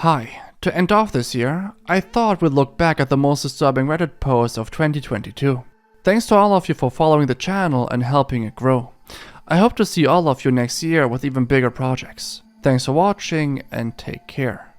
Hi, to end off this year, I thought we'd look back at the most disturbing Reddit posts of 2022. Thanks to all of you for following the channel and helping it grow. I hope to see all of you next year with even bigger projects. Thanks for watching and take care.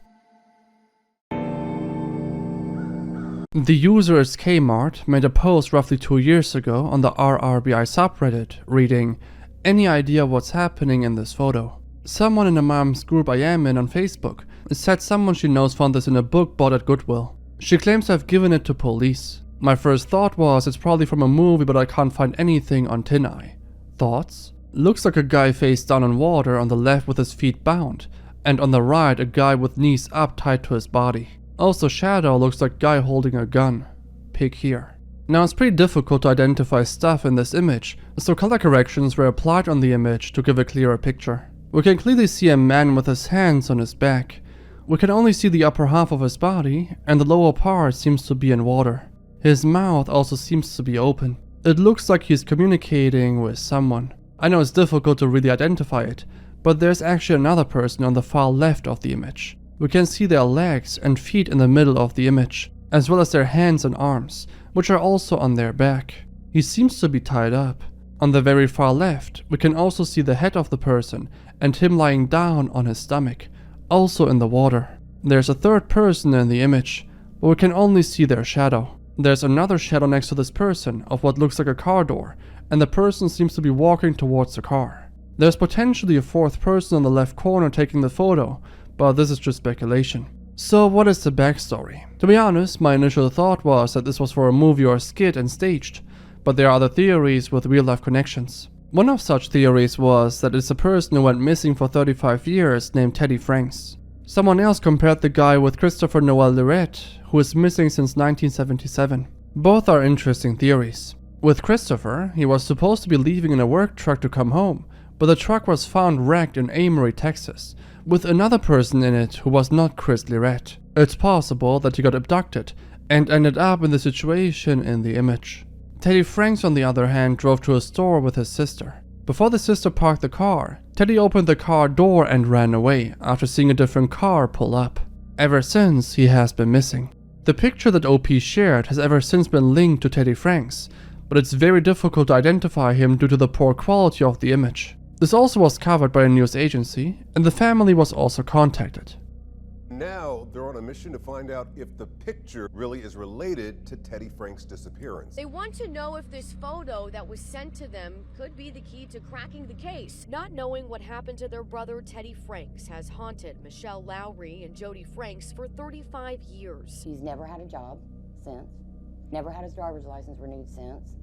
The user is Kmart made a post roughly 2 years ago on the RRBI subreddit reading, "Any idea what's happening in this photo?" Someone in a mom's group I am in on Facebook said someone she knows found this in a book bought at Goodwill. She claims to have given it to police. My first thought was it's probably from a movie, but I can't find anything on Tin Eye. Thoughts? Looks like a guy face down in water on the left with his feet bound, and on the right a guy with knees up tied to his body. Also shadow looks like guy holding a gun. Pick here. Now it's pretty difficult to identify stuff in this image, so color corrections were applied on the image to give a clearer picture. We can clearly see a man with his hands on his back. We can only see the upper half of his body, and the lower part seems to be in water. His mouth also seems to be open. It looks like he's communicating with someone. I know it's difficult to really identify it, but there's actually another person on the far left of the image. We can see their legs and feet in the middle of the image, as well as their hands and arms, which are also on their back. He seems to be tied up. On the very far left, we can also see the head of the person and him lying down on his stomach, also in the water. There's a third person in the image, but we can only see their shadow. There's another shadow next to this person of what looks like a car door, and the person seems to be walking towards the car. There's potentially a fourth person on the left corner taking the photo, but this is just speculation. So what is the backstory? To be honest, my initial thought was that this was for a movie or a skit and staged, but there are other theories with real life connections. One of such theories was that it's a person who went missing for 35 years named Teddy Franks. Someone else compared the guy with Christopher Noel Lirette, who is missing since 1977. Both are interesting theories. With Christopher, he was supposed to be leaving in a work truck to come home, but the truck was found wrecked in Amory, Texas, with another person in it who was not Chris Lirette. It's possible that he got abducted and ended up in the situation in the image. Teddy Franks, on the other hand, drove to a store with his sister. Before the sister parked the car, Teddy opened the car door and ran away after seeing a different car pull up. Ever since, he has been missing. The picture that OP shared has ever since been linked to Teddy Franks, but it's very difficult to identify him due to the poor quality of the image. This also was covered by a news agency, and the family was also contacted. Now they're on a mission to find out if the picture really is related to Teddy Franks' disappearance. They want to know if this photo that was sent to them could be the key to cracking the case. Not knowing what happened to their brother Teddy Franks has haunted Michelle Lowry and Jody Franks for 35 years. He's never had a job since, never had his driver's license renewed since.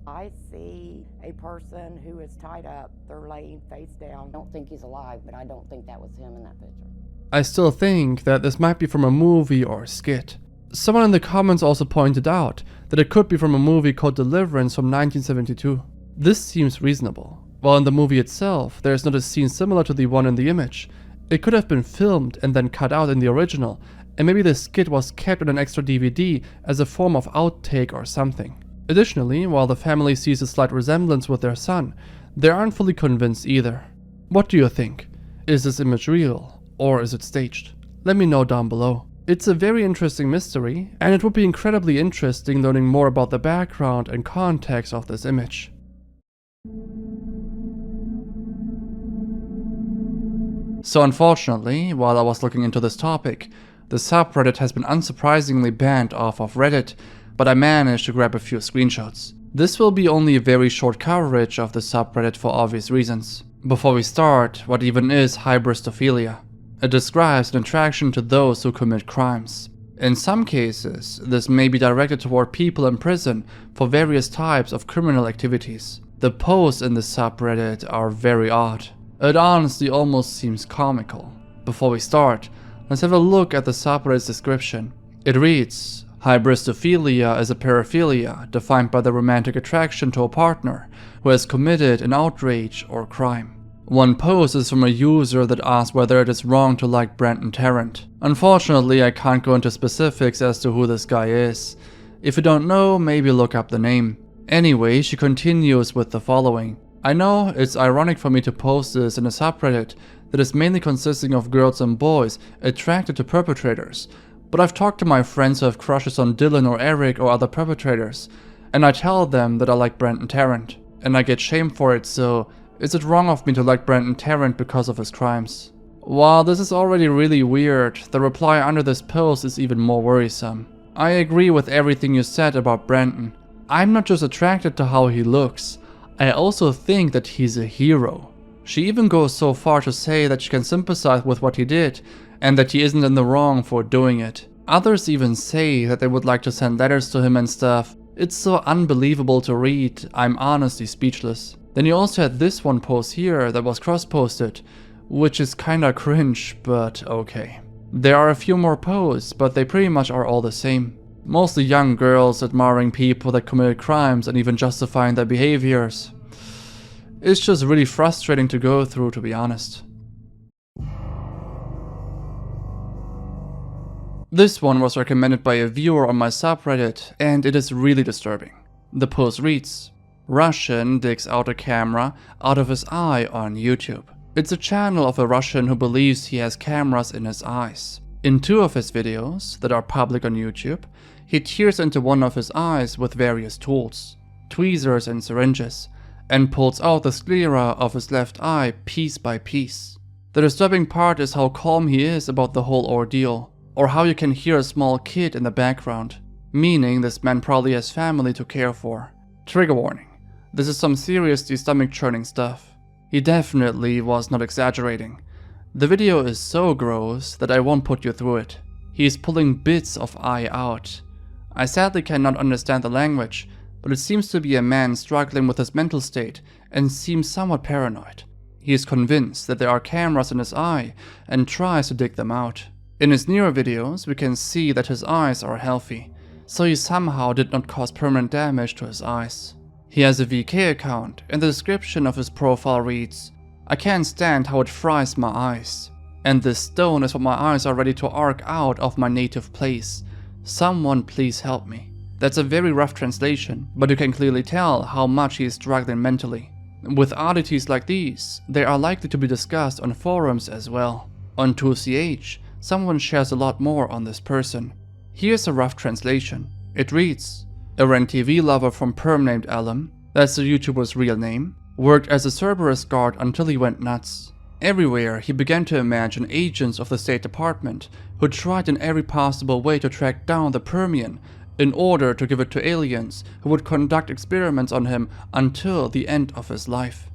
I see a person who is tied up, they're laying face down. I don't think he's alive, but I don't think that was him in that picture. I still think that this might be from a movie or a skit. Someone in the comments also pointed out that it could be from a movie called Deliverance from 1972. This seems reasonable. While in the movie itself, there is not a scene similar to the one in the image. It could have been filmed and then cut out in the original, and maybe the skit was kept on an extra DVD as a form of outtake or something. Additionally, while the family sees a slight resemblance with their son, they aren't fully convinced either. What do you think? Is this image real? Or is it staged? Let me know down below. It's a very interesting mystery, and it would be incredibly interesting learning more about the background and context of this image. So unfortunately, while I was looking into this topic, the subreddit has been unsurprisingly banned off of Reddit, but I managed to grab a few screenshots. This will be only a very short coverage of the subreddit for obvious reasons. Before we start, what even is Hybristophilia? It describes an attraction to those who commit crimes. In some cases, this may be directed toward people in prison for various types of criminal activities. The posts in the subreddit are very odd. It honestly almost seems comical. Before we start, let's have a look at the subreddit's description. It reads, Hybristophilia is a paraphilia defined by the romantic attraction to a partner who has committed an outrage or crime. One post is from a user that asks whether it is wrong to like Brandon Tarrant. Unfortunately, I can't go into specifics as to who this guy is. If you don't know, maybe look up the name. Anyway, she continues with the following. I know it's ironic for me to post this in a subreddit that is mainly consisting of girls and boys attracted to perpetrators, but I've talked to my friends who have crushes on Dylan or Eric or other perpetrators, and I tell them that I like Brandon Tarrant, and I get shamed for it, so is it wrong of me to like Brandon Tarrant because of his crimes? While this is already really weird, the reply under this post is even more worrisome. I agree with everything you said about Brandon. I'm not just attracted to how he looks, I also think that he's a hero. She even goes so far to say that she can sympathize with what he did, and that he isn't in the wrong for doing it. Others even say that they would like to send letters to him and stuff. It's so unbelievable to read, I'm honestly speechless. Then you also had this one post here that was cross-posted, which is kinda cringe, but okay. There are a few more posts, but they pretty much are all the same. Mostly young girls admiring people that committed crimes and even justifying their behaviors. It's just really frustrating to go through, to be honest. This one was recommended by a viewer on my subreddit, and it is really disturbing. The post reads, Russian digs out a camera out of his eye on YouTube. It's a channel of a Russian who believes he has cameras in his eyes. In 2 of his videos that are public on YouTube, he tears into one of his eyes with various tools, tweezers and syringes, and pulls out the sclera of his left eye piece by piece. The disturbing part is how calm he is about the whole ordeal, or how you can hear a small kid in the background, meaning this man probably has family to care for. Trigger warning, this is some seriously stomach-churning stuff. He definitely was not exaggerating. The video is so gross that I won't put you through it. He is pulling bits of eye out. I sadly cannot understand the language, but it seems to be a man struggling with his mental state and seems somewhat paranoid. He is convinced that there are cameras in his eye and tries to dig them out. In his newer videos, we can see that his eyes are healthy, so he somehow did not cause permanent damage to his eyes. He has a VK account, and the description of his profile reads, I can't stand how it fries my eyes. And this stone is what my eyes are ready to arc out of my native place. Someone please help me. That's a very rough translation, but you can clearly tell how much he is struggling mentally. With oddities like these, they are likely to be discussed on forums as well. On 2CH, someone shares a lot more on this person. Here's a rough translation. It reads, a Ren TV lover from Perm named Alan, that's the YouTuber's real name, worked as a Cerberus guard until he went nuts. Everywhere he began to imagine agents of the State Department who tried in every possible way to track down the Permian in order to give it to aliens who would conduct experiments on him until the end of his life.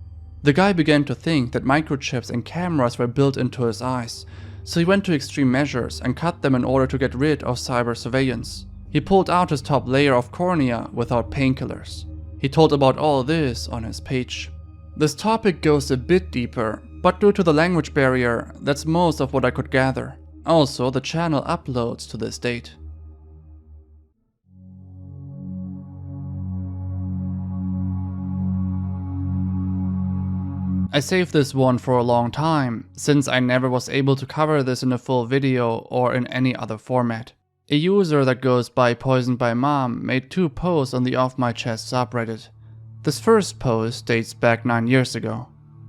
The guy began to think that microchips and cameras were built into his eyes, so he went to extreme measures and cut them in order to get rid of cyber surveillance. He pulled out his top layer of cornea without painkillers. He told about all this on his page. This topic goes a bit deeper, but due to the language barrier, that's most of what I could gather. Also, the channel uploads to this date. I saved this one for a long time, since I never was able to cover this in a full video or in any other format. A user that goes by Poisoned by Mom made 2 posts on the Off My Chest subreddit. This first post dates back 9 years ago.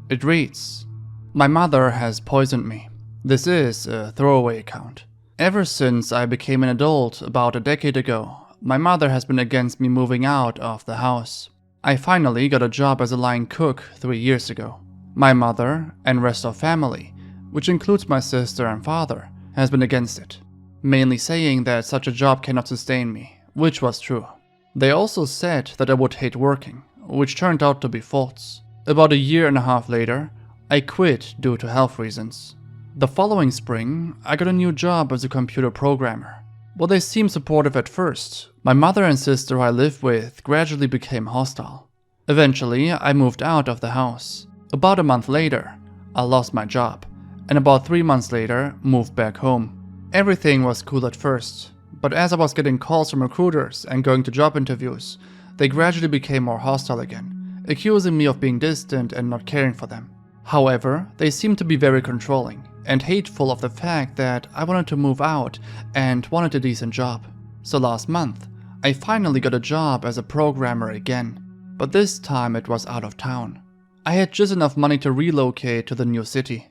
It reads, My mother has poisoned me. This is a throwaway account. Ever since I became an adult about a decade ago, my mother has been against me moving out of the house. I finally got a job as a line cook 3 years ago. My mother and rest of family, which includes my sister and father, has been against it, mainly saying that such a job cannot sustain me, which was true. They also said that I would hate working, which turned out to be false. About a year and a half later, I quit due to health reasons. The following spring, I got a new job as a computer programmer. While they seemed supportive at first, my mother and sister I lived with gradually became hostile. Eventually, I moved out of the house. About a month later, I lost my job, and about 3 months later, moved back home. Everything was cool at first, but as I was getting calls from recruiters and going to job interviews, they gradually became more hostile again, accusing me of being distant and not caring for them. However, they seemed to be very controlling and hateful of the fact that I wanted to move out and wanted a decent job. So last month, I finally got a job as a programmer again, but this time it was out of town. I had just enough money to relocate to the new city.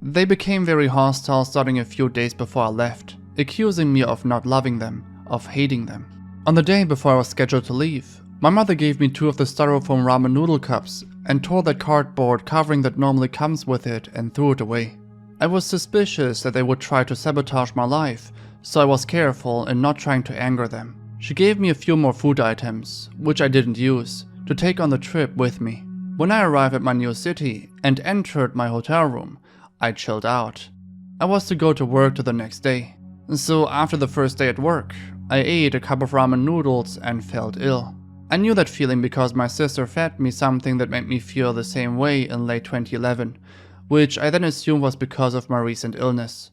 They became very hostile starting a few days before I left, accusing me of not loving them, of hating them. On the day before I was scheduled to leave, my mother gave me 2 of the styrofoam ramen noodle cups and tore that cardboard covering that normally comes with it and threw it away. I was suspicious that they would try to sabotage my life, so I was careful in not trying to anger them. She gave me a few more food items, which I didn't use, to take on the trip with me. When I arrived at my new city and entered my hotel room, I chilled out. I was to go to work the next day, so after the first day at work, I ate a cup of ramen noodles and felt ill. I knew that feeling because my sister fed me something that made me feel the same way in late 2011, which I then assumed was because of my recent illness.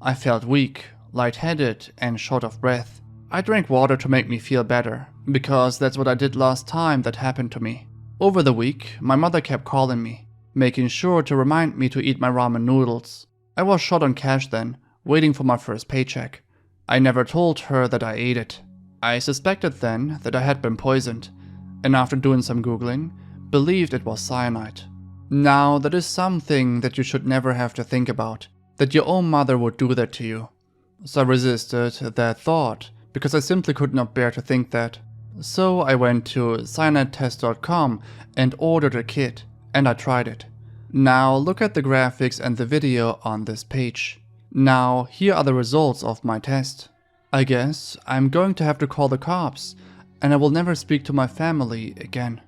I felt weak, lightheaded, and short of breath. I drank water to make me feel better, because that's what I did last time that happened to me. Over the week, my mother kept calling me, making sure to remind me to eat my ramen noodles. I was short on cash then, waiting for my first paycheck. I never told her that I ate it. I suspected then that I had been poisoned, and after doing some googling, believed it was cyanide. Now, that is something that you should never have to think about, that your own mother would do that to you. So I resisted that thought, because I simply could not bear to think that. So I went to cyanidetest.com and ordered a kit, and I tried it. Now look at the graphics and the video on this page. Now here are the results of my test. I guess I'm going to have to call the cops, and I will never speak to my family again.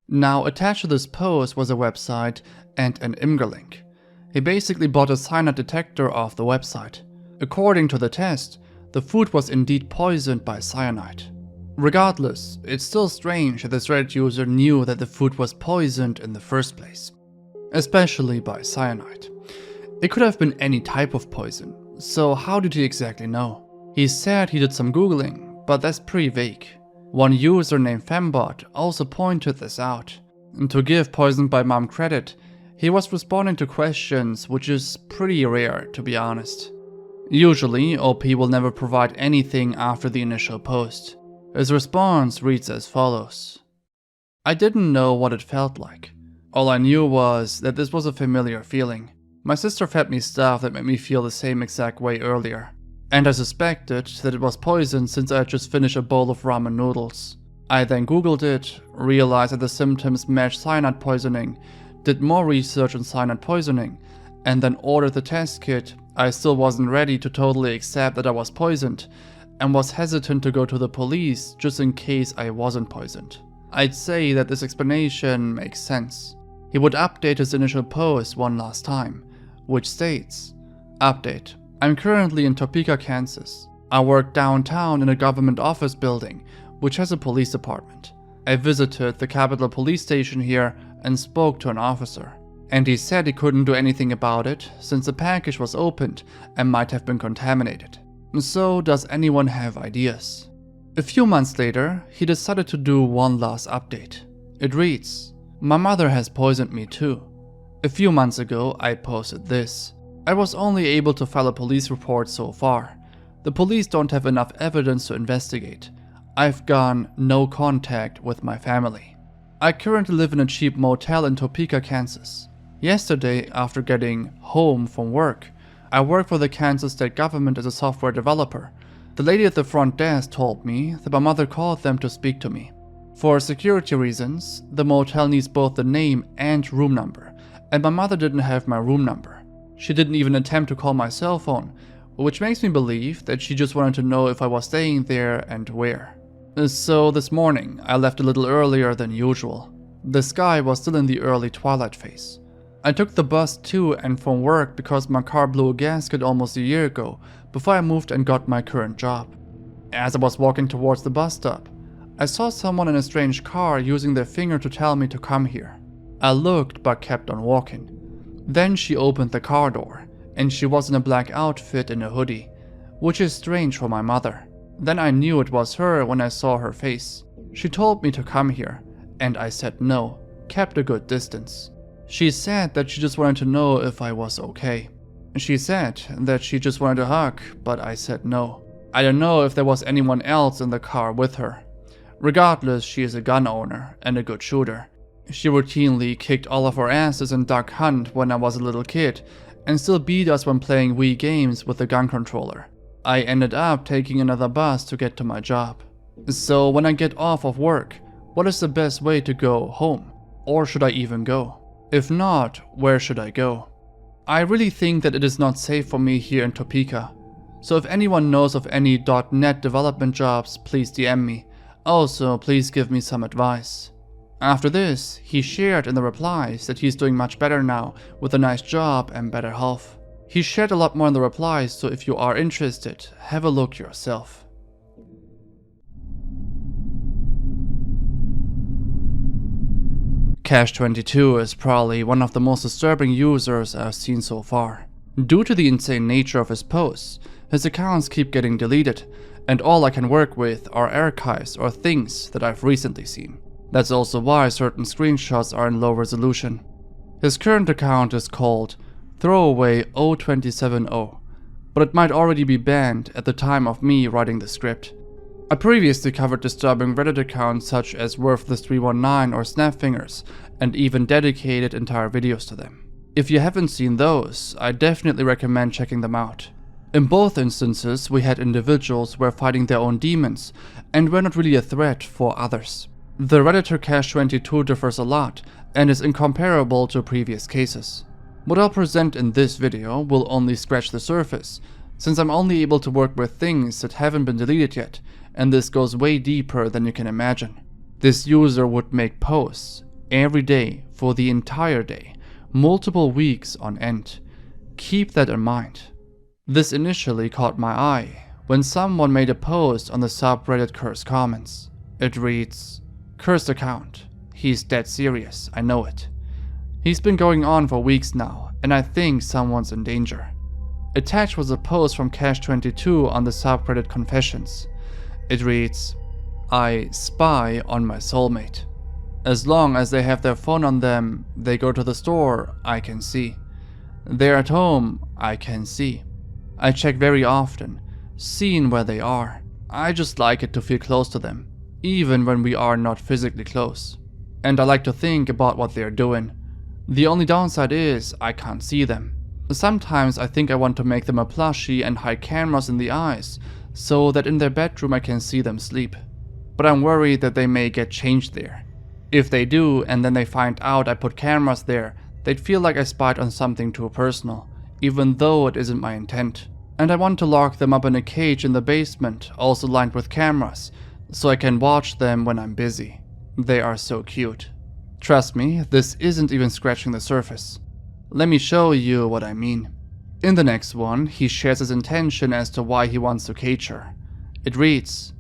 Now attached to this post was a website and an Imgur link. He basically bought a cyanide detector off the website. According to the test, the food was indeed poisoned by cyanide. Regardless, it's still strange that this Reddit user knew that the food was poisoned in the first place, especially by cyanide. It could have been any type of poison, so how did he exactly know? He said he did some googling, but that's pretty vague. One user named Fembot also pointed this out. And to give Poisoned by Mom credit, he was responding to questions, which is pretty rare to be honest. Usually, OP will never provide anything after the initial post. His response reads as follows. I didn't know what it felt like. All I knew was that this was a familiar feeling. My sister fed me stuff that made me feel the same exact way earlier. And I suspected that it was poison since I had just finished a bowl of ramen noodles. I then googled it, realized that the symptoms matched cyanide poisoning, did more research on cyanide poisoning, and then ordered the test kit. I still wasn't ready to totally accept that I was poisoned, and was hesitant to go to the police just in case I wasn't poisoned. I'd say that this explanation makes sense. He would update his initial post one last time, which states, Update. I'm currently in Topeka, Kansas. I work downtown in a government office building, which has a police department. I visited the Capitol Police Station here and spoke to an officer. And he said he couldn't do anything about it since the package was opened and might have been contaminated. So does anyone have ideas? A few months later, he decided to do one last update. It reads, My mother has poisoned me too. A few months ago, I posted this. I was only able to file a police report so far. The police don't have enough evidence to investigate. I've gone no contact with my family. I currently live in a cheap motel in Topeka, Kansas. Yesterday, after getting home from work, I work for the Kansas state government as a software developer. The lady at the front desk told me that my mother called them to speak to me. For security reasons, the motel needs both the name and room number, and my mother didn't have my room number. She didn't even attempt to call my cell phone, which makes me believe that she just wanted to know if I was staying there and where. So this morning, I left a little earlier than usual. The sky was still in the early twilight phase. I took the bus to and from work because my car blew a gasket almost a year ago, before I moved and got my current job. As I was walking towards the bus stop, I saw someone in a strange car using their finger to tell me to come here. I looked but kept on walking. Then she opened the car door, and she was in a black outfit and a hoodie, which is strange for my mother. Then I knew it was her when I saw her face. She told me to come here, and I said no, kept a good distance. She said that she just wanted to know if I was okay. She said that she just wanted a hug, but I said no. I don't know if there was anyone else in the car with her. Regardless, she is a gun owner and a good shooter. She routinely kicked all of our asses in Duck Hunt when I was a little kid, and still beat us when playing Wii games with the gun controller. I ended up taking another bus to get to my job. So when I get off of work, what is the best way to go home? Or should I even go? If not, where should I go? I really think that it is not safe for me here in Topeka. So if anyone knows of any .NET development jobs, please DM me. Also, please give me some advice. After this, he shared in the replies that he's doing much better now, with a nice job and better health. He shared a lot more in the replies, so if you are interested, have a look yourself. Cash22 is probably one of the most disturbing users I've seen so far. Due to the insane nature of his posts, his accounts keep getting deleted, and all I can work with are archives or things that I've recently seen. That's also why certain screenshots are in low resolution. His current account is called Throwaway 0270, but it might already be banned at the time of me writing the script. I previously covered disturbing Reddit accounts such as Worthless319 or Snapfingers, and even dedicated entire videos to them. If you haven't seen those, I definitely recommend checking them out. In both instances, we had individuals who were fighting their own demons, and were not really a threat for others. The Redditor Cash22 differs a lot, and is incomparable to previous cases. What I'll present in this video will only scratch the surface, since I'm only able to work with things that haven't been deleted yet, and this goes way deeper than you can imagine. This user would make posts every day for the entire day, multiple weeks on end. Keep that in mind. This initially caught my eye when someone made a post on the subreddit Cursed Comments. It reads, "Cursed account. He's dead serious, I know it. He's been going on for weeks now, and I think someone's in danger." Attached was a post from Cash22 on the subreddit Confessions. It reads, "I spy on my soulmate. As long as they have their phone on them, they go to the store, I can see. They're at home, I can see. I check very often, seeing where they are. I just like it to feel close to them, even when we are not physically close. And I like to think about what they're doing. The only downside is I can't see them. Sometimes I think I want to make them a plushie and hide cameras in the eyes, so that in their bedroom I can see them sleep. But I'm worried that they may get changed there. If they do, and then they find out I put cameras there, they'd feel like I spied on something too personal, even though it isn't my intent. And I want to lock them up in a cage in the basement, also lined with cameras, so I can watch them when I'm busy. They are so cute. Trust me, this isn't even scratching the surface. Let me show you what I mean." In the next one, he shares his intention as to why he wants to cage her. It reads,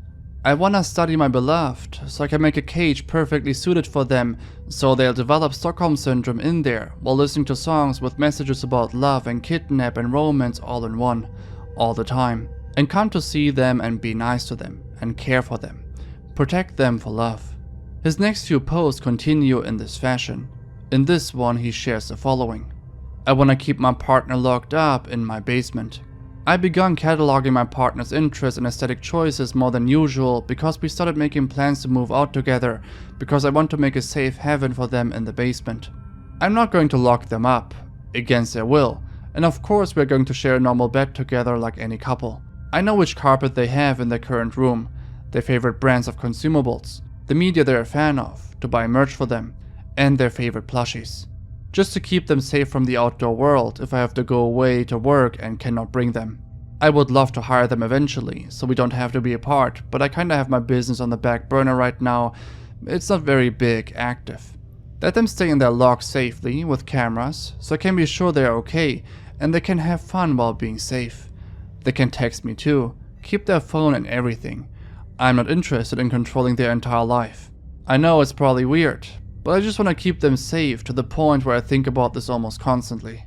"I wanna study my beloved, so I can make a cage perfectly suited for them, so they'll develop Stockholm Syndrome in there, while listening to songs with messages about love and kidnap and romance all in one, all the time, and come to see them and be nice to them, and care for them, protect them for love." His next few posts continue in this fashion. In this one, he shares the following. "I wanna keep my partner locked up in my basement. I begun cataloging my partner's interests and aesthetic choices more than usual because we started making plans to move out together because I want to make a safe haven for them in the basement. I'm not going to lock them up, against their will, and of course we're going to share a normal bed together like any couple. I know which carpet they have in their current room, their favorite brands of consumables, the media they're a fan of, to buy merch for them, and their favorite plushies. Just to keep them safe from the outdoor world if I have to go away to work and cannot bring them. I would love to hire them eventually, so we don't have to be apart, but I kinda have my business on the back burner right now. It's not very big, active. Let them stay in their log safely with cameras, so I can be sure they're okay, and they can have fun while being safe. They can text me too, keep their phone and everything. I'm not interested in controlling their entire life. I know it's probably weird, but I just want to keep them safe to the point where I think about this almost constantly."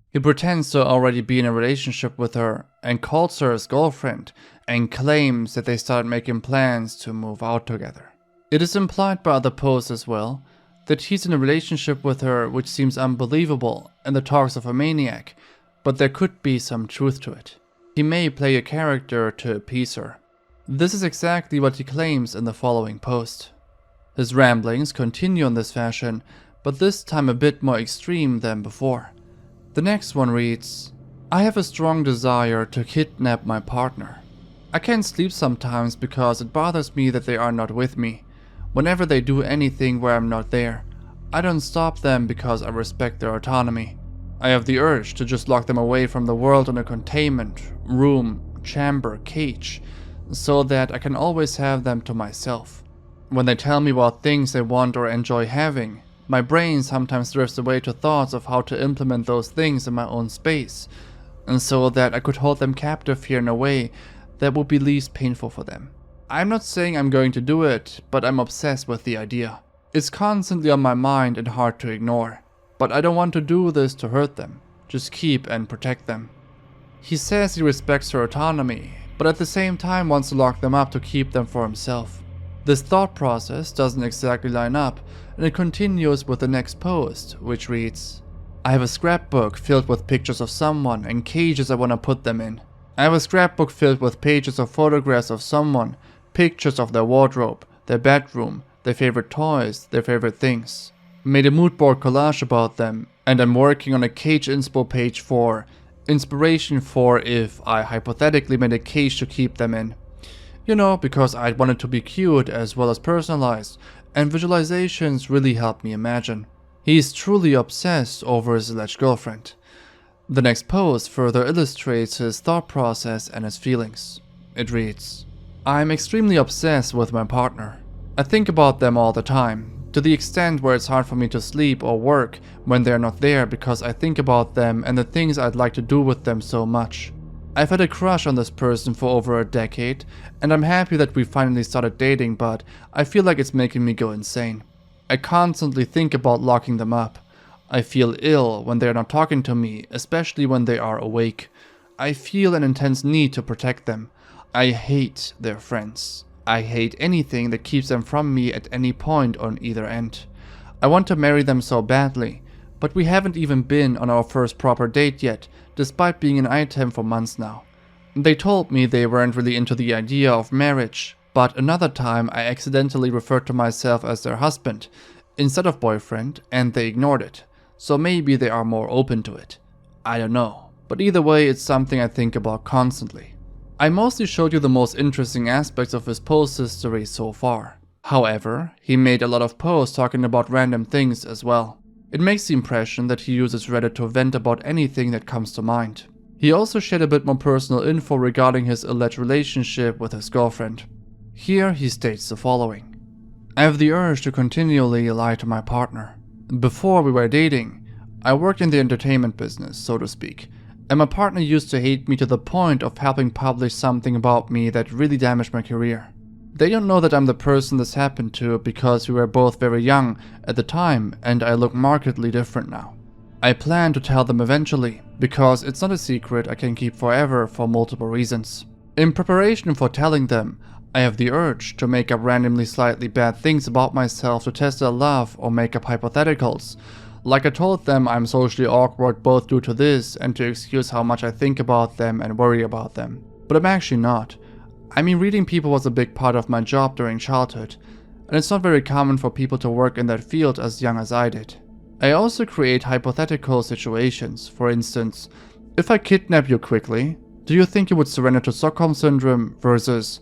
He pretends to already be in a relationship with her and calls her his girlfriend and claims that they started making plans to move out together. It is implied by other posts as well that he's in a relationship with her, which seems unbelievable and the talks of a maniac, but there could be some truth to it. He may play a character to appease her. This is exactly what he claims in the following post. His ramblings continue in this fashion, but this time a bit more extreme than before. The next one reads, I have a strong desire to kidnap my partner. I can't sleep sometimes because it bothers me that they are not with me. Whenever they do anything where I'm not there, I don't stop them because I respect their autonomy. I have the urge to just lock them away from the world in a containment, room, chamber, cage, so that I can always have them to myself. When they tell me about things they want or enjoy having, my brain sometimes drifts away to thoughts of how to implement those things in my own space, and so that I could hold them captive here in a way that would be least painful for them. I'm not saying I'm going to do it, but I'm obsessed with the idea. It's constantly on my mind and hard to ignore. But I don't want to do this to hurt them, just keep and protect them. He says he respects her autonomy, but at the same time wants to lock them up to keep them for himself. This thought process doesn't exactly line up, and it continues with the next post, which reads, I have a scrapbook filled with pictures of someone and cages I want to put them in. I have a scrapbook filled with pages of photographs of someone, pictures of their wardrobe, their bedroom, their favorite toys, their favorite things. Made a mood board collage about them, and I'm working on a cage inspo page for inspiration for if I hypothetically made a cage to keep them in. You know, because I want it to be cute as well as personalized, and visualizations really help me imagine. He's truly obsessed over his alleged girlfriend. The next post further illustrates his thought process and his feelings. It reads, I'm extremely obsessed with my partner. I think about them all the time, to the extent where it's hard for me to sleep or work when they're not there because I think about them and the things I'd like to do with them so much. I've had a crush on this person for over a decade, and I'm happy that we finally started dating, but I feel like it's making me go insane. I constantly think about locking them up. I feel ill when they're not talking to me, especially when they are awake. I feel an intense need to protect them. I hate their friends. I hate anything that keeps them from me at any point on either end. I want to marry them so badly, but we haven't even been on our first proper date yet, despite being an item for months now. They told me they weren't really into the idea of marriage, but another time I accidentally referred to myself as their husband instead of boyfriend, and they ignored it, so maybe they are more open to it. I don't know, but either way it's something I think about constantly. I mostly showed you the most interesting aspects of his post history so far. However, he made a lot of posts talking about random things as well. It makes the impression that he uses Reddit to vent about anything that comes to mind. He also shared a bit more personal info regarding his alleged relationship with his girlfriend. Here he states the following. I have the urge to continually lie to my partner. Before we were dating, I worked in the entertainment business, so to speak, and my partner used to hate me to the point of helping publish something about me that really damaged my career. They don't know that I'm the person this happened to because we were both very young at the time and I look markedly different now. I plan to tell them eventually, because it's not a secret I can keep forever for multiple reasons. In preparation for telling them, I have the urge to make up randomly slightly bad things about myself to test their love or make up hypotheticals. Like I told them I'm socially awkward both due to this and to excuse how much I think about them and worry about them. But I'm actually not. I mean, reading people was a big part of my job during childhood, and it's not very common for people to work in that field as young as I did. I also create hypothetical situations. For instance, if I kidnap you quickly, do you think you would surrender to Stockholm Syndrome versus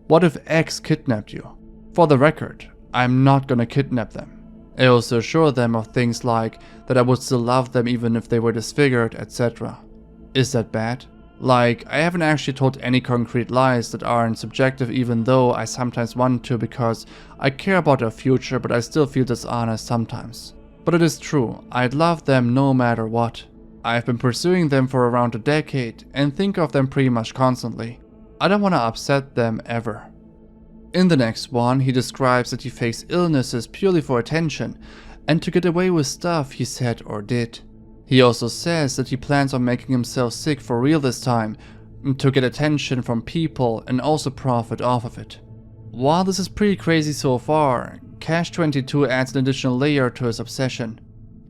what if X kidnapped you? For the record, I'm not gonna kidnap them. I also assure them of things like that I would still love them even if they were disfigured, etc. Is that bad? Like, I haven't actually told any concrete lies that aren't subjective, even though I sometimes want to because I care about their future, but I still feel dishonest sometimes. But it is true, I'd love them no matter what. I've been pursuing them for around a decade and think of them pretty much constantly. I don't want to upset them ever. In the next one, he describes that he fakes illnesses purely for attention and to get away with stuff he said or did. He also says that he plans on making himself sick for real this time to get attention from people and also profit off of it. While this is pretty crazy so far, Cash22 adds an additional layer to his obsession.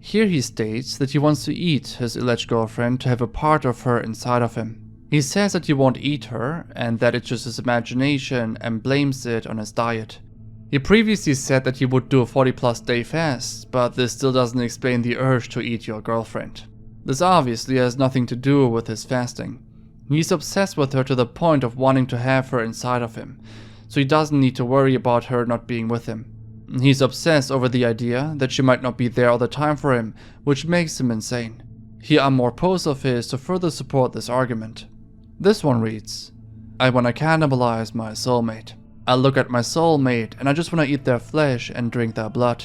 Here he states that he wants to eat his alleged girlfriend to have a part of her inside of him. He says that he won't eat her and that it's just his imagination and blames it on his diet. He previously said that he would do a 40+ day fast, but this still doesn't explain the urge to eat your girlfriend. This obviously has nothing to do with his fasting. He's obsessed with her to the point of wanting to have her inside of him, so he doesn't need to worry about her not being with him. He's obsessed over the idea that she might not be there all the time for him, which makes him insane. Here are more posts of his to further support this argument. This one reads, "I wanna cannibalize my soulmate. I look at my soulmate and I just wanna eat their flesh and drink their blood.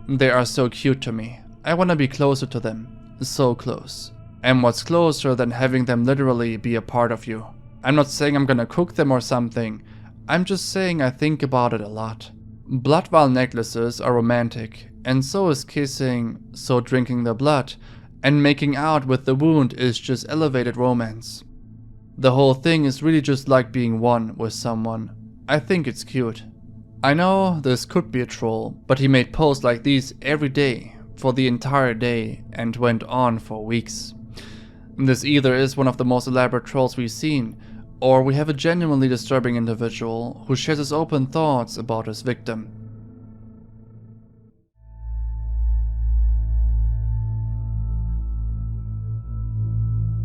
They are so cute to me. I wanna be closer to them. So close. And what's closer than having them literally be a part of you? I'm not saying I'm gonna cook them or something. I'm just saying I think about it a lot. Blood vial necklaces are romantic, and so is kissing, so drinking the blood, and making out with the wound is just elevated romance. The whole thing is really just like being one with someone. I think it's cute." I know this could be a troll, but he made posts like these every day for the entire day and went on for weeks. This either is one of the most elaborate trolls we've seen, or we have a genuinely disturbing individual who shares his open thoughts about his victim.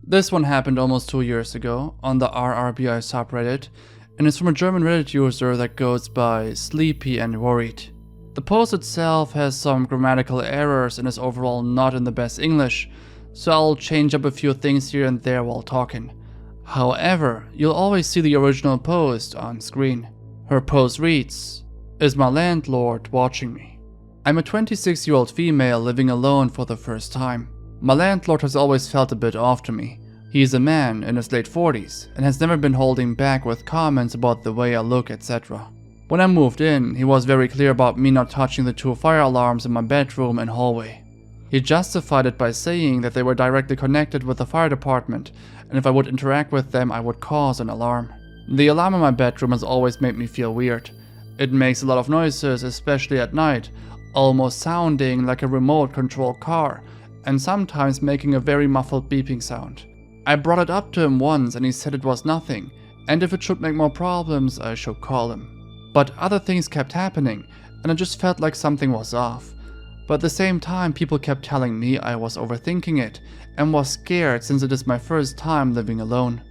This one happened almost 2 years ago on the RRBI subreddit, and it's from a German Reddit user that goes by Sleepy and Worried. The post itself has some grammatical errors and is overall not in the best English, so I'll change up a few things here and there while talking. However, you'll always see the original post on screen. Her post reads, "Is my landlord watching me? I'm a 26-year-old female living alone for the first time. My landlord has always felt a bit off to me. He is a man in his late 40s and has never been holding back with comments about the way I look, etc. When I moved in, he was very clear about me not touching the 2 fire alarms in my bedroom and hallway. He justified it by saying that they were directly connected with the fire department, and if I would interact with them, I would cause an alarm. The alarm in my bedroom has always made me feel weird. It makes a lot of noises, especially at night, almost sounding like a remote-controlled car, and sometimes making a very muffled beeping sound. I brought it up to him once and he said it was nothing, and if it should make more problems, I should call him. But other things kept happening, and I just felt like something was off. But at the same time, people kept telling me I was overthinking it, and was scared since it is my first time living alone.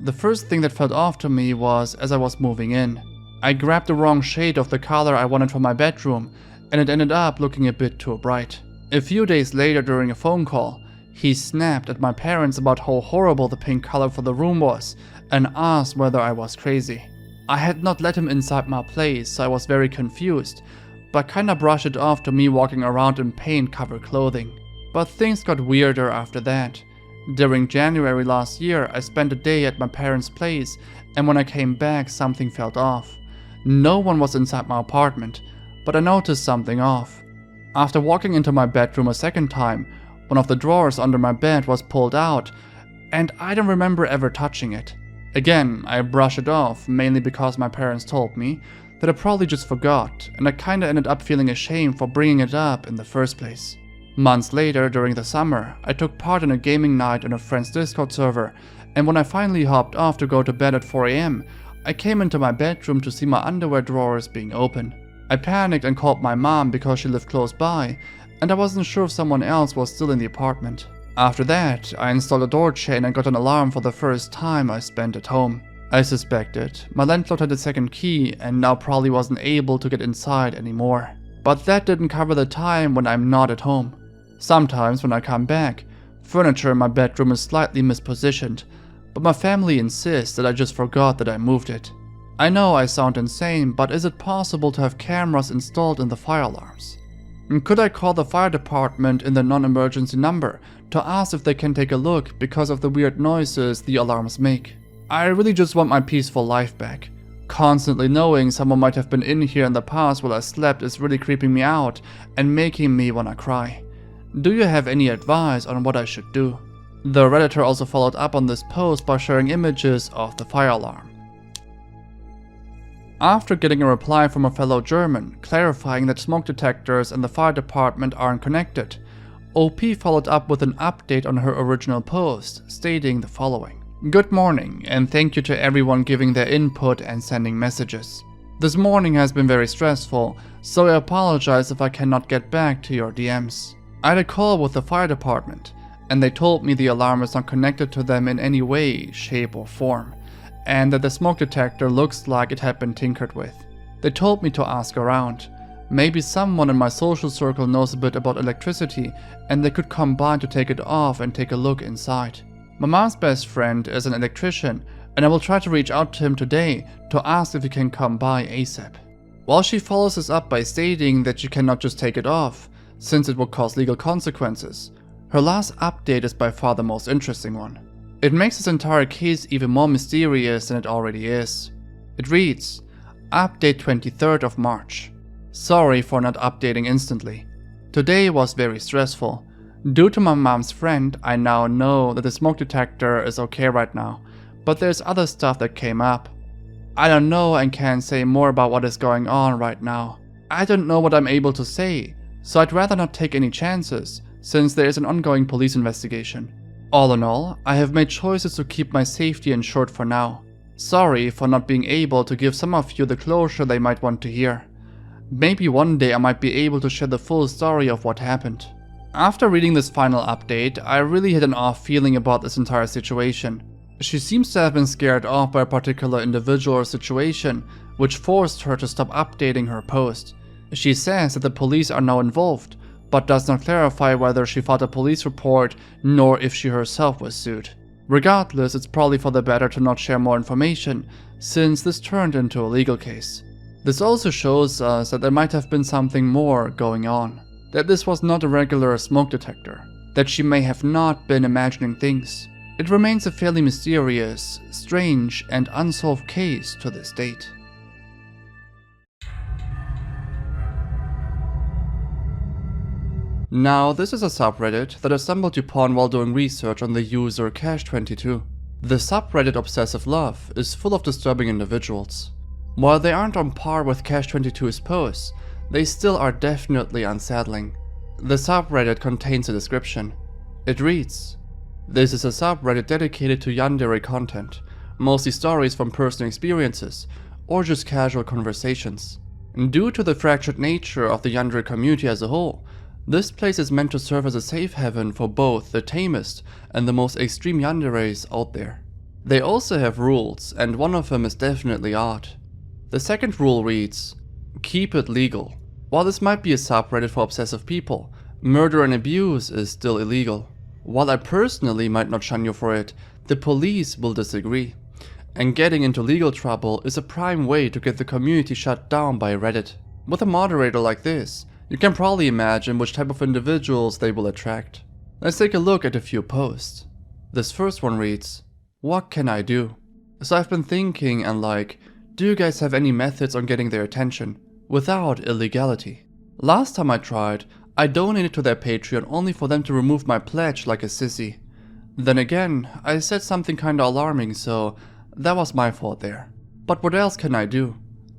The first thing that felt off to me was as I was moving in. I grabbed the wrong shade of the color I wanted for my bedroom, and it ended up looking a bit too bright. A few days later during a phone call, he snapped at my parents about how horrible the pink color for the room was, and asked whether I was crazy. I had not let him inside my place, so I was very confused, but kinda brushed it off to me walking around in paint-covered clothing. But things got weirder after that. During January last year, I spent a day at my parents' place, and when I came back, something felt off. No one was inside my apartment, but I noticed something off. After walking into my bedroom a second time, one of the drawers under my bed was pulled out, and I don't remember ever touching it. Again, I brushed it off, mainly because my parents told me that I probably just forgot, and I kinda ended up feeling ashamed for bringing it up in the first place. Months later, during the summer, I took part in a gaming night on a friend's Discord server, and when I finally hopped off to go to bed at 4 AM, I came into my bedroom to see my underwear drawers being open. I panicked and called my mom because she lived close by, and I wasn't sure if someone else was still in the apartment. After that, I installed a door chain and got an alarm for the first time I spent at home. I suspected my landlord had a second key and now probably wasn't able to get inside anymore. But that didn't cover the time when I'm not at home. Sometimes when I come back, furniture in my bedroom is slightly mispositioned, but my family insists that I just forgot that I moved it. I know I sound insane, but is it possible to have cameras installed in the fire alarms? And could I call the fire department in the non-emergency number to ask if they can take a look because of the weird noises the alarms make? I really just want my peaceful life back. Constantly knowing someone might have been in here in the past while I slept is really creeping me out and making me wanna cry. Do you have any advice on what I should do? The Redditor also followed up on this post by sharing images of the fire alarm. After getting a reply from a fellow German clarifying that smoke detectors and the fire department aren't connected, OP followed up with an update on her original post, stating the following. "Good morning, and thank you to everyone giving their input and sending messages. This morning has been very stressful, so I apologize if I cannot get back to your DMs. I had a call with the fire department, and they told me the alarm is not connected to them in any way, shape or form, and that the smoke detector looks like it had been tinkered with. They told me to ask around. Maybe someone in my social circle knows a bit about electricity and they could come by to take it off and take a look inside. My mom's best friend is an electrician and I will try to reach out to him today to ask if he can come by ASAP. While she follows this up by stating that she cannot just take it off, since it will cause legal consequences, her last update is by far the most interesting one. It makes this entire case even more mysterious than it already is. It reads, Update 23rd of March. Sorry for not updating instantly. Today was very stressful. Due to my mom's friend, I now know that the smoke detector is okay right now, but there's other stuff that came up. I don't know and can't say more about what is going on right now. I don't know what I'm able to say, so I'd rather not take any chances, since there is an ongoing police investigation. All in all, I have made choices to keep my safety insured for now. Sorry for not being able to give some of you the closure they might want to hear. Maybe one day I might be able to share the full story of what happened. After reading this final update, I really had an off feeling about this entire situation. She seems to have been scared off by a particular individual or situation, which forced her to stop updating her post. She says that the police are now involved, but does not clarify whether she filed a police report nor if she herself was sued. Regardless, it's probably for the better to not share more information, since this turned into a legal case. This also shows us that there might have been something more going on, that this was not a regular smoke detector, that she may have not been imagining things. It remains a fairly mysterious, strange, and unsolved case to this date. Now, this is a subreddit that I stumbled upon while doing research on the user Cash22. The subreddit Obsessive Love is full of disturbing individuals. While they aren't on par with Cash22's posts, they still are definitely unsettling. The subreddit contains a description. It reads, This is a subreddit dedicated to yandere content, mostly stories from personal experiences, or just casual conversations. Due to the fractured nature of the yandere community as a whole, this place is meant to serve as a safe haven for both the tamest and the most extreme yanderes out there. They also have rules, and one of them is definitely odd. The second rule reads, Keep it legal. While this might be a subreddit for obsessive people, murder and abuse is still illegal. While I personally might not shun you for it, the police will disagree. And getting into legal trouble is a prime way to get the community shut down by Reddit. With a moderator like this, you can probably imagine which type of individuals they will attract. Let's take a look at a few posts. This first one reads, What can I do? So I've been thinking and like, do you guys have any methods on getting their attention without illegality? Last time I tried, I donated to their Patreon only for them to remove my pledge like a sissy. Then again, I said something kinda alarming, so that was my fault there. But what else can I do?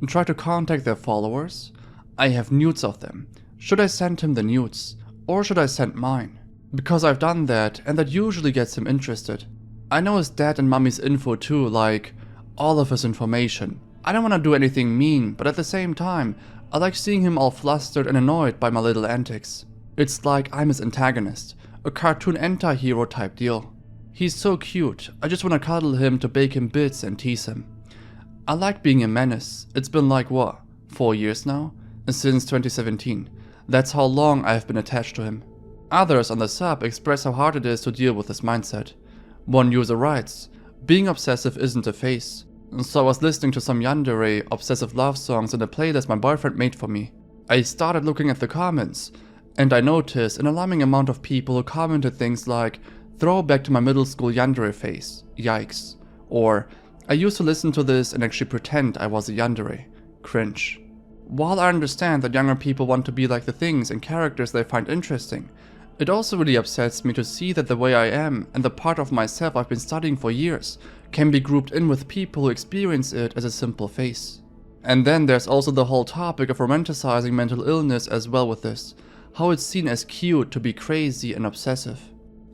Try to contact their followers? I have nudes of them. Should I send him the nudes? Or should I send mine? Because I've done that, and that usually gets him interested. I know his dad and mommy's info too, like all of his information. I don't want to do anything mean, but at the same time, I like seeing him all flustered and annoyed by my little antics. It's like I'm his antagonist, a cartoon anti-hero type deal. He's so cute, I just want to cuddle him to bake him bits and tease him. I like being a menace. It's been like what, 4 years now? Since 2017. That's how long I have been attached to him. Others on the sub express how hard it is to deal with this mindset. One user writes, Being obsessive isn't a phase. So I was listening to some yandere obsessive love songs in a playlist my boyfriend made for me. I started looking at the comments, and I noticed an alarming amount of people who commented things like, Throwback to my middle school yandere phase, yikes. Or, I used to listen to this and actually pretend I was a yandere, cringe. While I understand that younger people want to be like the things and characters they find interesting, it also really upsets me to see that the way I am and the part of myself I've been studying for years can be grouped in with people who experience it as a simple phase. And then there's also the whole topic of romanticizing mental illness as well with this, how it's seen as cute to be crazy and obsessive.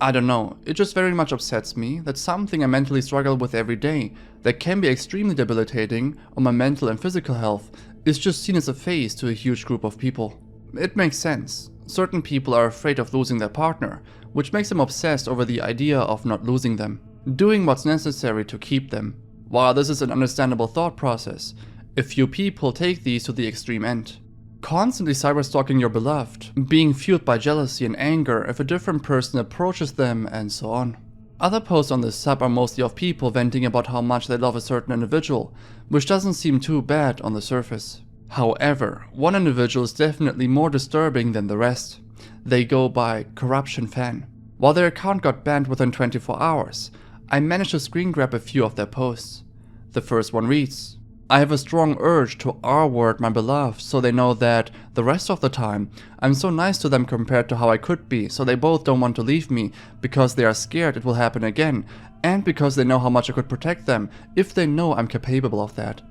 I don't know, it just very much upsets me that something I mentally struggle with every day, that can be extremely debilitating on my mental and physical health, is just seen as a phase to a huge group of people. It makes sense. Certain people are afraid of losing their partner, which makes them obsessed over the idea of not losing them, doing what's necessary to keep them. While this is an understandable thought process, a few people take these to the extreme end. Constantly cyberstalking your beloved, being fueled by jealousy and anger if a different person approaches them, and so on. Other posts on this sub are mostly of people venting about how much they love a certain individual, which doesn't seem too bad on the surface. However, one individual is definitely more disturbing than the rest. They go by Corruption Fan. While their account got banned within 24 hours, I managed to screen grab a few of their posts. The first one reads, "I have a strong urge to R-word my beloved so they know that the rest of the time I'm so nice to them compared to how I could be, so they both don't want to leave me because they are scared it will happen again and because they know how much I could protect them if they know I'm capable of that."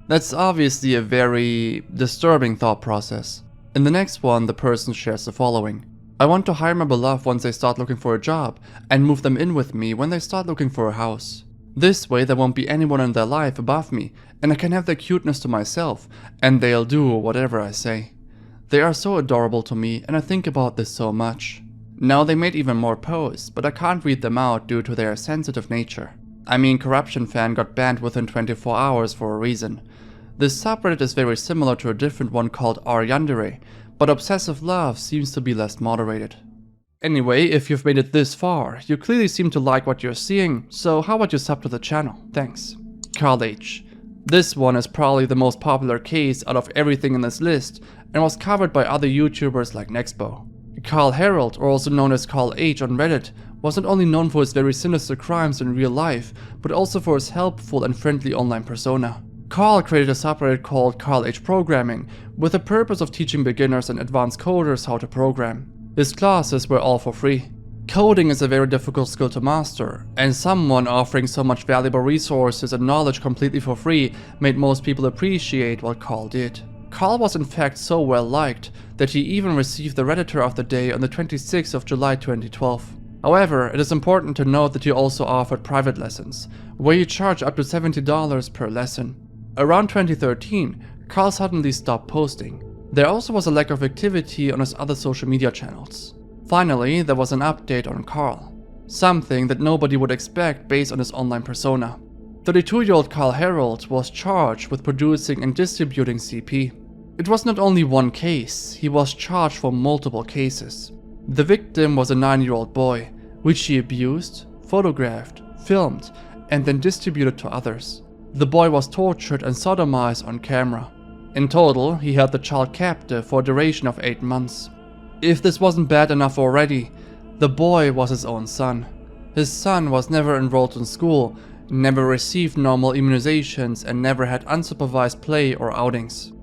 That's obviously a very disturbing thought process. In the next one, the person shares the following. "I want to hire my beloved once they start looking for a job and move them in with me when they start looking for a house. This way there won't be anyone in their life above me and I can have their cuteness to myself and they'll do whatever I say. They are so adorable to me and I think about this so much." Now they made even more posts, but I can't read them out due to their sensitive nature. I mean, Corruption Fan got banned within 24 hours for a reason. This subreddit is very similar to a different one called r/yandere, but Obsessive Love seems to be less moderated. Anyway, if you've made it this far, you clearly seem to like what you're seeing, so how about you sub to the channel? Thanks. Carl H. This one is probably the most popular case out of everything in this list, and was covered by other YouTubers like Nextbo. Carl Harold, or also known as Carl H on Reddit, was not only known for his very sinister crimes in real life, but also for his helpful and friendly online persona. Carl created a subreddit called Carl H Programming, with the purpose of teaching beginners and advanced coders how to program. His classes were all for free. Coding is a very difficult skill to master, and someone offering so much valuable resources and knowledge completely for free made most people appreciate what Carl did. Carl was in fact so well liked that he even received the Redditor of the Day on the 26th of July 2012. However, it is important to note that he also offered private lessons, where you charge up to $70 per lesson. Around 2013, Carl suddenly stopped posting. There also was a lack of activity on his other social media channels. Finally, there was an update on Carl. Something that nobody would expect based on his online persona. 32-year-old Carl Harold was charged with producing and distributing CP. It was not only one case, he was charged for multiple cases. The victim was a 9-year-old boy, which he abused, photographed, filmed, and then distributed to others. The boy was tortured and sodomized on camera. In total, he held the child captive for a duration of 8 months. If this wasn't bad enough already, the boy was his own son. His son was never enrolled in school, never received normal immunizations, and never had unsupervised play or outings.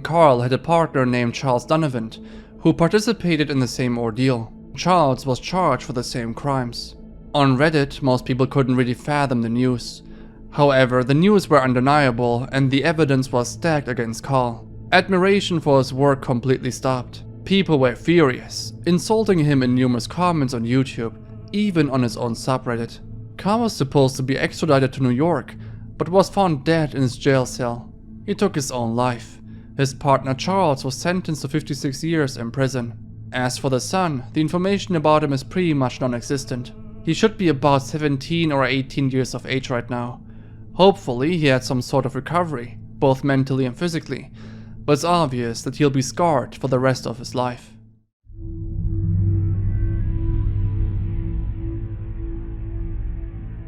Carl had a partner named Charles Donovan, who participated in the same ordeal. Charles was charged for the same crimes. On Reddit, most people couldn't really fathom the news. However, the news were undeniable and the evidence was stacked against Carl. Admiration for his work completely stopped. People were furious, insulting him in numerous comments on YouTube, even on his own subreddit. Carl was supposed to be extradited to New York, but was found dead in his jail cell. He took his own life. His partner Charles was sentenced to 56 years in prison. As for the son, the information about him is pretty much non-existent. He should be about 17 or 18 years of age right now. Hopefully he had some sort of recovery, both mentally and physically, but it's obvious that he'll be scarred for the rest of his life.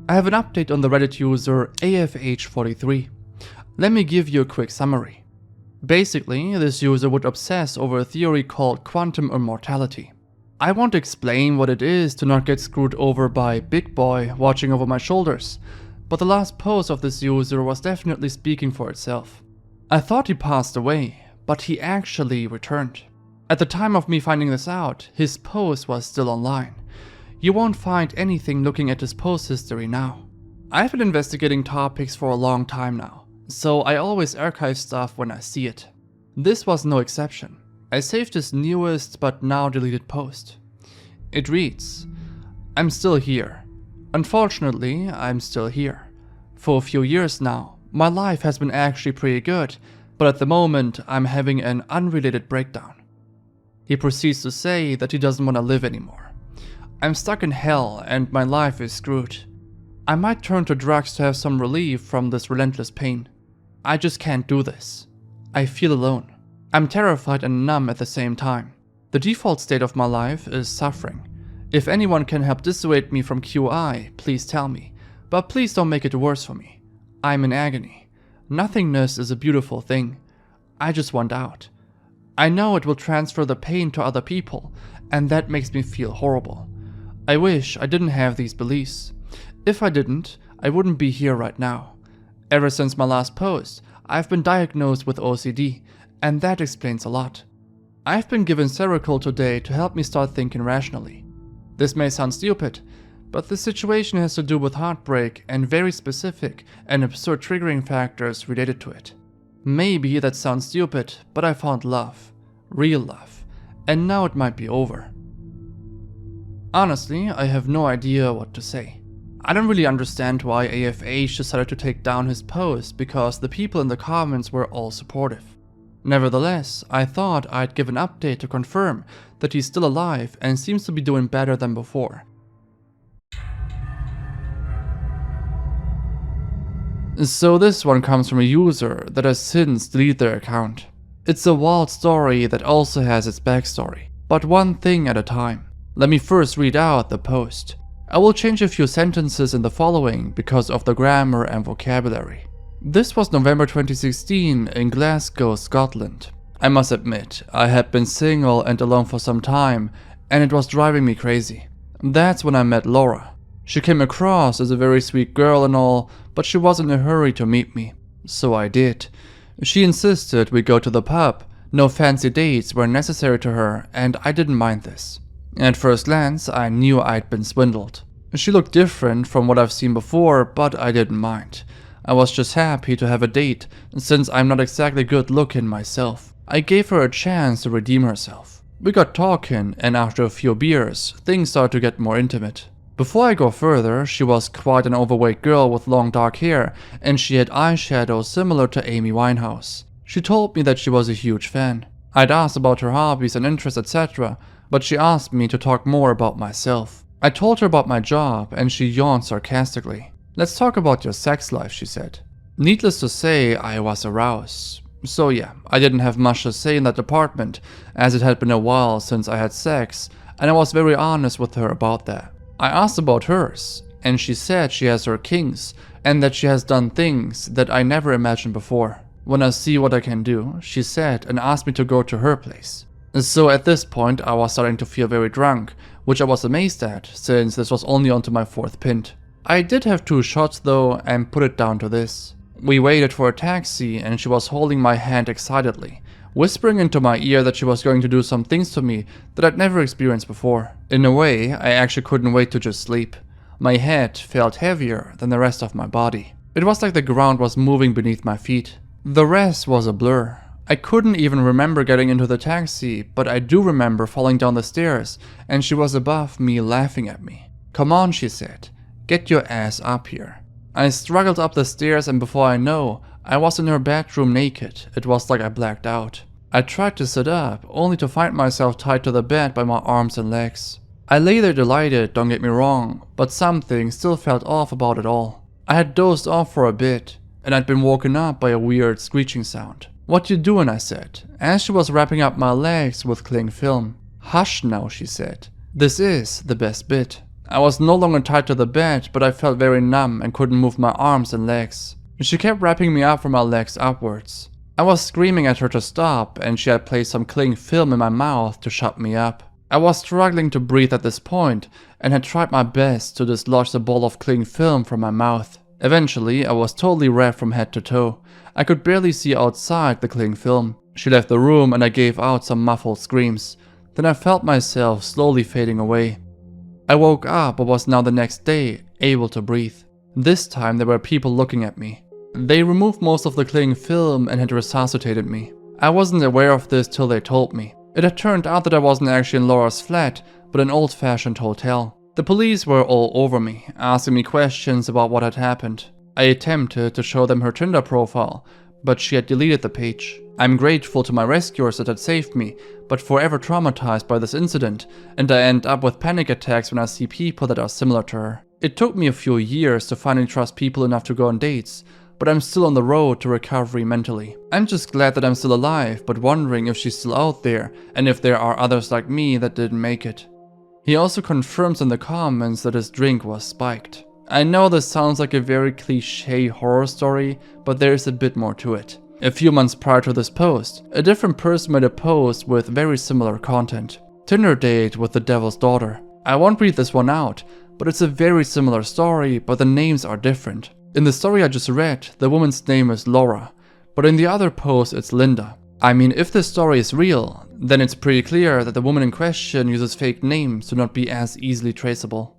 I have an update on the Reddit user AFH43. Let me give you a quick summary. Basically, this user would obsess over a theory called quantum immortality. I won't explain what it is to not get screwed over by Big Boy watching over my shoulders, but the last post of this user was definitely speaking for itself. I thought he passed away, but he actually returned. At the time of me finding this out, his post was still online. You won't find anything looking at his post history now. I've been investigating topics for a long time now, so I always archive stuff when I see it. This was no exception. I saved his newest but now deleted post. It reads, I'm still here. Unfortunately, I'm still here. For a few years now, my life has been actually pretty good, but at the moment, I'm having an unrelated breakdown. He proceeds to say that he doesn't want to live anymore. I'm stuck in hell and my life is screwed. I might turn to drugs to have some relief from this relentless pain. I just can't do this. I feel alone. I'm terrified and numb at the same time. The default state of my life is suffering. If anyone can help dissuade me from QI, please tell me. But please don't make it worse for me. I'm in agony. Nothingness is a beautiful thing. I just want out. I know it will transfer the pain to other people, and that makes me feel horrible. I wish I didn't have these beliefs. If I didn't, I wouldn't be here right now. Ever since my last post, I've been diagnosed with OCD, and that explains a lot. I've been given Seroquel today to help me start thinking rationally. This may sound stupid, but the situation has to do with heartbreak and very specific and absurd triggering factors related to it. Maybe that sounds stupid, but I found love. Real love. And now it might be over. Honestly, I have no idea what to say. I don't really understand why AFH decided to take down his post because the people in the comments were all supportive. Nevertheless, I thought I'd give an update to confirm that he's still alive and seems to be doing better than before. So this one comes from a user that has since deleted their account. It's a wild story that also has its backstory, but one thing at a time. Let me first read out the post. I will change a few sentences in the following because of the grammar and vocabulary. This was November 2016 in Glasgow, Scotland. I must admit, I had been single and alone for some time, and it was driving me crazy. That's when I met Laura. She came across as a very sweet girl and all, but she was in a hurry to meet me. So I did. She insisted we go to the pub. No fancy dates were necessary to her, and I didn't mind this. At first glance, I knew I'd been swindled. She looked different from what I've seen before, but I didn't mind. I was just happy to have a date, since I'm not exactly good looking myself. I gave her a chance to redeem herself. We got talking, and after a few beers, things started to get more intimate. Before I go further, she was quite an overweight girl with long dark hair, and she had eyeshadow similar to Amy Winehouse. She told me that she was a huge fan. I'd asked about her hobbies and interests, etc., but she asked me to talk more about myself. I told her about my job, and she yawned sarcastically. Let's talk about your sex life, she said. Needless to say, I was aroused. So yeah, I didn't have much to say in that department, as it had been a while since I had sex, and I was very honest with her about that. I asked about hers, and she said she has her kinks, and that she has done things that I never imagined before. When I see what I can do, she said, and asked me to go to her place. So at this point I was starting to feel very drunk, which I was amazed at, since this was only onto my 4th pint. I did have 2 shots though, and put it down to this. We waited for a taxi, and she was holding my hand excitedly, whispering into my ear that she was going to do some things to me that I'd never experienced before. In a way, I actually couldn't wait to just sleep. My head felt heavier than the rest of my body. It was like the ground was moving beneath my feet. The rest was a blur. I couldn't even remember getting into the taxi, but I do remember falling down the stairs, and she was above me laughing at me. Come on, she said. Get your ass up here. I struggled up the stairs, and before I know, I was in her bedroom naked. It was like I blacked out. I tried to sit up, only to find myself tied to the bed by my arms and legs. I lay there delighted, don't get me wrong, but something still felt off about it all. I had dozed off for a bit, and I'd been woken up by a weird screeching sound. What you doing, I said, as she was wrapping up my legs with cling film. Hush now, she said. This is the best bit. I was no longer tied to the bed, but I felt very numb and couldn't move my arms and legs. She kept wrapping me up from my legs upwards. I was screaming at her to stop, and she had placed some cling film in my mouth to shut me up. I was struggling to breathe at this point, and had tried my best to dislodge the ball of cling film from my mouth. Eventually, I was totally wrapped from head to toe. I could barely see outside the cling film. She left the room, and I gave out some muffled screams. Then I felt myself slowly fading away. I woke up, but was now the next day, able to breathe. This time there were people looking at me. They removed most of the cling film and had resuscitated me. I wasn't aware of this till they told me. It had turned out that I wasn't actually in Laura's flat, but an old-fashioned hotel. The police were all over me, asking me questions about what had happened. I attempted to show them her Tinder profile, but she had deleted the page. I'm grateful to my rescuers that had saved me, but forever traumatized by this incident, and I end up with panic attacks when I see people that are similar to her. It took me a few years to finally trust people enough to go on dates, but I'm still on the road to recovery mentally. I'm just glad that I'm still alive, but wondering if she's still out there, and if there are others like me that didn't make it. He also confirms in the comments that his drink was spiked. I know this sounds like a very cliche horror story, but there is a bit more to it. A few months prior to this post, a different person made a post with very similar content. Tinder date with the devil's daughter. I won't read this one out, but it's a very similar story, but the names are different. In the story I just read, the woman's name is Laura, but in the other post it's Linda. I mean, if this story is real, then it's pretty clear that the woman in question uses fake names to not be as easily traceable.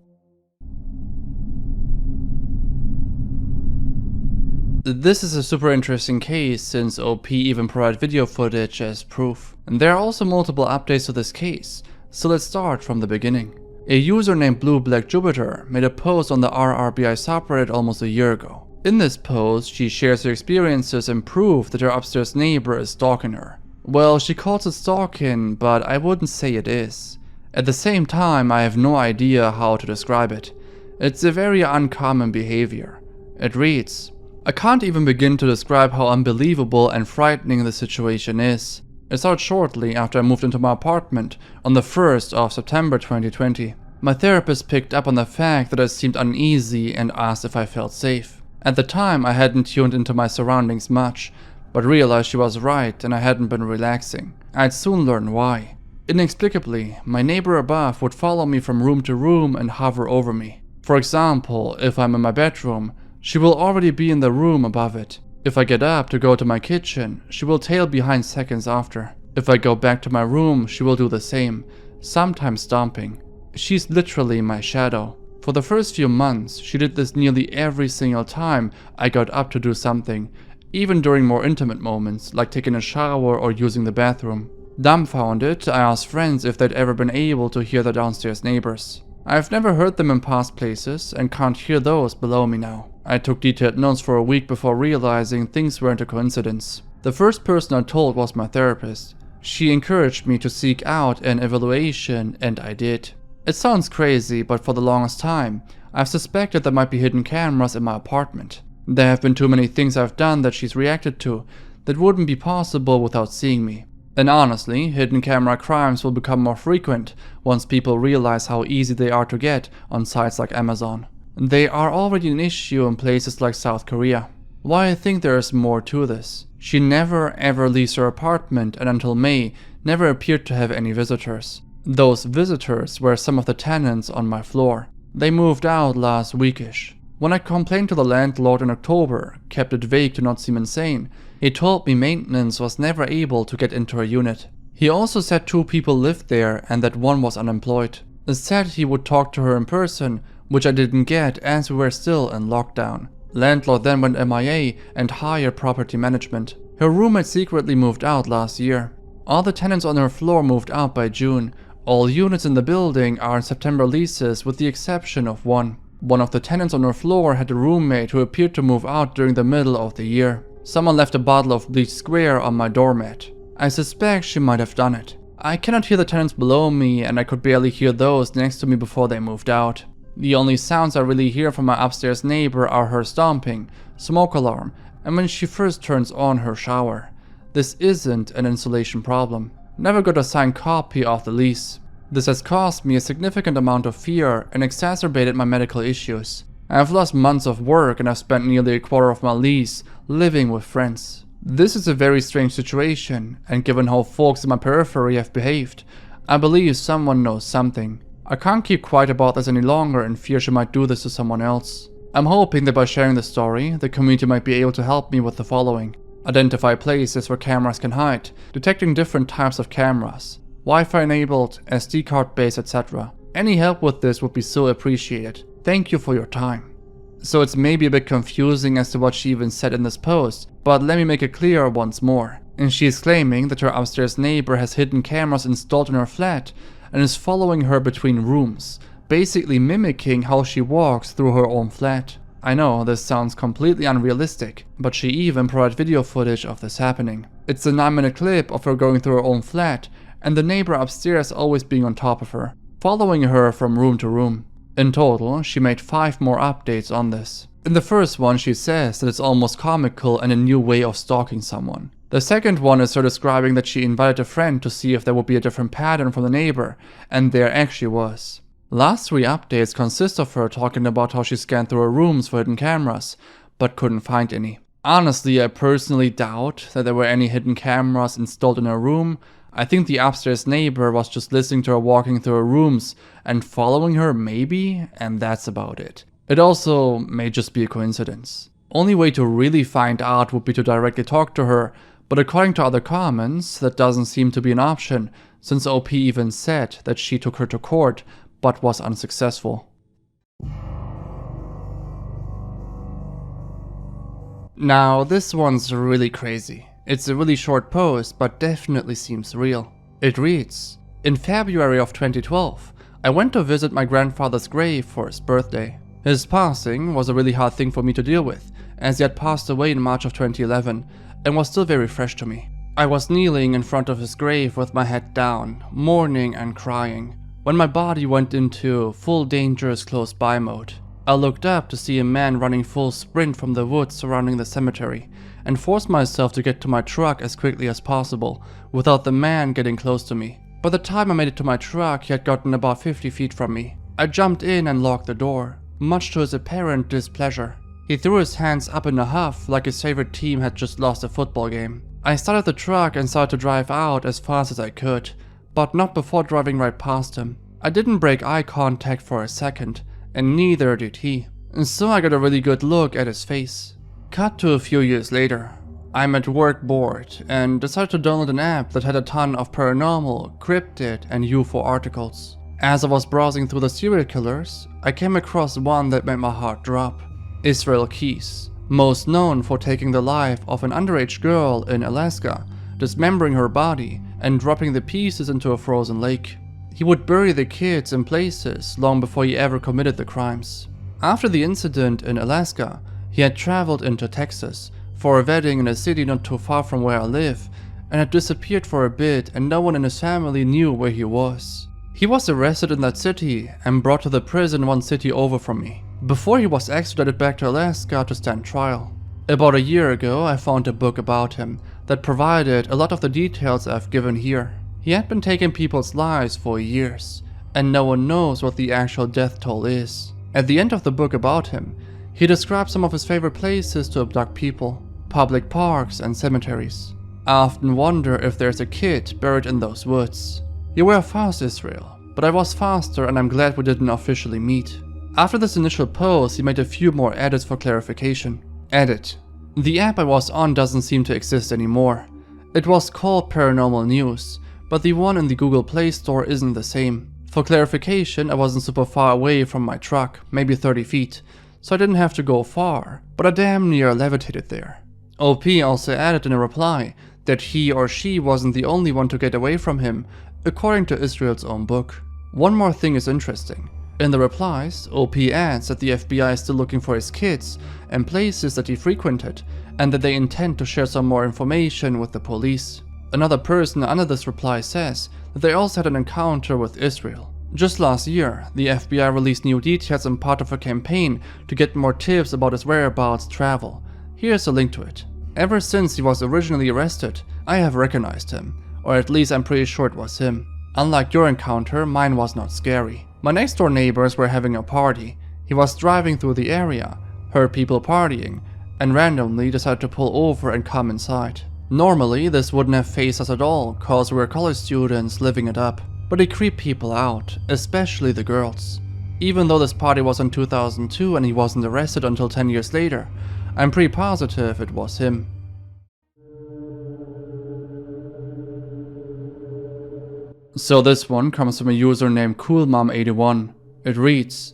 This is a super interesting case since OP even provided video footage as proof. And there are also multiple updates to this case, so let's start from the beginning. A user named Blue Black Jupiter made a post on the RRBI subreddit almost a year ago. In this post, she shares her experiences and proof that her upstairs neighbor is stalking her. Well, she calls it stalking, but I wouldn't say it is. At the same time, I have no idea how to describe it. It's a very uncommon behavior. It reads, I can't even begin to describe how unbelievable and frightening the situation is. It started shortly after I moved into my apartment on the 1st of September 2020. My therapist picked up on the fact that I seemed uneasy and asked if I felt safe. At the time, I hadn't tuned into my surroundings much, but realized she was right and I hadn't been relaxing. I'd soon learn why. Inexplicably, my neighbor above would follow me from room to room and hover over me. For example, if I'm in my bedroom, she will already be in the room above it. If I get up to go to my kitchen, she will tail behind seconds after. If I go back to my room, she will do the same, sometimes stomping. She's literally my shadow. For the first few months, she did this nearly every single time I got up to do something, even during more intimate moments, like taking a shower or using the bathroom. Dumbfounded, I asked friends if they'd ever been able to hear the downstairs neighbors. I've never heard them in past places and can't hear those below me now. I took detailed notes for a week before realizing things weren't a coincidence. The first person I told was my therapist. She encouraged me to seek out an evaluation, and I did. It sounds crazy, but for the longest time, I've suspected there might be hidden cameras in my apartment. There have been too many things I've done that she's reacted to that wouldn't be possible without seeing me. And honestly, hidden camera crimes will become more frequent once people realize how easy they are to get on sites like Amazon. They are already an issue in places like South Korea. Why I think there is more to this. She never ever leaves her apartment and until May never appeared to have any visitors. Those visitors were some of the tenants on my floor. They moved out last weekish. When I complained to the landlord in October, kept it vague to not seem insane, he told me maintenance was never able to get into her unit. He also said 2 people lived there and that one was unemployed. He said he would talk to her in person, which I didn't get as we were still in lockdown. Landlord then went MIA and hired property management. Her roommate secretly moved out last year. All the tenants on her floor moved out by June. All units in the building are in September leases with the exception of one. One of the tenants on her floor had a roommate who appeared to move out during the middle of the year. Someone left a bottle of bleach square on my doormat. I suspect she might have done it. I cannot hear the tenants below me and I could barely hear those next to me before they moved out. The only sounds I really hear from my upstairs neighbor are her stomping, smoke alarm, and when she first turns on her shower. This isn't an insulation problem. Never got a signed copy of the lease. This has caused me a significant amount of fear and exacerbated my medical issues. I have lost months of work and I've spent nearly a quarter of my lease living with friends. This is a very strange situation, and given how folks in my periphery have behaved, I believe someone knows something. I can't keep quiet about this any longer and fear she might do this to someone else. I'm hoping that by sharing the story, the community might be able to help me with the following. Identify places where cameras can hide, detecting different types of cameras, Wi-Fi enabled, SD card based, etc. Any help with this would be so appreciated. Thank you for your time. So it's maybe a bit confusing as to what she even said in this post, but let me make it clear once more. And she is claiming that her upstairs neighbor has hidden cameras installed in her flat and is following her between rooms, basically mimicking how she walks through her own flat. I know this sounds completely unrealistic, but she even provided video footage of this happening. It's a 9-minute clip of her going through her own flat and the neighbor upstairs always being on top of her, following her from room to room. In total, she made 5 more updates on this. In the first one, she says that it's almost comical and a new way of stalking someone. The second one is her describing that she invited a friend to see if there would be a different pattern from the neighbor, and there actually was. Last 3 updates consist of her talking about how she scanned through her rooms for hidden cameras, but couldn't find any. Honestly, I personally doubt that there were any hidden cameras installed in her room. I think the upstairs neighbor was just listening to her walking through her rooms and following her maybe, and that's about it. It also may just be a coincidence. Only way to really find out would be to directly talk to her, but according to other comments, that doesn't seem to be an option, since OP even said that she took her to court, but was unsuccessful. Now, this one's really crazy. It's a really short post, but definitely seems real. It reads, "In February of 2012, I went to visit my grandfather's grave for his birthday. His passing was a really hard thing for me to deal with, as he had passed away in March of 2011 and was still very fresh to me. I was kneeling in front of his grave with my head down, mourning and crying, when my body went into full dangerous close by mode. I looked up to see a man running full sprint from the woods surrounding the cemetery, and forced myself to get to my truck as quickly as possible, without the man getting close to me. By the time I made it to my truck, he had gotten about 50 feet from me. I jumped in and locked the door, much to his apparent displeasure. He threw his hands up in a huff like his favorite team had just lost a football game. I started the truck and started to drive out as fast as I could, but not before driving right past him. I didn't break eye contact for a second, and neither did he. And so I got a really good look at his face. Cut to a few years later. I'm at work bored and decided to download an app that had a ton of paranormal, cryptid and UFO articles. As I was browsing through the serial killers, I came across one that made my heart drop. Israel Keyes, most known for taking the life of an underage girl in Alaska, dismembering her body and dropping the pieces into a frozen lake. He would bury the kids in places long before he ever committed the crimes. After the incident in Alaska, he had traveled into Texas for a wedding in a city not too far from where I live, and had disappeared for a bit and no one in his family knew where he was. He was arrested in that city and brought to the prison 1 city over from me, before he was extradited back to Alaska to stand trial. About a year ago, I found a book about him that provided a lot of the details I've given here. He had been taking people's lives for years, and no one knows what the actual death toll is. At the end of the book about him, he describes some of his favorite places to abduct people, public parks and cemeteries. I often wonder if there's a kid buried in those woods. You were fast, Israel, but I was faster and I'm glad we didn't officially meet." After this initial post, he made a few more edits for clarification. Edit. The app I was on doesn't seem to exist anymore. It was called Paranormal News, but the one in the Google Play Store isn't the same. For clarification, I wasn't super far away from my truck, maybe 30 feet, so I didn't have to go far, but I damn near levitated there. OP also added in a reply that he or she wasn't the only one to get away from him, according to Israel's own book. One more thing is interesting. In the replies, OP adds that the FBI is still looking for his kids and places that he frequented, and that they intend to share some more information with the police. Another person under this reply says that they also had an encounter with Israel. Just last year, the FBI released new details and part of a campaign to get more tips about his whereabouts travel. Here's a link to it. Ever since he was originally arrested, I have recognized him, or at least I'm pretty sure it was him. Unlike your encounter, mine was not scary. My next door neighbors were having a party. He was driving through the area, heard people partying, and randomly decided to pull over and come inside. Normally, this wouldn't have fazed us at all, cause we were college students living it up. But it creeped people out, especially the girls. Even though this party was in 2002 and he wasn't arrested until 10 years later, I'm pretty positive it was him. So this one comes from a user named CoolMom81. It reads,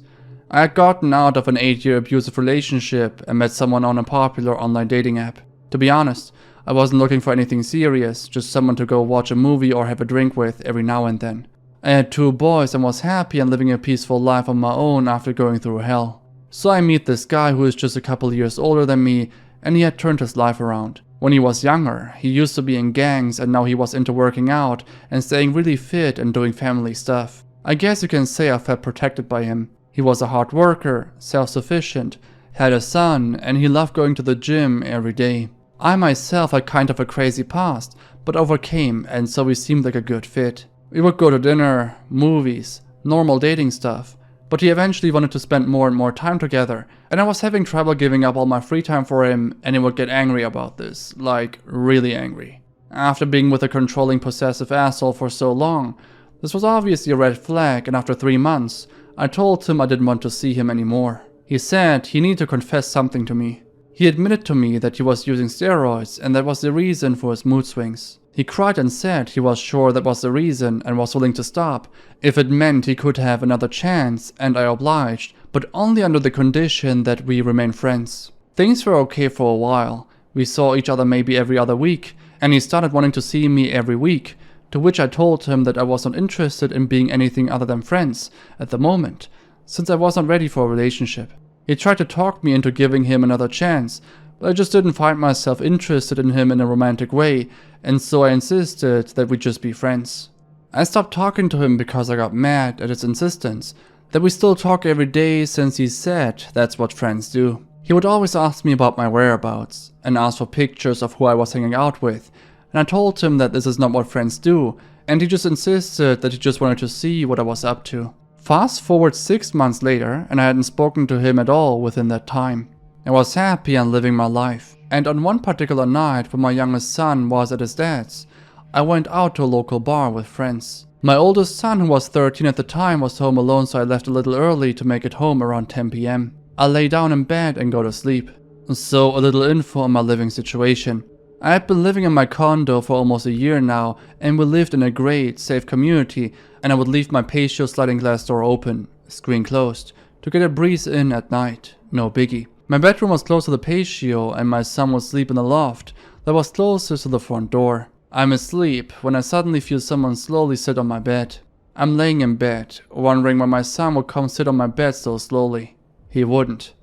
"I had gotten out of an 8-year abusive relationship and met someone on a popular online dating app. To be honest, I wasn't looking for anything serious, just someone to go watch a movie or have a drink with every now and then. I had 2 boys and was happy and living a peaceful life on my own after going through hell. So I meet this guy who is just a couple years older than me, and he had turned his life around. When he was younger, he used to be in gangs, and now he was into working out and staying really fit and doing family stuff. I guess you can say I felt protected by him. He was a hard worker, self-sufficient, had a son, and he loved going to the gym every day. I myself had kind of a crazy past, but overcame, and so we seemed like a good fit. We would go to dinner, movies, normal dating stuff, but he eventually wanted to spend more and more time together, and I was having trouble giving up all my free time for him, and he would get angry about this, like really angry. After being with a controlling, possessive asshole for so long, this was obviously a red flag, and after 3 months, I told him I didn't want to see him anymore. He said he needed to confess something to me. He admitted to me that he was using steroids, and that was the reason for his mood swings. He cried and said he was sure that was the reason and was willing to stop if it meant he could have another chance, and I obliged, but only under the condition that we remain friends. Things were okay for a while. We saw each other maybe every other week, and he started wanting to see me every week, to which I told him that I was not interested in being anything other than friends at the moment, since I was not ready for a relationship. He tried to talk me into giving him another chance, but I just didn't find myself interested in him in a romantic way, and so I insisted that we just be friends. I stopped talking to him because I got mad at his insistence that we still talk every day, since he said that's what friends do. He would always ask me about my whereabouts and ask for pictures of who I was hanging out with, and I told him that this is not what friends do, and he just insisted that he just wanted to see what I was up to. Fast forward 6 months later, and I hadn't spoken to him at all within that time. I was happy and living my life, and on one particular night when my youngest son was at his dad's, I went out to a local bar with friends. My oldest son, who was 13 at the time, was home alone, so I left a little early to make it home around 10 PM. I lay down in bed and go to sleep. So a little info on my living situation. I had been living in my condo for almost a year now, and we lived in a great, safe community, and I would leave my patio sliding glass door open, screen closed, to get a breeze in at night, no biggie. My bedroom was close to the patio, and my son would sleep in the loft that was closest to the front door. I'm asleep when I suddenly feel someone slowly sit on my bed. I'm laying in bed, wondering why my son would come sit on my bed so slowly. He wouldn't.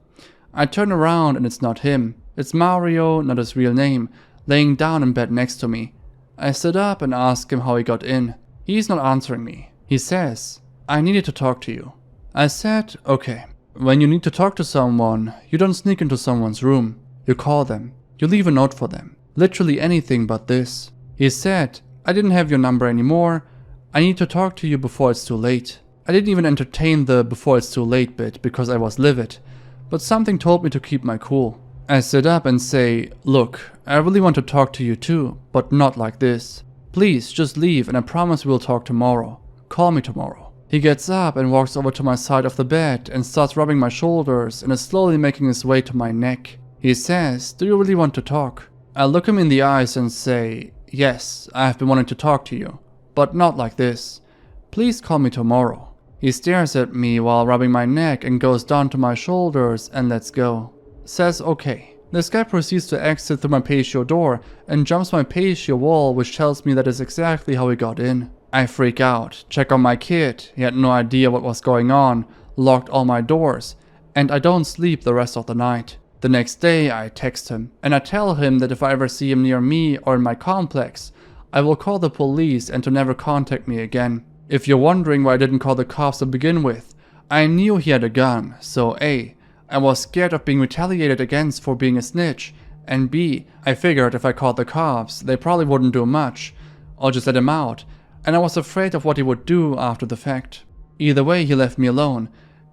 I turn around and it's not him. It's Mario, not his real name, laying down in bed next to me. I sit up and ask him how he got in. He's not answering me. He says, "I needed to talk to you." I said, "Okay." When you need to talk to someone, you don't sneak into someone's room. You call them. You leave a note for them. Literally anything but this. He said, "I didn't have your number anymore. I need to talk to you before it's too late." I didn't even entertain the "before it's too late" bit because I was livid, but something told me to keep my cool. I sit up and say, "Look, I really want to talk to you too, but not like this. Please, just leave and I promise we'll talk tomorrow. Call me tomorrow." He gets up and walks over to my side of the bed and starts rubbing my shoulders and is slowly making his way to my neck. He says, "Do you really want to talk?" I look him in the eyes and say, "Yes, I have been wanting to talk to you, but not like this. Please call me tomorrow." He stares at me while rubbing my neck and goes down to my shoulders and lets go. Says okay. This guy proceeds to exit through my patio door and jumps my patio wall, which tells me that is exactly how he got in. I freak out, check on my kid, he had no idea what was going on, locked all my doors, and I don't sleep the rest of the night. The next day I text him, and I tell him that if I ever see him near me or in my complex, I will call the police and to never contact me again. If you're wondering why I didn't call the cops to begin with, I knew he had a gun, so A, I was scared of being retaliated against for being a snitch, and B, I figured if I called the cops, they probably wouldn't do much, or just let him out, and I was afraid of what he would do after the fact. Either way, he left me alone,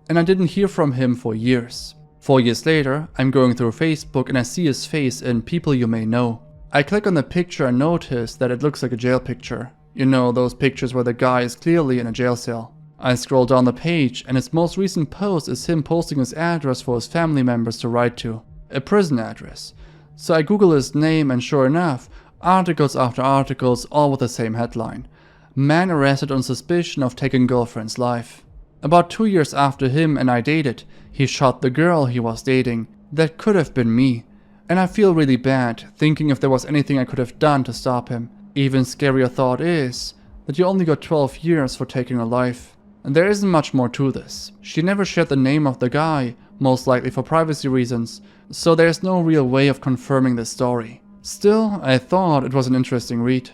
and I didn't hear from him for years. 4 years later, I'm going through Facebook and I see his face in People You May Know. I click on the picture and notice that it looks like a jail picture. You know, those pictures where the guy is clearly in a jail cell. I scroll down the page and his most recent post is him posting his address for his family members to write to. A prison address. So I Google his name and sure enough, articles after articles all with the same headline. Man arrested on suspicion of taking girlfriend's life. About 2 years after him and I dated, he shot the girl he was dating. That could have been me. And I feel really bad, thinking if there was anything I could have done to stop him. Even scarier thought is, that you only got 12 years for taking her life. And there isn't much more to this. She never shared the name of the guy, most likely for privacy reasons, so there's no real way of confirming this story. Still, I thought it was an interesting read.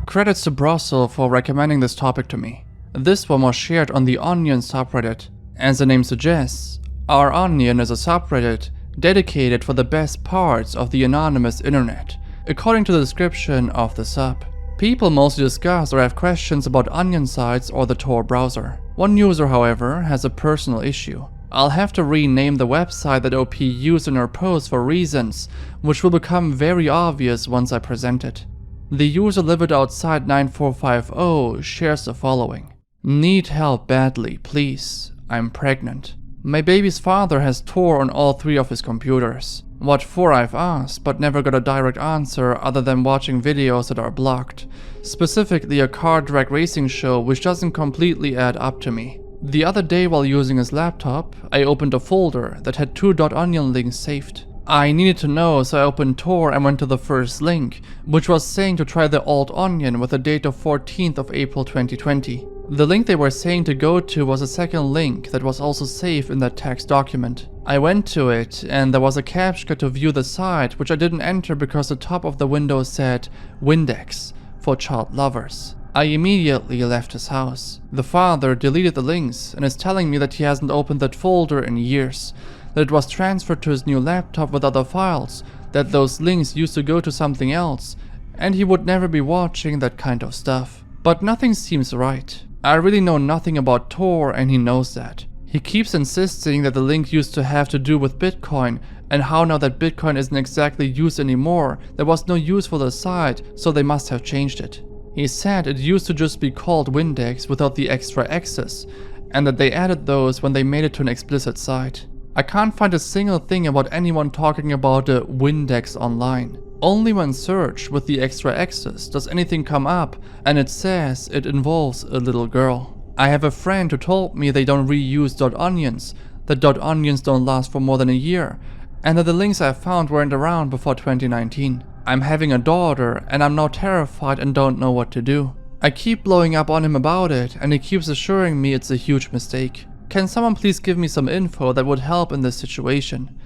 Credits to Brussels for recommending this topic to me. This one was shared on the Onion subreddit. As the name suggests, our Onion is a subreddit dedicated for the best parts of the anonymous internet, according to the description of the sub. People mostly discuss or have questions about Onion sites or the Tor browser. One user, however, has a personal issue. I'll have to rename the website that OP used in her post for reasons which will become very obvious once I present it. The user lived outside 9450 shares the following. Need help badly, please. I'm pregnant. My baby's father has Tor on all 3 of his computers. What for I've asked, but never got a direct answer other than watching videos that are blocked. Specifically a car drag racing show which doesn't completely add up to me. The other day while using his laptop, I opened a folder that had 2 .onion links saved. I needed to know, so I opened Tor and went to the first link, which was saying to try the alt onion with a date of 14th of April 2020. The link they were saying to go to was a second link that was also saved in that text document. I went to it and there was a captcha to view the site, which I didn't enter because the top of the window said Windex for child lovers. I immediately left his house. The father deleted the links and is telling me that he hasn't opened that folder in years, that it was transferred to his new laptop with other files, that those links used to go to something else, and he would never be watching that kind of stuff. But nothing seems right. I really know nothing about Tor and he knows that. He keeps insisting that the link used to have to do with Bitcoin, and how now that Bitcoin isn't exactly used anymore, there was no use for the site, so they must have changed it. He said it used to just be called Windex without the extra X's, and that they added those when they made it to an explicit site. I can't find a single thing about anyone talking about a Windex online. Only when searched with the extra X's does anything come up, and it says it involves a little girl. I have a friend who told me they don't reuse .onions, that .onions don't last for more than a year, and that the links I found weren't around before 2019. I'm having a daughter and I'm now terrified and don't know what to do. I keep blowing up on him about it and he keeps assuring me it's a huge mistake. Can someone please give me some info that would help in this situation?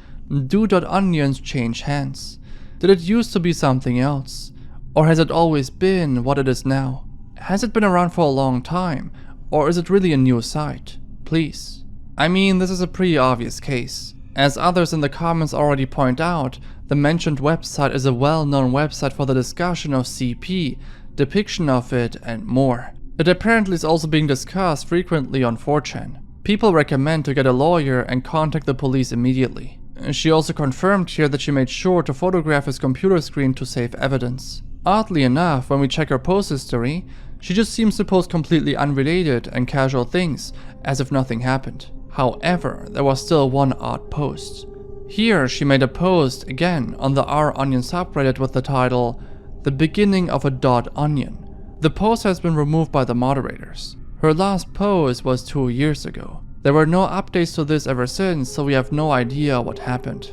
Do .onions change hands? Did it used to be something else? Or has it always been what it is now? Has it been around for a long time? Or is it really a new site? Please. I mean, this is a pretty obvious case. As others in the comments already point out, the mentioned website is a well-known website for the discussion of CP, depiction of it, and more. It apparently is also being discussed frequently on 4chan. People recommend to get a lawyer and contact the police immediately. She also confirmed here that she made sure to photograph his computer screen to save evidence. Oddly enough, when we check her post history, she just seems to post completely unrelated and casual things, as if nothing happened. However, there was still one odd post. Here she made a post again on the r/onion subreddit with the title, "The beginning of a .onion." The post has been removed by the moderators. Her last post was 2 years ago. There were no updates to this ever since, so we have no idea what happened.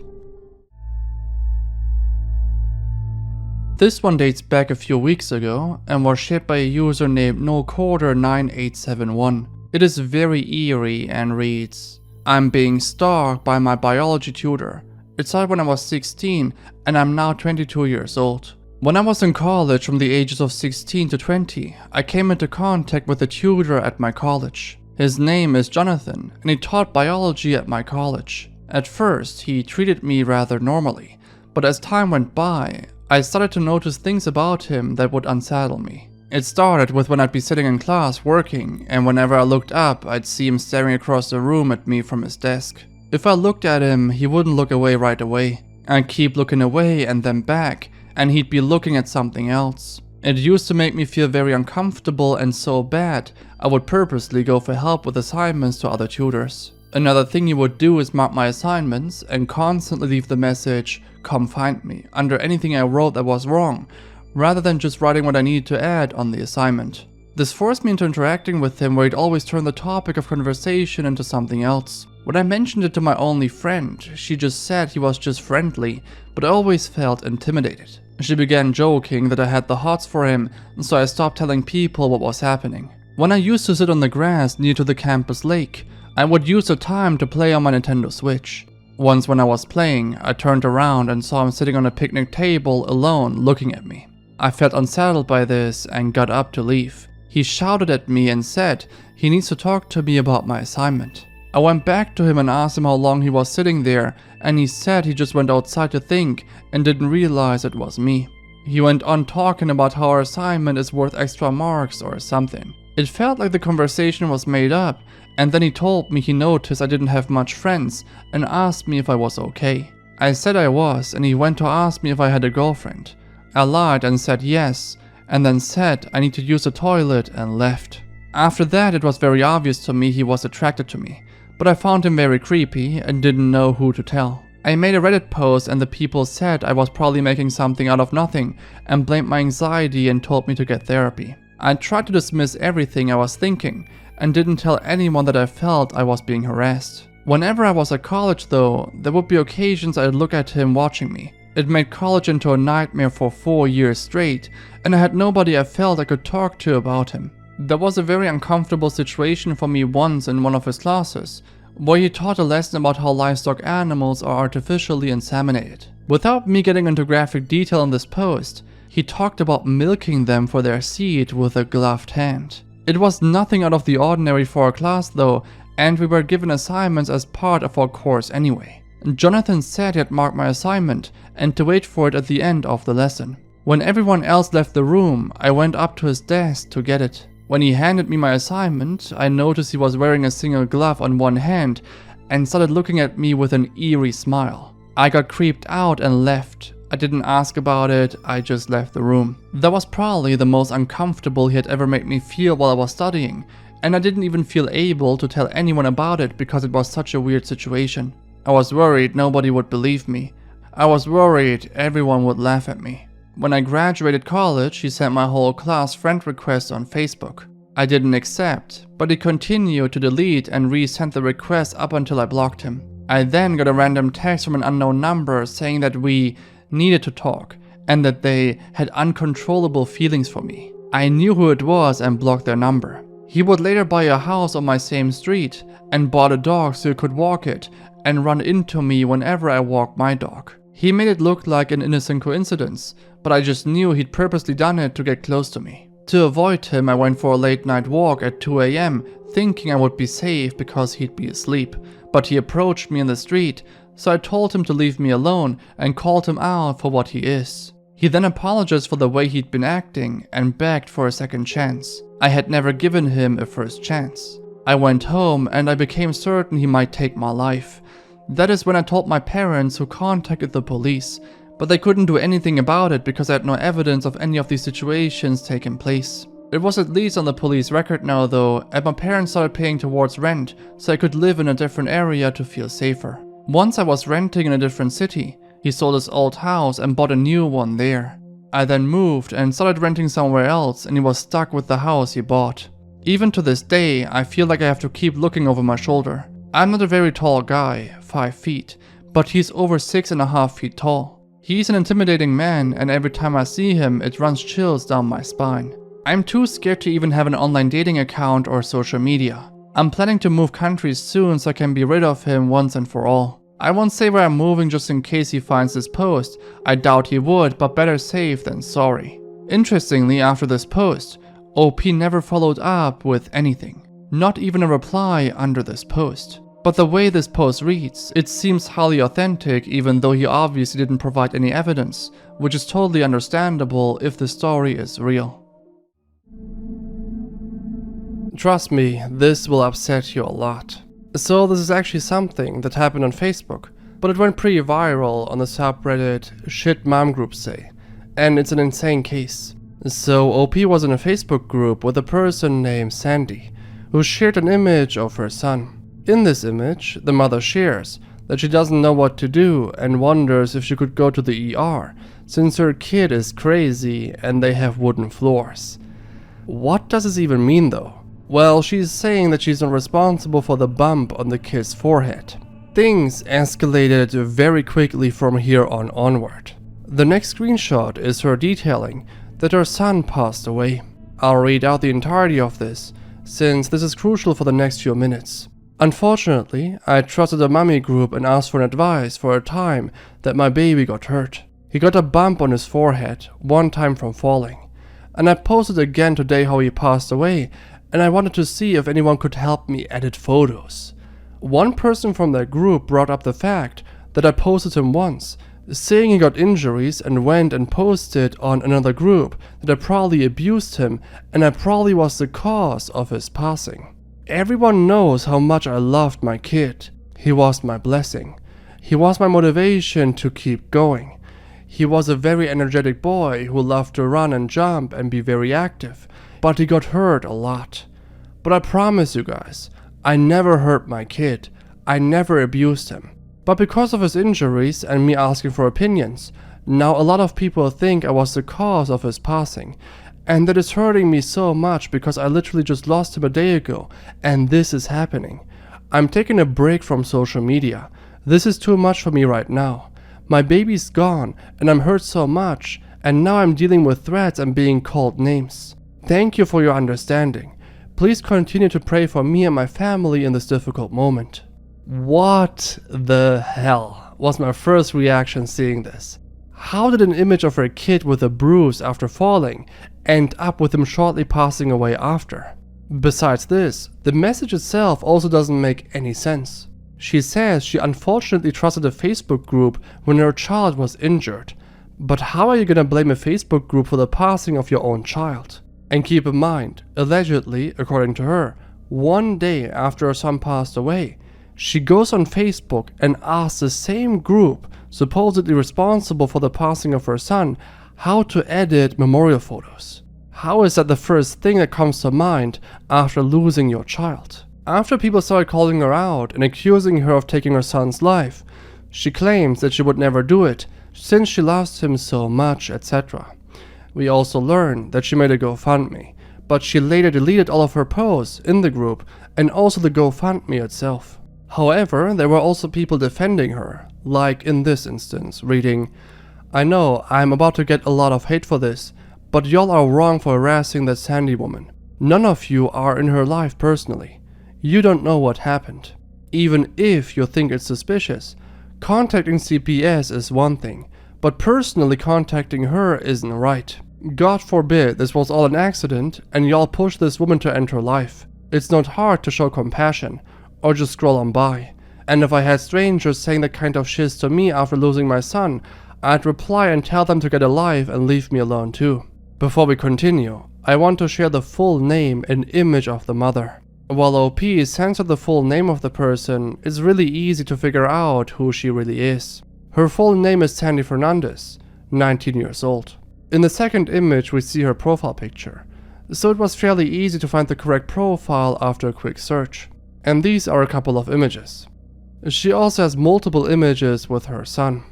This one dates back a few weeks ago and was shared by a user named NoQuarter9871. It is very eerie and reads, "I'm being stalked by my biology tutor. It started when I was 16 and I'm now 22 years old. When I was in college from the ages of 16 to 20, I came into contact with a tutor at my college. His name is Jonathan and he taught biology at my college. At first, he treated me rather normally, but as time went by, I started to notice things about him that would unsettle me. It started with when I'd be sitting in class working, and whenever I looked up, I'd see him staring across the room at me from his desk. If I looked at him, he wouldn't look away right away. I'd keep looking away and then back, and he'd be looking at something else. It used to make me feel very uncomfortable and so bad, I would purposely go for help with assignments to other tutors. Another thing he would do is mark my assignments and constantly leave the message, "Come find me," under anything I wrote that was wrong, rather than just writing what I needed to add on the assignment. This forced me into interacting with him where he'd always turn the topic of conversation into something else. When I mentioned it to my only friend, she just said he was just friendly, but I always felt intimidated. She began joking that I had the hots for him, so I stopped telling people what was happening. When I used to sit on the grass near to the campus lake, I would use the time to play on my Nintendo Switch. Once when I was playing, I turned around and saw him sitting on a picnic table alone looking at me. I felt unsettled by this and got up to leave. He shouted at me and said he needs to talk to me about my assignment. I went back to him and asked him how long he was sitting there, and he said he just went outside to think and didn't realize it was me. He went on talking about how our assignment is worth extra marks or something. It felt like the conversation was made up, and then he told me he noticed I didn't have much friends and asked me if I was okay. I said I was, and he went to ask me if I had a girlfriend. I lied and said yes, and then said I need to use the toilet and left. After that, it was very obvious to me he was attracted to me, but I found him very creepy and didn't know who to tell. I made a Reddit post and the people said I was probably making something out of nothing and blamed my anxiety and told me to get therapy. I tried to dismiss everything I was thinking and didn't tell anyone that I felt I was being harassed. Whenever I was at college though, there would be occasions I'd look at him watching me. It made college into a nightmare for 4 years straight, and I had nobody I felt I could talk to about him. There was a very uncomfortable situation for me once in one of his classes, where he taught a lesson about how livestock animals are artificially inseminated. Without me getting into graphic detail in this post, he talked about milking them for their seed with a gloved hand. It was nothing out of the ordinary for our class though, and we were given assignments as part of our course anyway. Jonathan said he had marked my assignment and to wait for it at the end of the lesson. When everyone else left the room, I went up to his desk to get it. When he handed me my assignment, I noticed he was wearing a single glove on one hand and started looking at me with an eerie smile. I got creeped out and left. I didn't ask about it, I just left the room. That was probably the most uncomfortable he had ever made me feel while I was studying, and I didn't even feel able to tell anyone about it because it was such a weird situation. I was worried nobody would believe me. I was worried everyone would laugh at me. When I graduated college, he sent my whole class friend request on Facebook. I didn't accept, but he continued to delete and resend the request up until I blocked him. I then got a random text from an unknown number saying that we needed to talk and that they had uncontrollable feelings for me. I knew who it was and blocked their number. He would later buy a house on my same street and bought a dog so he could walk it and run into me whenever I walked my dog. He made it look like an innocent coincidence, but I just knew he'd purposely done it to get close to me. To avoid him, I went for a late night walk at 2 AM, thinking I would be safe because he'd be asleep. But he approached me in the street, so I told him to leave me alone and called him out for what he is. He then apologized for the way he'd been acting and begged for a second chance. I had never given him a first chance. I went home and I became certain he might take my life. That is when I told my parents, who contacted the police, but they couldn't do anything about it because I had no evidence of any of these situations taking place. It was at least on the police record now though, and my parents started paying towards rent so I could live in a different area to feel safer. Once I was renting in a different city, he sold his old house and bought a new one there. I then moved and started renting somewhere else and he was stuck with the house he bought. Even to this day, I feel like I have to keep looking over my shoulder. I'm not a very tall guy, 5 feet, but he's over 6.5 feet tall. He's an intimidating man and every time I see him, it runs chills down my spine. I'm too scared to even have an online dating account or social media. I'm planning to move countries soon so I can be rid of him once and for all. I won't say where I'm moving just in case he finds this post. I doubt he would, but better safe than sorry. Interestingly, after this post, OP never followed up with anything. Not even a reply under this post. But the way this post reads, it seems highly authentic even though he obviously didn't provide any evidence, which is totally understandable if the story is real. Trust me, this will upset you a lot. So this is actually something that happened on Facebook, but it went pretty viral on the subreddit Shit Mom Groups Say, and it's an insane case. So OP was in a Facebook group with a person named Sandy, who shared an image of her son. In this image, the mother shares that she doesn't know what to do and wonders if she could go to the ER, since her kid is crazy and they have wooden floors. What does this even mean though? Well, she's saying that she's not responsible for the bump on the kid's forehead. Things escalated very quickly from here on onward. The next screenshot is her detailing that her son passed away. I'll read out the entirety of this, since this is crucial for the next few minutes. Unfortunately, I trusted a mummy group and asked for advice for a time that my baby got hurt. He got a bump on his forehead, one time from falling. And I posted again today how he passed away, and I wanted to see if anyone could help me edit photos. One person from that group brought up the fact that I posted him once, saying he got injuries and went and posted on another group that I probably abused him and I probably was the cause of his passing. Everyone knows how much I loved my kid. He was my blessing. He was my motivation to keep going. He was a very energetic boy who loved to run and jump and be very active, but he got hurt a lot. But I promise you guys, I never hurt my kid. I never abused him. But because of his injuries and me asking for opinions, now a lot of people think I was the cause of his passing. And that is hurting me so much because I literally just lost him a day ago and this is happening. I'm taking a break from social media. This is too much for me right now. My baby's gone and I'm hurt so much, and now I'm dealing with threats and being called names. Thank you for your understanding. Please continue to pray for me and my family in this difficult moment. What the hell was my first reaction seeing this? How did an image of her kid with a bruise after falling end up with him shortly passing away after? Besides this, the message itself also doesn't make any sense. She says she unfortunately trusted a Facebook group when her child was injured. But how are you gonna blame a Facebook group for the passing of your own child? And keep in mind, allegedly, according to her, one day after her son passed away, she goes on Facebook and asks the same group, supposedly responsible for the passing of her son, how to edit memorial photos. How is that the first thing that comes to mind after losing your child? After people started calling her out and accusing her of taking her son's life, she claims that she would never do it since she loves him so much, etc. We also learn that she made a GoFundMe, but she later deleted all of her posts in the group and also the GoFundMe itself. However, there were also people defending her, like in this instance, reading, "I know I'm about to get a lot of hate for this, but y'all are wrong for harassing that Sandy woman. None of you are in her life personally. You don't know what happened. Even if you think it's suspicious, contacting CPS is one thing, but personally contacting her isn't right. God forbid this was all an accident and y'all pushed this woman to end her life. It's not hard to show compassion, or just scroll on by. And if I had strangers saying that kind of shiz to me after losing my son, I'd reply and tell them to get a life and leave me alone too." Before we continue, I want to share the full name and image of the mother. While OP censored the full name of the person, it's really easy to figure out who she really is. Her full name is Sandy Fernandez, 19 years old. In the second image we see her profile picture, so it was fairly easy to find the correct profile after a quick search. And these are a couple of images. She also has multiple images with her son.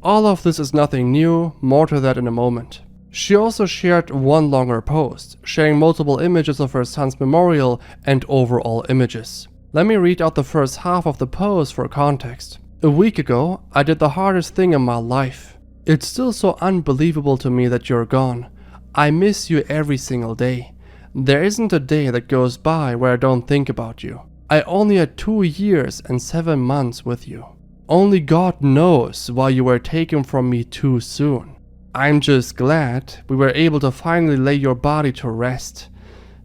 All of this is nothing new, more to that in a moment. She also shared one longer post, sharing multiple images of her son's memorial and overall images. Let me read out the first half of the post for context. "A week ago, I did the hardest thing in my life. It's still so unbelievable to me that you're gone. I miss you every single day. There isn't a day that goes by where I don't think about you. I only had 2 years and 7 months with you. Only God knows why you were taken from me too soon. I'm just glad we were able to finally lay your body to rest.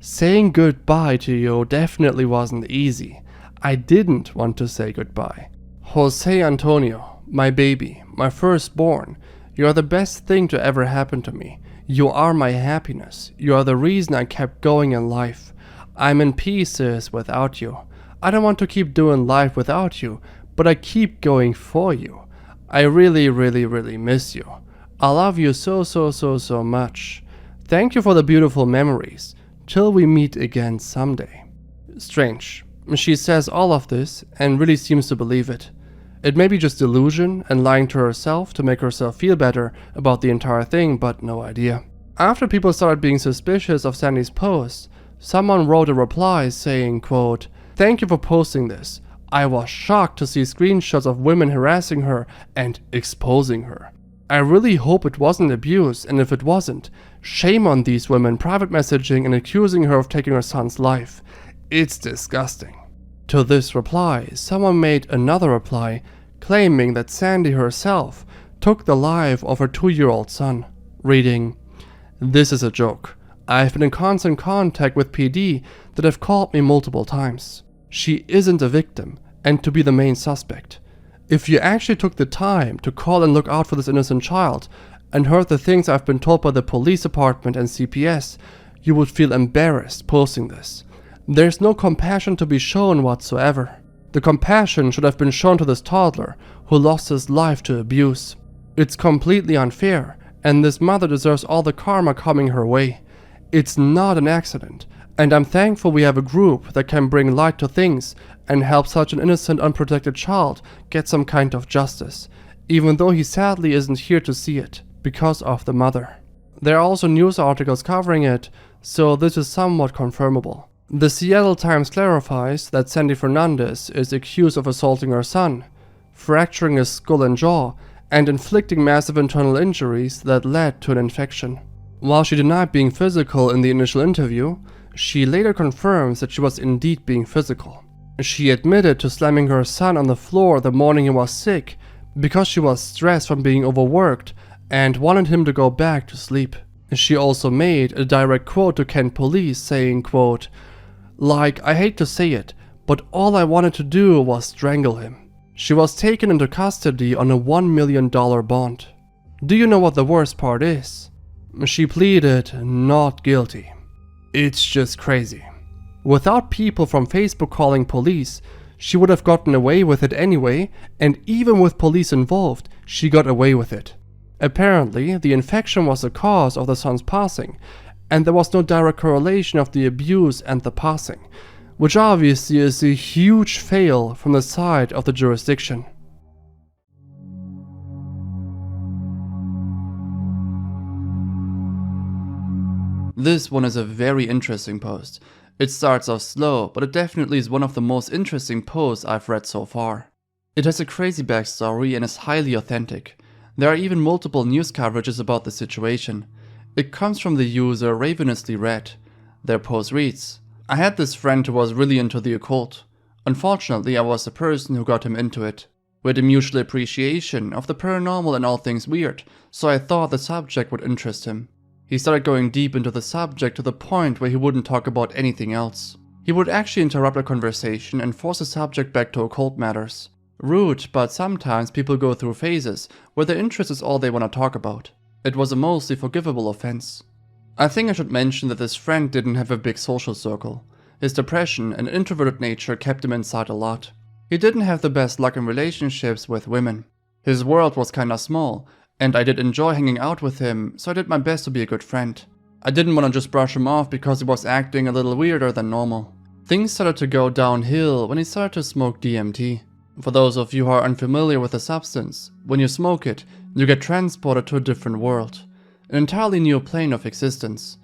Saying goodbye to you definitely wasn't easy. I didn't want to say goodbye. Jose Antonio, my baby, my firstborn, you are the best thing to ever happen to me. You are my happiness. You are the reason I kept going in life. I'm in pieces without you. I don't want to keep doing life without you, but I keep going for you. I really, really, really miss you. I love you so much. Thank you for the beautiful memories. Till we meet again someday." Strange. She says all of this and really seems to believe it. It may be just delusion and lying to herself to make herself feel better about the entire thing, but no idea. After people started being suspicious of Sandy's posts, Someone wrote a reply saying, quote, "Thank you for posting this. I was shocked to see screenshots of women harassing her and exposing her. I really hope it wasn't abuse, and if it wasn't, shame on these women private messaging and accusing her of taking her son's life. It's disgusting." To this reply, someone made another reply claiming that Sandy herself took the life of her 2-year-old son, reading, "This is a joke. I've been in constant contact with PD that have called me multiple times. She isn't a victim, and to be the main suspect. If you actually took the time to call and look out for this innocent child and heard the things I've been told by the police department and CPS, you would feel embarrassed posting this. There's no compassion to be shown whatsoever. The compassion should have been shown to this toddler who lost his life to abuse. It's completely unfair, and this mother deserves all the karma coming her way. It's not an accident, and I'm thankful we have a group that can bring light to things and help such an innocent, unprotected child get some kind of justice, even though he sadly isn't here to see it, because of the mother." There are also news articles covering it, so this is somewhat confirmable. The Seattle Times clarifies that Sandy Fernandez is accused of assaulting her son, fracturing his skull and jaw, and inflicting massive internal injuries that led to an infection. While she denied being physical in the initial interview, she later confirms that she was indeed being physical. She admitted to slamming her son on the floor the morning he was sick because she was stressed from being overworked and wanted him to go back to sleep. She also made a direct quote to Kent police saying, quote, "Like, I hate to say it, but all I wanted to do was strangle him." She was taken into custody on a $1 million bond. Do you know what the worst part is? She pleaded not guilty. It's just crazy. Without people from Facebook calling police, she would have gotten away with it anyway, and even with police involved, she got away with it. Apparently, the infection was the cause of the son's passing, and there was no direct correlation of the abuse and the passing, which obviously is a huge fail from the side of the jurisdiction. This one is a very interesting post. It starts off slow, but it definitely is one of the most interesting posts I've read so far. It has a crazy backstory and is highly authentic. There are even multiple news coverages about the situation. It comes from the user Ravenously Red. Their post reads, "I had this friend who was really into the occult. Unfortunately, I was the person who got him into it. We had a mutual appreciation of the paranormal and all things weird, so I thought the subject would interest him. He started going deep into the subject to the point where he wouldn't talk about anything else. He would actually interrupt a conversation and force the subject back to occult matters. Rude, but sometimes people go through phases where their interest is all they want to talk about. It was a mostly forgivable offense. I think I should mention that this friend didn't have a big social circle. His depression and introverted nature kept him inside a lot. He didn't have the best luck in relationships with women. His world was kinda small, and I did enjoy hanging out with him, so I did my best to be a good friend. I didn't want to just brush him off because he was acting a little weirder than normal. Things started to go downhill when he started to smoke DMT. For those of you who are unfamiliar with the substance, when you smoke it, you get transported to a different world. An entirely new plane of existence.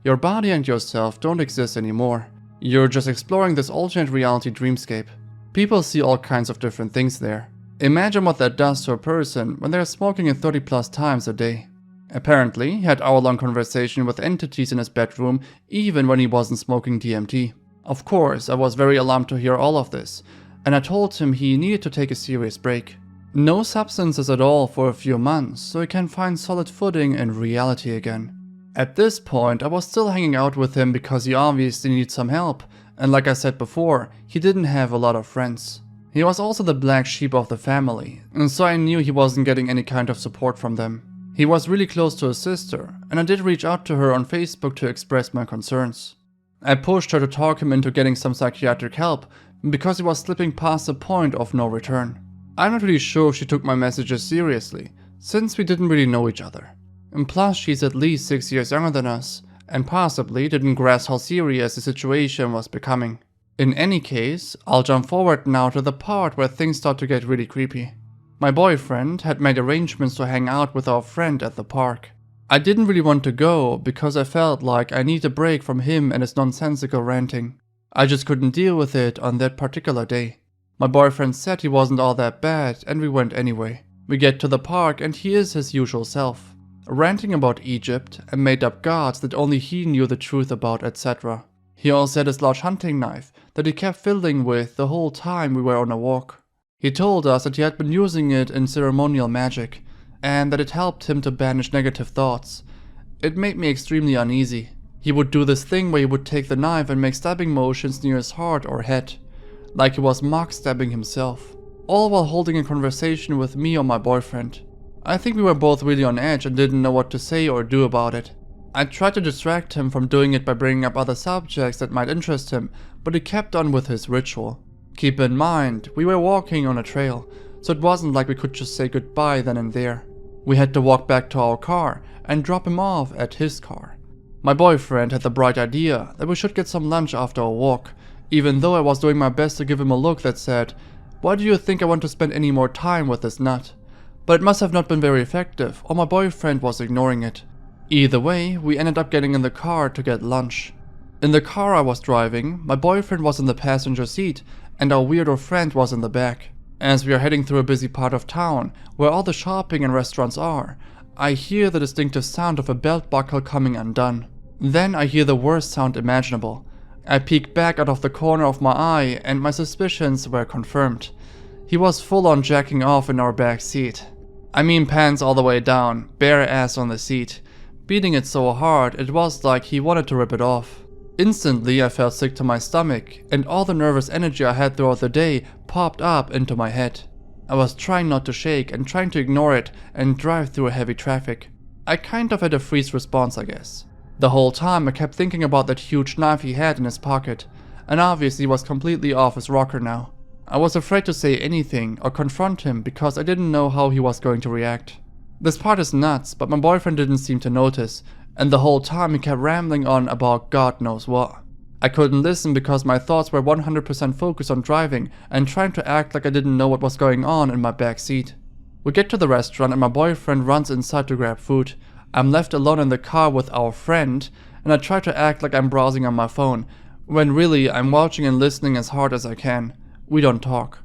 Your body and yourself don't exist anymore. You're just exploring this alternate reality dreamscape. People see all kinds of different things there. Imagine what that does to a person when they're smoking it 30 plus times a day. Apparently, he had hour-long conversation with entities in his bedroom even when he wasn't smoking DMT. Of course, I was very alarmed to hear all of this, and I told him he needed to take a serious break. No substances at all for a few months, so he can find solid footing in reality again. At this point, I was still hanging out with him because he obviously needed some help, and like I said before, he didn't have a lot of friends. He was also the black sheep of the family, and so I knew he wasn't getting any kind of support from them. He was really close to his sister, and I did reach out to her on Facebook to express my concerns. I pushed her to talk him into getting some psychiatric help, because he was slipping past the point of no return. I'm not really sure if she took my messages seriously, since we didn't really know each other. And plus, she's at least 6 years younger than us, and possibly didn't grasp how serious the situation was becoming. In any case, I'll jump forward now to the part where things start to get really creepy. My boyfriend had made arrangements to hang out with our friend at the park. I didn't really want to go because I felt like I need a break from him and his nonsensical ranting. I just couldn't deal with it on that particular day. My boyfriend said he wasn't all that bad and we went anyway. We get to the park and he is his usual self, ranting about Egypt and made up gods that only he knew the truth about, etc. He also had his large hunting knife that he kept fiddling with the whole time we were on a walk. He told us that he had been using it in ceremonial magic and that it helped him to banish negative thoughts. It made me extremely uneasy. He would do this thing where he would take the knife and make stabbing motions near his heart or head, like he was mock stabbing himself, all while holding a conversation with me or my boyfriend. I think we were both really on edge and didn't know what to say or do about it. I tried to distract him from doing it by bringing up other subjects that might interest him, but he kept on with his ritual. Keep in mind, we were walking on a trail, so it wasn't like we could just say goodbye then and there. We had to walk back to our car and drop him off at his car. My boyfriend had the bright idea that we should get some lunch after our walk, even though I was doing my best to give him a look that said, "Why do you think I want to spend any more time with this nut?" But it must have not been very effective, or my boyfriend was ignoring it. Either way, we ended up getting in the car to get lunch. In the car I was driving, my boyfriend was in the passenger seat and our weirdo friend was in the back. As we are heading through a busy part of town, where all the shopping and restaurants are, I hear the distinctive sound of a belt buckle coming undone. Then I hear the worst sound imaginable. I peek back out of the corner of my eye and my suspicions were confirmed. He was full on jacking off in our back seat. I mean pants all the way down, bare ass on the seat, beating it so hard it was like he wanted to rip it off. Instantly I felt sick to my stomach and all the nervous energy I had throughout the day popped up into my head. I was trying not to shake and trying to ignore it and drive through heavy traffic. I kind of had a freeze response, I guess. The whole time I kept thinking about that huge knife he had in his pocket, and obviously was completely off his rocker now. I was afraid to say anything or confront him because I didn't know how he was going to react. This part is nuts, but my boyfriend didn't seem to notice, and the whole time he kept rambling on about God knows what. I couldn't listen because my thoughts were 100% focused on driving and trying to act like I didn't know what was going on in my back seat. We get to the restaurant and my boyfriend runs inside to grab food. I'm left alone in the car with our friend, and I try to act like I'm browsing on my phone, when really I'm watching and listening as hard as I can. We don't talk.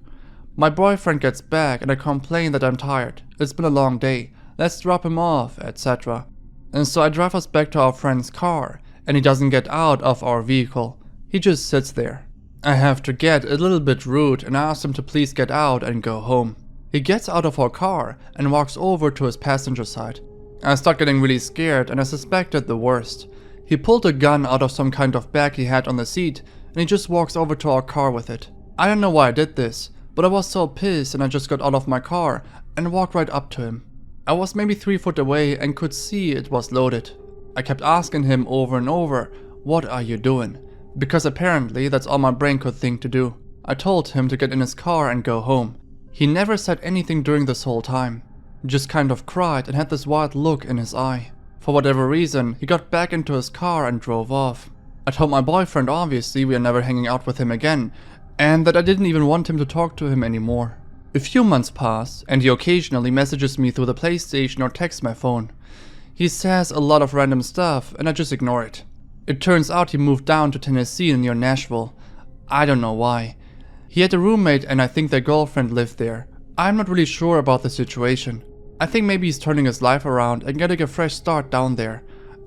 My boyfriend gets back and I complain that I'm tired. It's been a long day. Let's drop him off, etc. And so I drive us back to our friend's car, and he doesn't get out of our vehicle. He just sits there. I have to get a little bit rude and ask him to please get out and go home. He gets out of our car and walks over to his passenger side. I start getting really scared and I suspected the worst. He pulled a gun out of some kind of bag he had on the seat and he just walks over to our car with it. I don't know why I did this, but I was so pissed and I just got out of my car and walked right up to him. I was maybe 3 foot away and could see it was loaded. I kept asking him over and over, "What are you doing?" Because apparently that's all my brain could think to do. I told him to get in his car and go home. He never said anything during this whole time. Just kind of cried and had this wild look in his eye. For whatever reason, he got back into his car and drove off. I told my boyfriend obviously we are never hanging out with him again, and that I didn't even want him to talk to him anymore. A few months pass, and he occasionally messages me through the PlayStation or texts my phone. He says a lot of random stuff, and I just ignore it. It turns out he moved down to Tennessee near Nashville. I don't know why. He had a roommate and I think their girlfriend lived there. I'm not really sure about the situation. I think maybe he's turning his life around and getting a fresh start down there.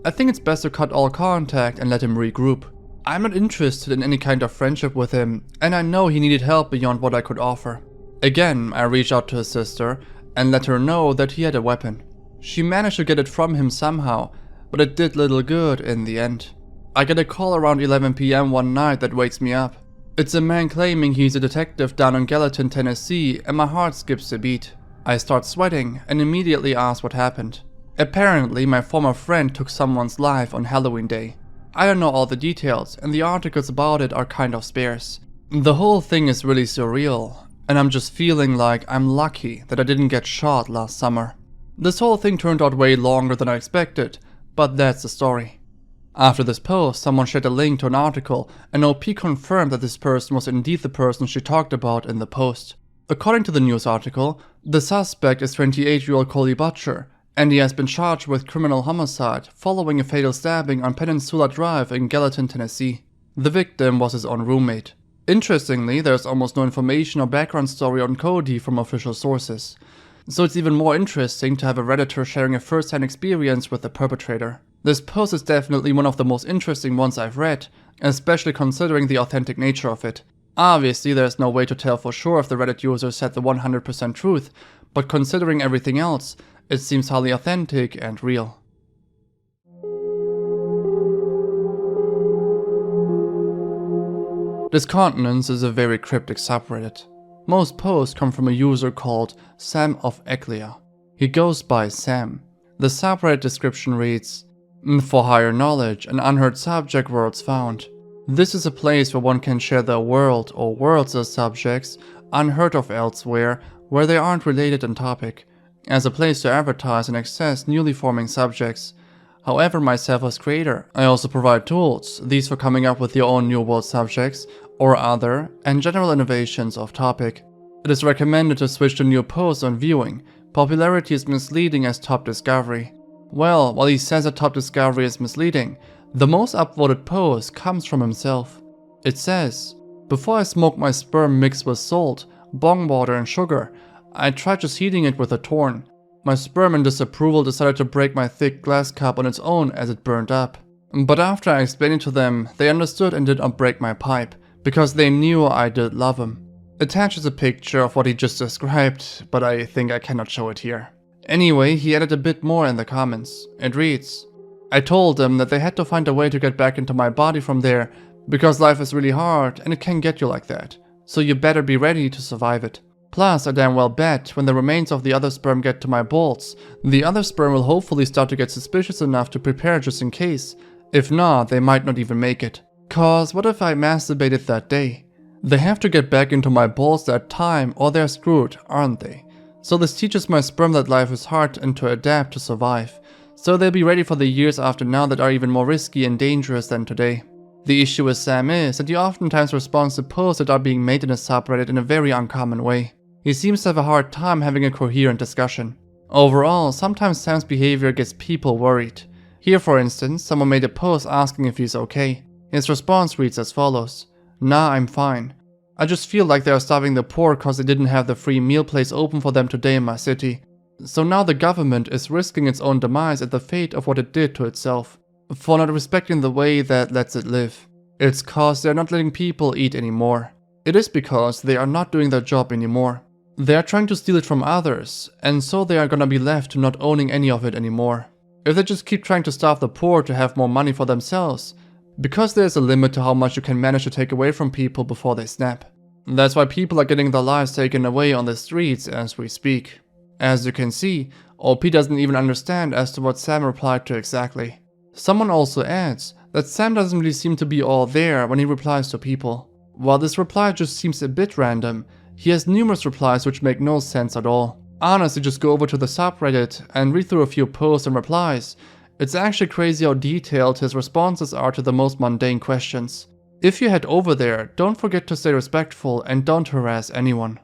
I think it's best to cut all contact and let him regroup. I'm not interested in any kind of friendship with him, and I know he needed help beyond what I could offer. Again, I reached out to his sister and let her know that he had a weapon. She managed to get it from him somehow, but it did little good in the end. I get a call around 11 PM one night that wakes me up. It's a man claiming he's a detective down in Gallatin, Tennessee, and my heart skips a beat. I start sweating and immediately ask what happened. Apparently, my former friend took someone's life on Halloween Day. I don't know all the details, and the articles about it are kind of sparse. The whole thing is really surreal, and I'm just feeling like I'm lucky that I didn't get shot last summer. This whole thing turned out way longer than I expected, but that's the story. After this post, someone shared a link to an article, and OP confirmed that this person was indeed the person she talked about in the post. According to the news article, the suspect is 28-year-old Coley Butcher, and he has been charged with criminal homicide following a fatal stabbing on Peninsula Drive in Gallatin, Tennessee. The victim was his own roommate. Interestingly, there's almost no information or background story on Cody from official sources. So it's even more interesting to have a Redditor sharing a first-hand experience with the perpetrator. This post is definitely one of the most interesting ones I've read, especially considering the authentic nature of it. Obviously, there's no way to tell for sure if the Reddit user said the 100% truth, but considering everything else, it seems highly authentic and real. This continence is a very cryptic subreddit. Most posts come from a user called Sam of Eclea. He goes by Sam. The subreddit description reads, "For higher knowledge, an unheard subject worlds found. This is a place where one can share their world or worlds as subjects, unheard of elsewhere, where they aren't related in topic, as a place to advertise and access newly forming subjects. However, myself as creator, I also provide tools, these for coming up with your own new world subjects, or other, and general innovations of topic. It is recommended to switch to new posts on viewing. Popularity is misleading as top discovery." Well, while he says that top discovery is misleading, the most upvoted post comes from himself. It says, "Before I smoked my sperm mixed with salt, bong water and sugar, I tried just heating it with a torn. My sperm in disapproval decided to break my thick glass cup on its own as it burned up. But after I explained it to them, they understood and did not break my pipe, because they knew I did love him." Attaches a picture of what he just described, but I think I cannot show it here. Anyway, he added a bit more in the comments. It reads, "I told them that they had to find a way to get back into my body from there, because life is really hard and it can get you like that. So you better be ready to survive it. Plus, I damn well bet when the remains of the other sperm get to my balls, the other sperm will hopefully start to get suspicious enough to prepare just in case. If not, they might not even make it. Cause what if I masturbated that day? They have to get back into my balls that time or they're screwed, aren't they? So this teaches my sperm that life is hard and to adapt to survive. So they'll be ready for the years after now that are even more risky and dangerous than today." The issue with Sam is that he oftentimes responds to posts that are being made in a subreddit in a very uncommon way. He seems to have a hard time having a coherent discussion. Overall, sometimes Sam's behavior gets people worried. Here for instance, someone made a post asking if he's okay. His response reads as follows, "Nah, I'm fine. I just feel like they are starving the poor cause they didn't have the free meal place open for them today in my city. So now the government is risking its own demise at the fate of what it did to itself, for not respecting the way that lets it live. It's cause they're not letting people eat anymore. It is because they are not doing their job anymore. They are trying to steal it from others, and so they are gonna be left to not owning any of it anymore. If they just keep trying to starve the poor to have more money for themselves, because there's a limit to how much you can manage to take away from people before they snap. That's why people are getting their lives taken away on the streets as we speak." As you can see, OP doesn't even understand as to what Sam replied to exactly. Someone also adds that Sam doesn't really seem to be all there when he replies to people. While this reply just seems a bit random, he has numerous replies which make no sense at all. Honestly, just go over to the subreddit and read through a few posts and replies. It's actually crazy how detailed his responses are to the most mundane questions. If you head over there, don't forget to stay respectful and don't harass anyone.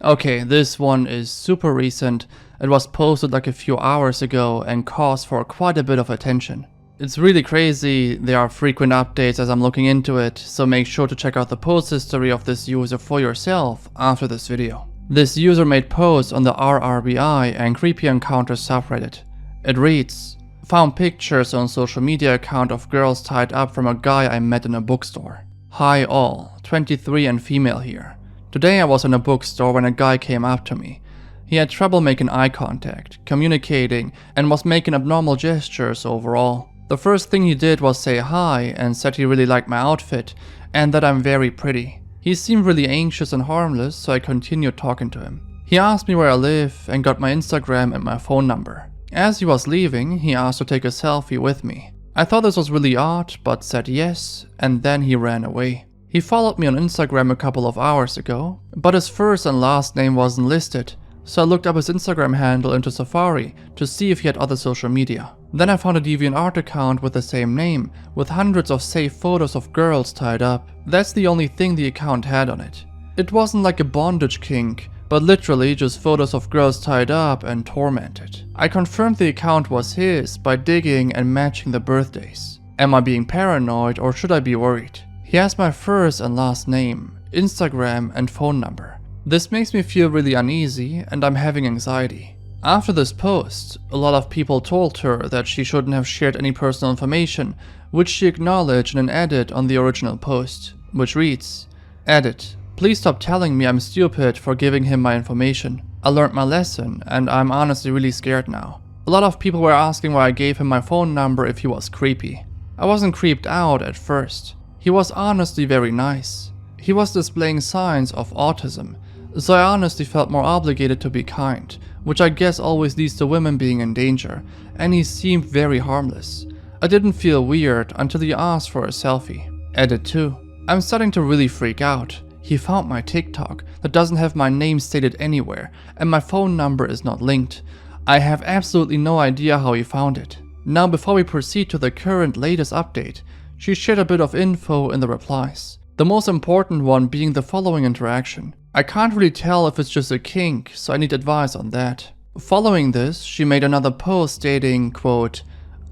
Okay, this one is super recent. It was posted like a few hours ago and caused for quite a bit of attention. It's really crazy, there are frequent updates as I'm looking into it, so make sure to check out the post history of this user for yourself after this video. This user made posts on the RRBI and Creepy Encounters subreddit. It reads, "Found pictures on social media account of girls tied up from a guy I met in a bookstore. Hi all, 23 and female here. Today I was in a bookstore when a guy came up to me. He had trouble making eye contact, communicating, and was making abnormal gestures overall. The first thing he did was say hi and said he really liked my outfit and that I'm very pretty. He seemed really anxious and harmless, so I continued talking to him. He asked me where I live and got my Instagram and my phone number. As he was leaving, he asked to take a selfie with me. I thought this was really odd, but said yes, and then he ran away. He followed me on Instagram a couple of hours ago, but his first and last name wasn't listed, so I looked up his Instagram handle into Safari to see if he had other social media. Then I found a DeviantArt account with the same name, with hundreds of saved photos of girls tied up. That's the only thing the account had on it. It wasn't like a bondage kink, but literally just photos of girls tied up and tormented. I confirmed the account was his by digging and matching the birthdays. Am I being paranoid or should I be worried? He has my first and last name, Instagram and phone number. This makes me feel really uneasy and I'm having anxiety. After this post, a lot of people told her that she shouldn't have shared any personal information, which she acknowledged in an edit on the original post, which reads, "Edit. Please stop telling me I'm stupid for giving him my information. I learned my lesson and I'm honestly really scared now." A lot of people were asking why I gave him my phone number if he was creepy. I wasn't creeped out at first. He was honestly very nice. He was displaying signs of autism, so I honestly felt more obligated to be kind, which I guess always leads to women being in danger, and he seemed very harmless. I didn't feel weird until he asked for a selfie. Edit 2. I'm starting to really freak out. He found my TikTok that doesn't have my name stated anywhere, and my phone number is not linked. I have absolutely no idea how he found it. Now before we proceed to the current latest update, she shared a bit of info in the replies. The most important one being the following interaction. I can't really tell if it's just a kink, so I need advice on that. Following this, she made another post stating, quote,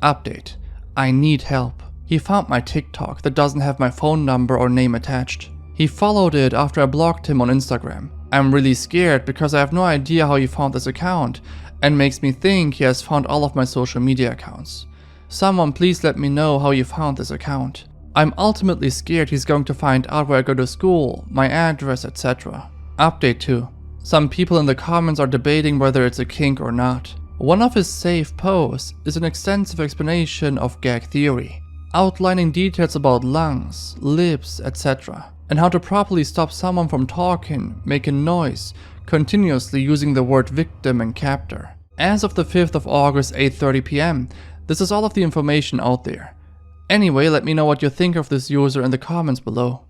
"Update. I need help. He found my TikTok that doesn't have my phone number or name attached. He followed it after I blocked him on Instagram. I'm really scared because I have no idea how he found this account and makes me think he has found all of my social media accounts. Someone please let me know how you found this account. I'm ultimately scared he's going to find out where I go to school, my address, etc. Update 2. Some people in the comments are debating whether it's a kink or not. One of his saved posts is an extensive explanation of gag theory, outlining details about lungs, lips, etc. and how to properly stop someone from talking, making noise, continuously using the word victim and captor. As of the 5th of August, 8:30 PM, this is all of the information out there. Anyway, let me know what you think of this user in the comments below.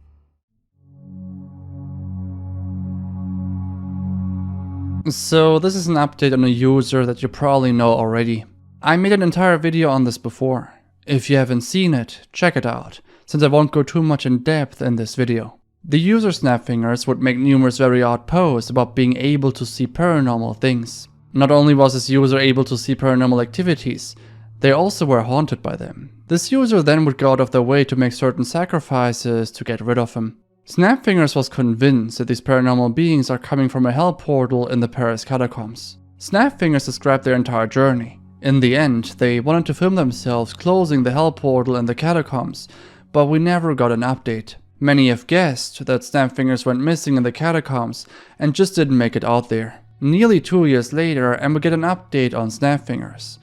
So this is an update on a user that you probably know already. I made an entire video on this before. If you haven't seen it, check it out, since I won't go too much in depth in this video. The user Snapfingers would make numerous very odd posts about being able to see paranormal things. Not only was this user able to see paranormal activities, they also were haunted by them. This user then would go out of their way to make certain sacrifices to get rid of him. Snapfingers was convinced that these paranormal beings are coming from a hell portal in the Paris catacombs. Snapfingers described their entire journey. In the end, they wanted to film themselves closing the hell portal in the catacombs, but we never got an update. Many have guessed that Snapfingers went missing in the catacombs and just didn't make it out there. Nearly 2 years later, and we get an update on Snapfingers.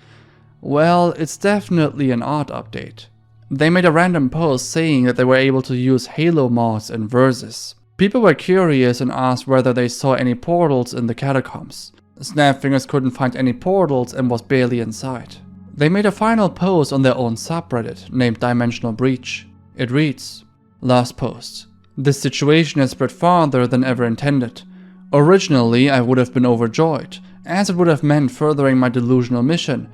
Well, it's definitely an odd update. They made a random post saying that they were able to use Halo mods in verses. People were curious and asked whether they saw any portals in the catacombs. Snapfingers couldn't find any portals and was barely inside. They made a final post on their own subreddit named Dimensional Breach. It reads, "Last post. This situation has spread farther than ever intended. Originally, I would have been overjoyed, as it would have meant furthering my delusional mission,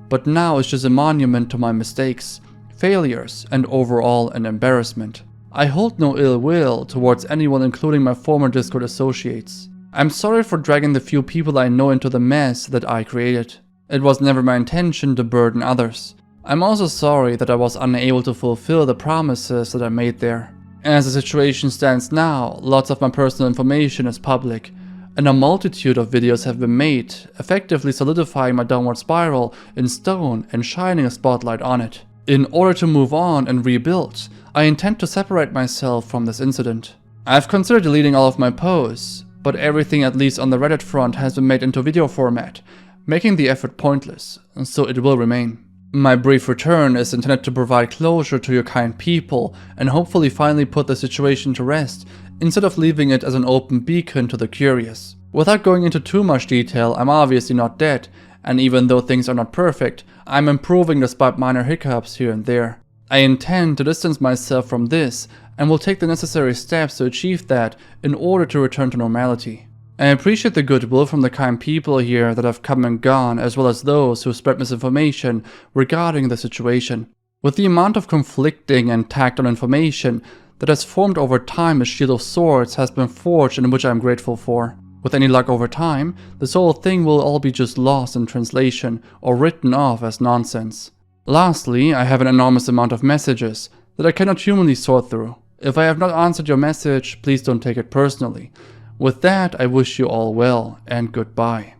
but now it's just a monument to my mistakes, failures, and overall an embarrassment. I hold no ill will towards anyone, including my former Discord associates. I'm sorry for dragging the few people I know into the mess that I created. It was never my intention to burden others. I'm also sorry that I was unable to fulfill the promises that I made there. As the situation stands now, lots of my personal information is public, and a multitude of videos have been made, effectively solidifying my downward spiral in stone and shining a spotlight on it. In order to move on and rebuild, I intend to separate myself from this incident. I've considered deleting all of my posts, but everything, at least on the Reddit front, has been made into video format, making the effort pointless, so it will remain. My brief return is intended to provide closure to your kind people and hopefully finally put the situation to rest, instead of leaving it as an open beacon to the curious. Without going into too much detail, I'm obviously not dead, and even though things are not perfect, I'm improving despite minor hiccups here and there. I intend to distance myself from this and will take the necessary steps to achieve that in order to return to normality. I appreciate the goodwill from the kind people here that have come and gone, as well as those who spread misinformation regarding the situation. With the amount of conflicting and tacked on information that has formed over time, a shield of sorts has been forged, and which I am grateful for. With any luck over time, this whole thing will all be just lost in translation or written off as nonsense. Lastly, I have an enormous amount of messages that I cannot humanly sort through. If I have not answered your message, please don't take it personally. With that, I wish you all well and goodbye.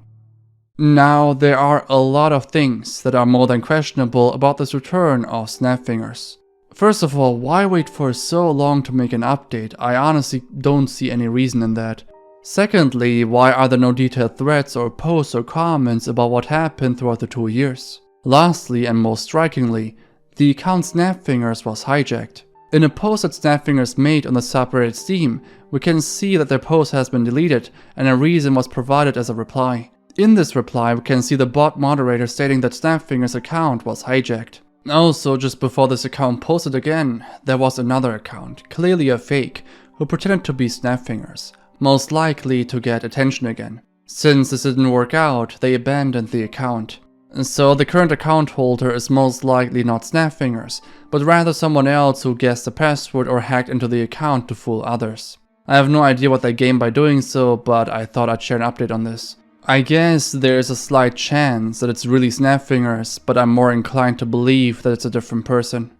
Now, there are a lot of things that are more than questionable about this return of Snapfingers. First of all, why wait for so long to make an update? I honestly don't see any reason in that. Secondly, why are there no detailed threads or posts or comments about what happened throughout the 2 years? Lastly, and most strikingly, the account Snapfingers was hijacked. In a post that Snapfingers made on the subreddit Steam, we can see that their post has been deleted and a reason was provided as a reply. In this reply, we can see the bot moderator stating that Snapfingers' account was hijacked. Also, just before this account posted again, there was another account, clearly a fake, who pretended to be Snapfingers, most likely to get attention again. Since this didn't work out, they abandoned the account. So the current account holder is most likely not Snapfingers, but rather someone else who guessed the password or hacked into the account to fool others. I have no idea what they gained by doing so, but I thought I'd share an update on this. I guess there is a slight chance that it's really Snapfingers, but I'm more inclined to believe that it's a different person.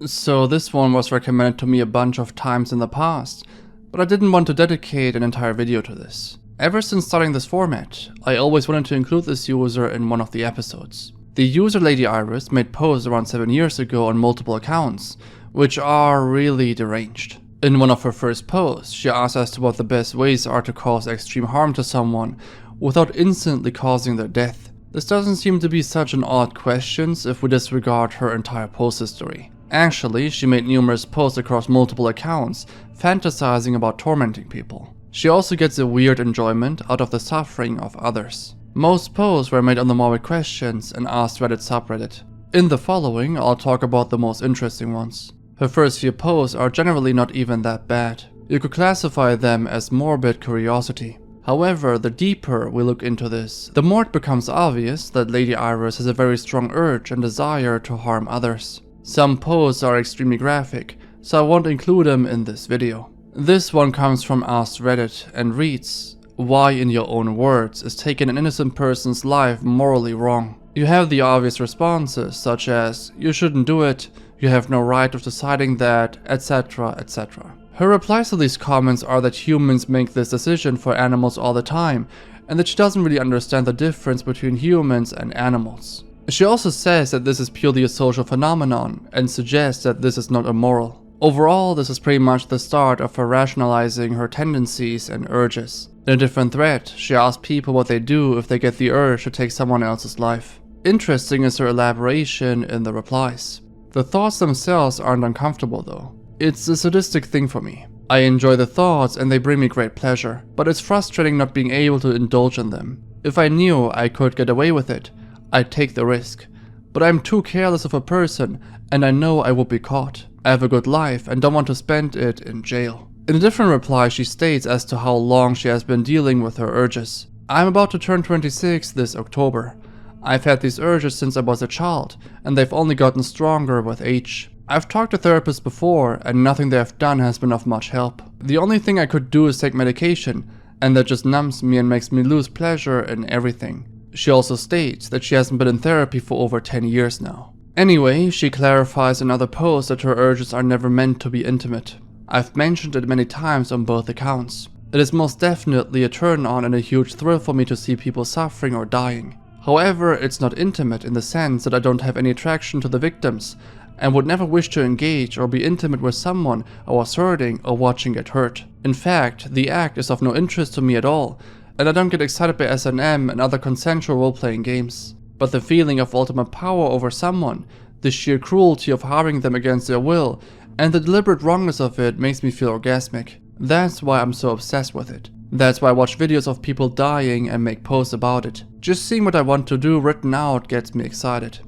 So this one was recommended to me a bunch of times in the past, but I didn't want to dedicate an entire video to this. Ever since starting this format, I always wanted to include this user in one of the episodes. The user Lady Iris made posts around 7 years ago on multiple accounts, which are really deranged. In one of her first posts, she asked as to what the best ways are to cause extreme harm to someone without instantly causing their death. This doesn't seem to be such an odd question if we disregard her entire post history. Actually, she made numerous posts across multiple accounts, fantasizing about tormenting people. She also gets a weird enjoyment out of the suffering of others. Most posts were made on the morbid questions and asked Reddit subreddit. In the following, I'll talk about the most interesting ones. Her first few posts are generally not even that bad. You could classify them as morbid curiosity. However, the deeper we look into this, the more it becomes obvious that Lady Iris has a very strong urge and desire to harm others. Some posts are extremely graphic, so I won't include them in this video. This one comes from Ask Reddit and reads, "Why in your own words is taking an innocent person's life morally wrong?" You have the obvious responses such as, "You shouldn't do it," "You have no right of deciding that," etc, etc. Her replies to these comments are that humans make this decision for animals all the time, and that she doesn't really understand the difference between humans and animals. She also says that this is purely a social phenomenon, and suggests that this is not immoral. Overall, this is pretty much the start of her rationalizing her tendencies and urges. In a different thread, she asks people what they do if they get the urge to take someone else's life. Interesting is her elaboration in the replies. The thoughts themselves aren't uncomfortable though. It's a sadistic thing for me. I enjoy the thoughts and they bring me great pleasure, but it's frustrating not being able to indulge in them. If I knew I could get away with it, I'd take the risk. But I'm too careless of a person, and I know I would be caught. I have a good life and don't want to spend it in jail. In a different reply, she states as to how long she has been dealing with her urges. I'm about to turn 26 this October. I've had these urges since I was a child, and they've only gotten stronger with age. I've talked to therapists before, and nothing they have done has been of much help. The only thing I could do is take medication, and that just numbs me and makes me lose pleasure in everything. She also states that she hasn't been in therapy for over 10 years now. Anyway, she clarifies in other posts that her urges are never meant to be intimate. I've mentioned it many times on both accounts. It is most definitely a turn on and a huge thrill for me to see people suffering or dying. However, it's not intimate in the sense that I don't have any attraction to the victims, and would never wish to engage or be intimate with someone I was hurting or watching get hurt. In fact, the act is of no interest to me at all, and I don't get excited by S&M and other consensual role-playing games. But the feeling of ultimate power over someone, the sheer cruelty of harming them against their will, and the deliberate wrongness of it makes me feel orgasmic. That's why I'm so obsessed with it. That's why I watch videos of people dying and make posts about it. Just seeing what I want to do written out gets me excited.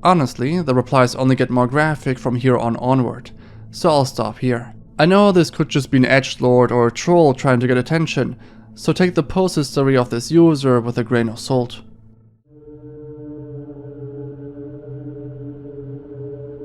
Honestly, the replies only get more graphic from here on onward, so I'll stop here. I know this could just be an edgelord or a troll trying to get attention, so take the post history of this user with a grain of salt.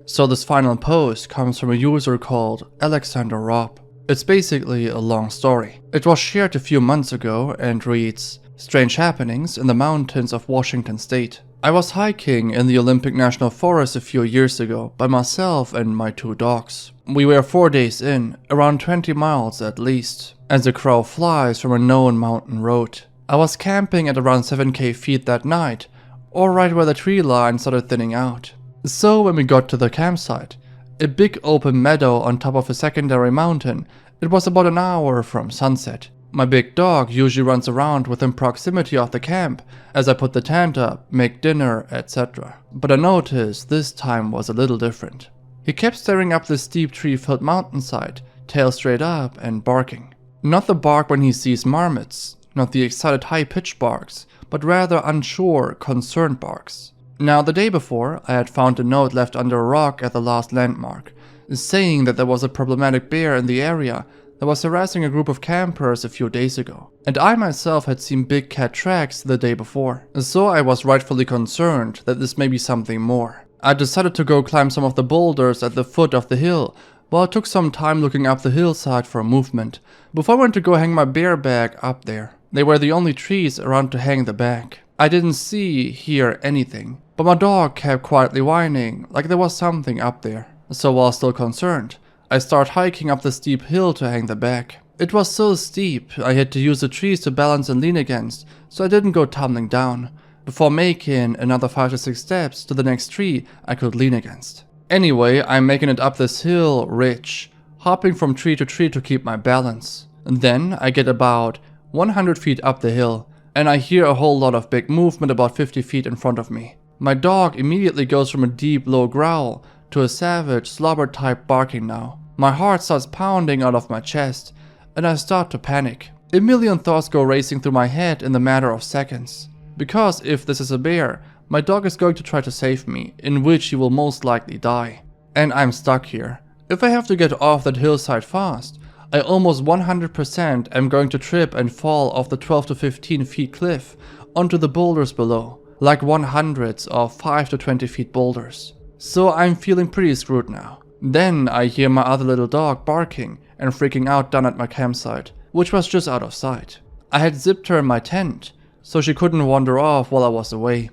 So this final post comes from a user called Alexander Robb. It's basically a long story. It was shared a few months ago and reads, "Strange happenings in the mountains of Washington State. I was hiking in the Olympic National Forest a few years ago by myself and my 2 dogs. We were 4 days in, around 20 miles at least, as the crow flies from a known mountain road. I was camping at around 7k feet that night, or right where the tree line started thinning out. So when we got to the campsite, a big open meadow on top of a secondary mountain, it was about an hour from sunset. My big dog usually runs around within proximity of the camp as I put the tent up, make dinner, etc. But I noticed this time was a little different. He kept staring up the steep tree-filled mountainside, tail straight up and barking. Not the bark when he sees marmots, not the excited high-pitched barks, but rather unsure, concerned barks. Now the day before, I had found a note left under a rock at the last landmark, saying that there was a problematic bear in the area that was harassing a group of campers a few days ago. And I myself had seen big cat tracks the day before, so I was rightfully concerned that this may be something more. I decided to go climb some of the boulders at the foot of the hill, while I took some time looking up the hillside for movement, before I went to go hang my bear bag up there. They were the only trees around to hang the bag. I didn't see, hear anything, but my dog kept quietly whining like there was something up there. So while still concerned, I started hiking up the steep hill to hang the bag. It was so steep, I had to use the trees to balance and lean against, so I didn't go tumbling down, before making another 5 to 6 steps to the next tree I could lean against. Anyway, I'm making it up this hill ridge, hopping from tree to keep my balance. And then I get about 100 feet up the hill, and I hear a whole lot of big movement about 50 feet in front of me. My dog immediately goes from a deep low growl to a savage slobber type barking now. My heart starts pounding out of my chest, and I start to panic. A million thoughts go racing through my head in the matter of seconds. Because if this is a bear, my dog is going to try to save me, in which he will most likely die. And I'm stuck here. If I have to get off that hillside fast, I almost 100% am going to trip and fall off the 12 to 15 feet cliff onto the boulders below, like 100s of 5 to 20 feet boulders. So I'm feeling pretty screwed now. Then I hear my other little dog barking and freaking out down at my campsite, which was just out of sight. I had zipped her in my tent, so she couldn't wander off while I was away.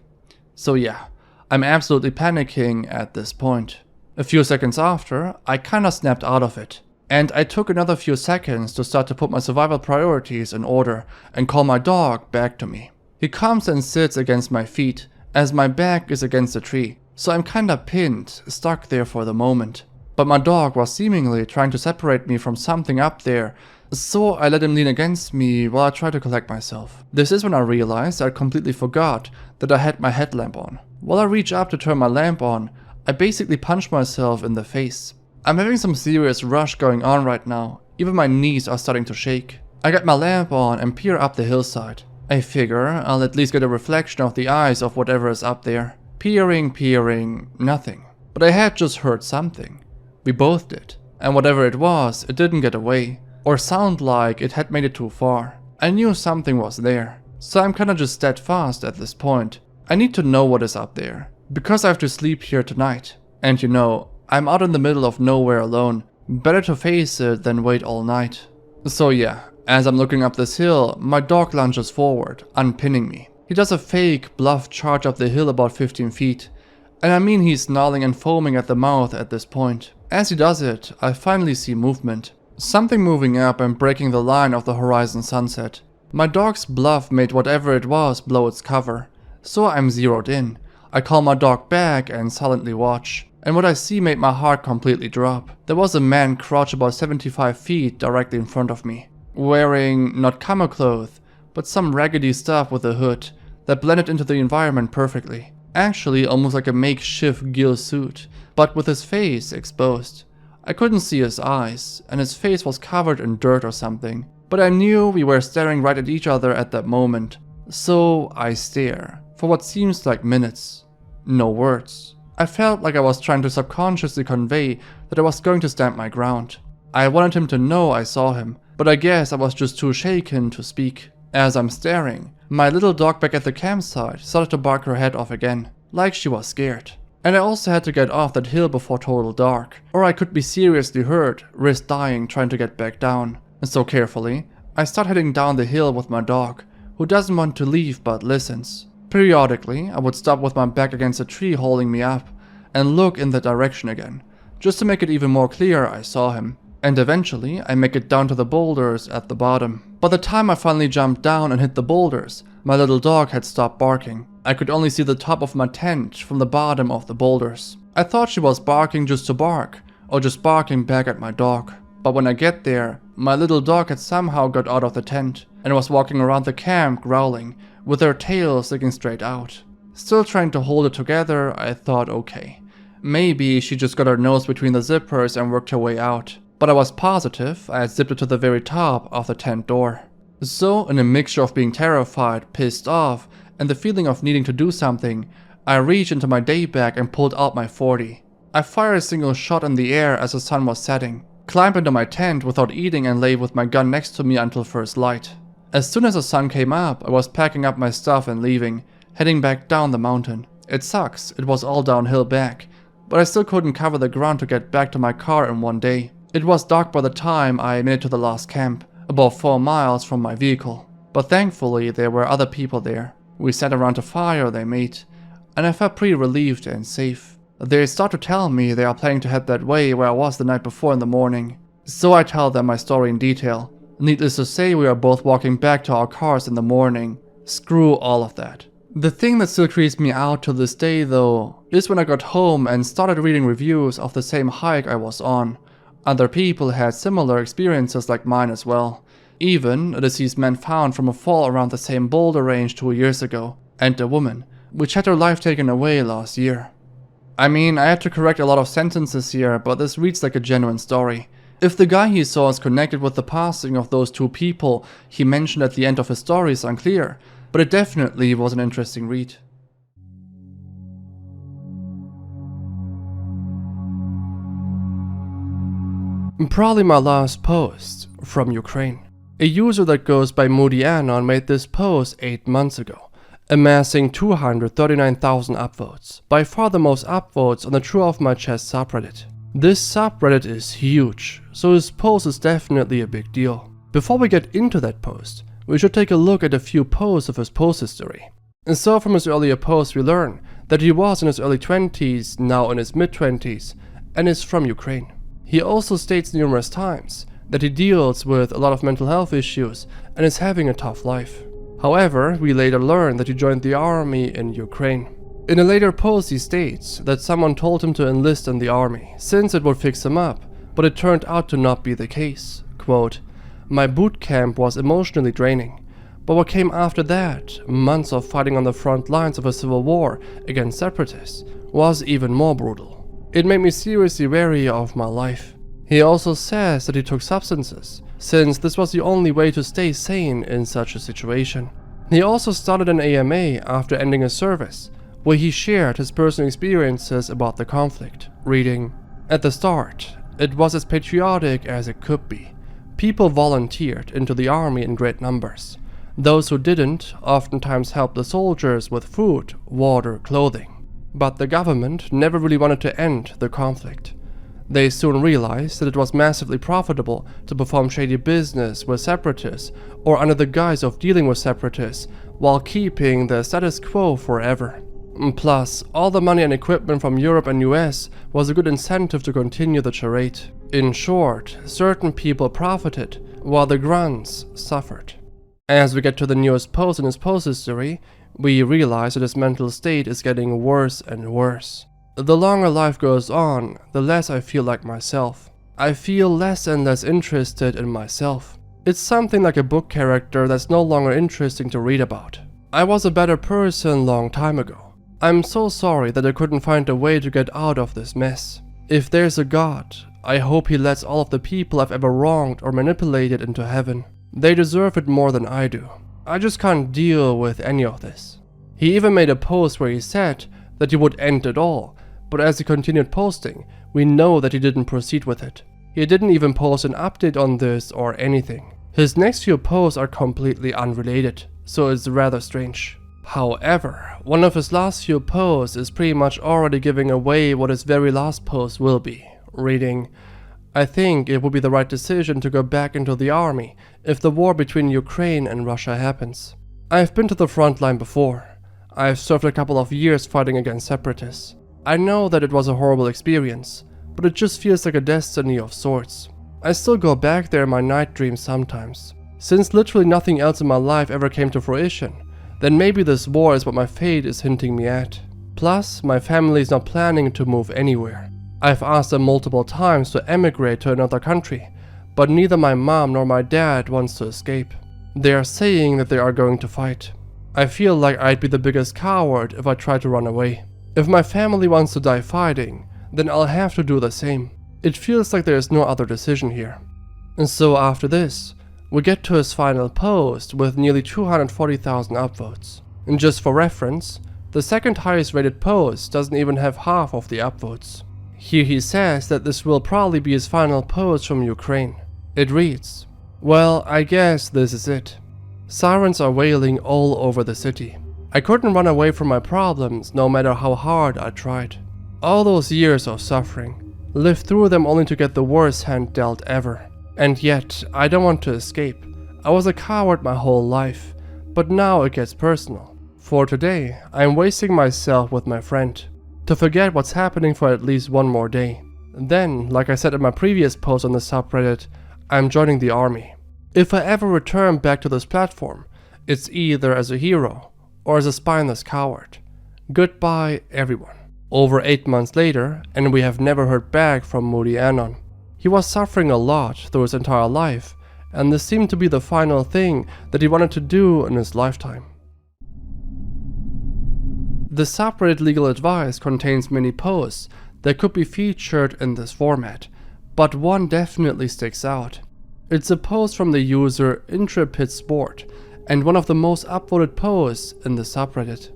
So yeah, I'm absolutely panicking at this point. A few seconds after, I kinda snapped out of it. And I took another few seconds to start to put my survival priorities in order and call my dog back to me. He comes and sits against my feet as my back is against the tree, so I'm kinda pinned, stuck there for the moment. But my dog was seemingly trying to separate me from something up there, so I let him lean against me while I tried to collect myself. This is when I realized I completely forgot that I had my headlamp on. While I reach up to turn my lamp on, I basically punch myself in the face. I'm having some serious rush going on right now, even my knees are starting to shake. I get my lamp on and peer up the hillside. I figure I'll at least get a reflection of the eyes of whatever is up there. Peering, nothing. But I had just heard something. We both did. And whatever it was, it didn't get away, or sound like it had made it too far. I knew something was there, so I'm kinda just steadfast at this point. I need to know what is up there, because I have to sleep here tonight. And you know, I'm out in the middle of nowhere alone. Better to face it than wait all night. So yeah, as I'm looking up this hill, my dog lunges forward, unpinning me. He does a fake, bluff charge up the hill about 15 feet. And I mean he's snarling and foaming at the mouth at this point. As he does it, I finally see movement. Something moving up and breaking the line of the horizon sunset. My dog's bluff made whatever it was blow its cover. So I'm zeroed in. I call my dog back and silently watch. And what I see made my heart completely drop. There was a man crouched about 75 feet directly in front of me, wearing not camo clothes, but some raggedy stuff with a hood that blended into the environment perfectly. Actually almost like a makeshift gill suit, but with his face exposed. I couldn't see his eyes, and his face was covered in dirt or something, but I knew we were staring right at each other at that moment. So I stare, for what seems like minutes. No words. I felt like I was trying to subconsciously convey that I was going to stand my ground. I wanted him to know I saw him, but I guess I was just too shaken to speak. As I'm staring, my little dog back at the campsite started to bark her head off again, like she was scared. And I also had to get off that hill before total dark, or I could be seriously hurt, risk dying trying to get back down. And so carefully, I start heading down the hill with my dog, who doesn't want to leave but listens. Periodically, I would stop with my back against a tree holding me up, and look in that direction again, just to make it even more clear I saw him. And eventually, I make it down to the boulders at the bottom. By the time I finally jumped down and hit the boulders, my little dog had stopped barking. I could only see the top of my tent from the bottom of the boulders. I thought she was barking just to bark, or just barking back at my dog. But when I get there, my little dog had somehow got out of the tent, and was walking around the camp growling, with her tail sticking straight out. Still trying to hold it together, I thought okay. Maybe she just got her nose between the zippers and worked her way out. But I was positive I had zipped it to the very top of the tent door. So, in a mixture of being terrified, pissed off, and the feeling of needing to do something, I reached into my day bag and pulled out my .40. I fired a single shot in the air as the sun was setting, climbed into my tent without eating and lay with my gun next to me until first light. As soon as the sun came up, I was packing up my stuff and leaving, heading back down the mountain. It sucks, it was all downhill back, but I still couldn't cover the ground to get back to my car in one day. It was dark by the time I made it to the last camp, about 4 miles from my vehicle. But thankfully there were other people there. We sat around a fire they made, and I felt pretty relieved and safe. They start to tell me they are planning to head that way where I was the night before in the morning. So I tell them my story in detail. Needless to say, we are both walking back to our cars in the morning. Screw all of that. The thing that still creeps me out to this day though, is when I got home and started reading reviews of the same hike I was on. Other people had similar experiences like mine as well. Even a deceased man found from a fall around the same boulder range 2 years ago, and a woman, which had her life taken away last year. I mean, I had to correct a lot of sentences here, but this reads like a genuine story. If the guy he saw is connected with the passing of those 2 people he mentioned at the end of his story is unclear, but it definitely was an interesting read. Probably my last post, from Ukraine. A user that goes by Moody Anon made this post 8 months ago, amassing 239,000 upvotes, by far the most upvotes on the True Off My Chest subreddit. This subreddit is huge, so his post is definitely a big deal. Before we get into that post, we should take a look at a few posts of his post history. And so from his earlier posts we learn that he was in his early 20s, now in his mid-20s, and is from Ukraine. He also states numerous times that he deals with a lot of mental health issues and is having a tough life. However, we later learn that he joined the army in Ukraine. In a later post he states that someone told him to enlist in the army, since it would fix him up, but it turned out to not be the case. Quote, "My boot camp was emotionally draining, but what came after that, months of fighting on the front lines of a civil war against separatists, was even more brutal. It made me seriously wary of my life." He also says that he took substances, since this was the only way to stay sane in such a situation. He also started an AMA after ending his service, where he shared his personal experiences about the conflict, reading, "At the start, it was as patriotic as it could be. People volunteered into the army in great numbers. Those who didn't oftentimes helped the soldiers with food, water, clothing. But the government never really wanted to end the conflict. They soon realized that it was massively profitable to perform shady business with separatists or under the guise of dealing with separatists while keeping the status quo forever. Plus, all the money and equipment from Europe and US was a good incentive to continue the charade. In short, certain people profited while the grunts suffered." As we get to the newest post in his post history, we realize that his mental state is getting worse and worse. The longer life goes on, the less I feel like myself. I feel less and less interested in myself. It's something like a book character that's no longer interesting to read about. I was a better person long time ago. I'm so sorry that I couldn't find a way to get out of this mess. If there's a God, I hope he lets all of the people I've ever wronged or manipulated into heaven. They deserve it more than I do. I just can't deal with any of this." He even made a post where he said that he would end it all, but as he continued posting, we know that he didn't proceed with it. He didn't even post an update on this or anything. His next few posts are completely unrelated, so it's rather strange. However, one of his last few posts is pretty much already giving away what his very last post will be, reading, "I think it would be the right decision to go back into the army if the war between Ukraine and Russia happens. I've been to the front line before. I've served a couple of years fighting against separatists. I know that it was a horrible experience, but it just feels like a destiny of sorts. I still go back there in my night dreams sometimes. Since literally nothing else in my life ever came to fruition, then maybe this war is what my fate is hinting me at. Plus, my family is not planning to move anywhere. I've asked them multiple times to emigrate to another country, but neither my mom nor my dad wants to escape. They are saying that they are going to fight. I feel like I'd be the biggest coward if I try to run away. If my family wants to die fighting, then I'll have to do the same. It feels like there is no other decision here." And so after this, we get to his final post with nearly 240,000 upvotes. And just for reference, the second highest rated post doesn't even have half of the upvotes. Here he says that this will probably be his final post from Ukraine. It reads, "Well, I guess this is it. Sirens are wailing all over the city. I couldn't run away from my problems no matter how hard I tried. All those years of suffering, lived through them only to get the worst hand dealt ever. And yet, I don't want to escape. I was a coward my whole life, but now it gets personal. For today, I am wasting myself with my friend, to forget what's happening for at least one more day. Then, like I said in my previous post on the subreddit, I'm joining the army. If I ever return back to this platform, it's either as a hero or as a spineless coward. Goodbye, everyone." Over 8 months later, and we have never heard back from Moody Anon. He was suffering a lot through his entire life, and this seemed to be the final thing that he wanted to do in his lifetime. The subreddit Legal Advice contains many posts that could be featured in this format, but one definitely sticks out. It's a post from the user Intrepid Sport, and one of the most upvoted posts in the subreddit.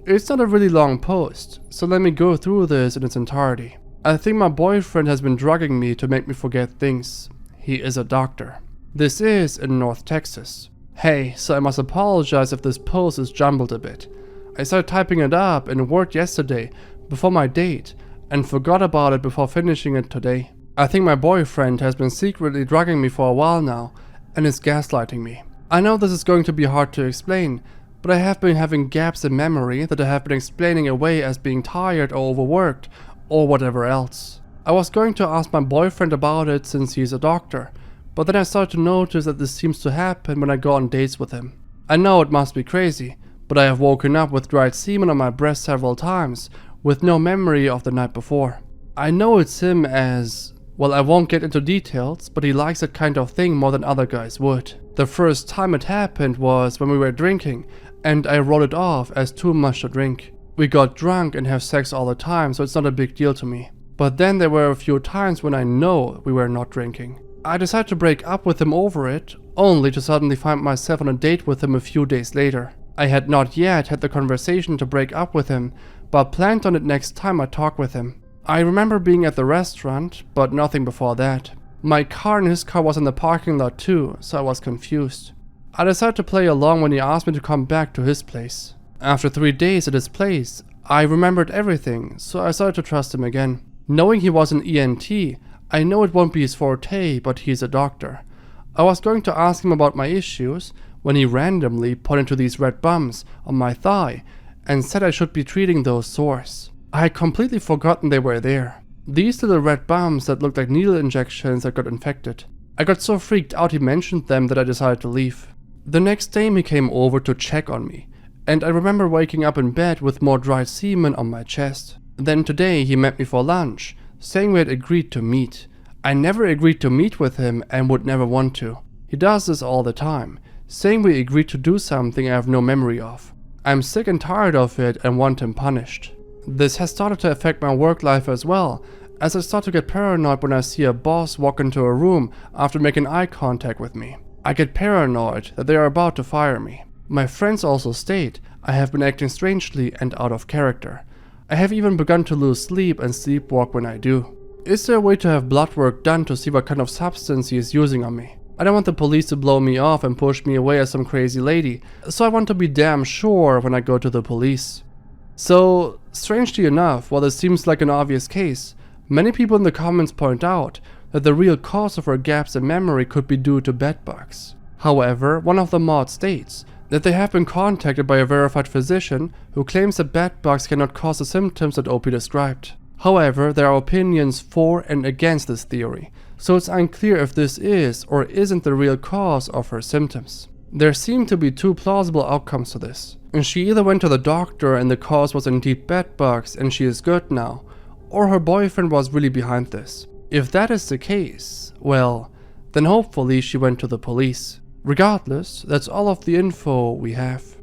It's not a really long post, so let me go through this in its entirety. "I think my boyfriend has been drugging me to make me forget things. He is a doctor. This is in North Texas. Hey, so I must apologize if this post is jumbled a bit. I started typing it up in Word yesterday before my date and forgot about it before finishing it today. I think my boyfriend has been secretly drugging me for a while now and is gaslighting me. I know this is going to be hard to explain, but I have been having gaps in memory that I have been explaining away as being tired or overworked or whatever else. I was going to ask my boyfriend about it since he's a doctor, but then I started to notice that this seems to happen when I go on dates with him. I know it must be crazy, but I have woken up with dried semen on my breast several times with no memory of the night before. I know it's him as... well, I won't get into details, but he likes that kind of thing more than other guys would. The first time it happened was when we were drinking, and I wrote it off as too much to drink. We got drunk and have sex all the time, so it's not a big deal to me. But then there were a few times when I know we were not drinking. I decided to break up with him over it, only to suddenly find myself on a date with him a few days later. I had not yet had the conversation to break up with him, but planned on it next time I talked with him. I remember being at the restaurant, but nothing before that. My car and his car was in the parking lot too, so I was confused. I decided to play along when he asked me to come back to his place. After 3 days at his place, I remembered everything, so I started to trust him again. Knowing he was an ENT, I know it won't be his forte, but he's a doctor. I was going to ask him about my issues when he randomly pointed to these red bumps on my thigh and said I should be treating those sores. I had completely forgotten they were there. These little red bumps that looked like needle injections that got infected. I got so freaked out he mentioned them that I decided to leave. The next day he came over to check on me, and I remember waking up in bed with more dried semen on my chest. Then today he met me for lunch, saying we had agreed to meet. I never agreed to meet with him and would never want to. He does this all the time, saying we agreed to do something I have no memory of. I'm sick and tired of it and want him punished. This has started to affect my work life as well, as I start to get paranoid when I see a boss walk into a room after making eye contact with me. I get paranoid that they are about to fire me. My friends also state I have been acting strangely and out of character. I have even begun to lose sleep and sleepwalk when I do. Is there a way to have blood work done to see what kind of substance he is using on me? I don't want the police to blow me off and push me away as some crazy lady, so I want to be damn sure when I go to the police. So, strangely enough, while this seems like an obvious case, many people in the comments point out that the real cause of her gaps in memory could be due to bedbugs. However, one of the mods states that they have been contacted by a verified physician who claims that bedbugs cannot cause the symptoms that OP described. However, there are opinions for and against this theory, so it's unclear if this is or isn't the real cause of her symptoms. There seem to be two plausible outcomes to this, and she either went to the doctor and the cause was indeed bedbugs and she is good now, or her boyfriend was really behind this. If that is the case, well, then hopefully she went to the police. Regardless, that's all of the info we have.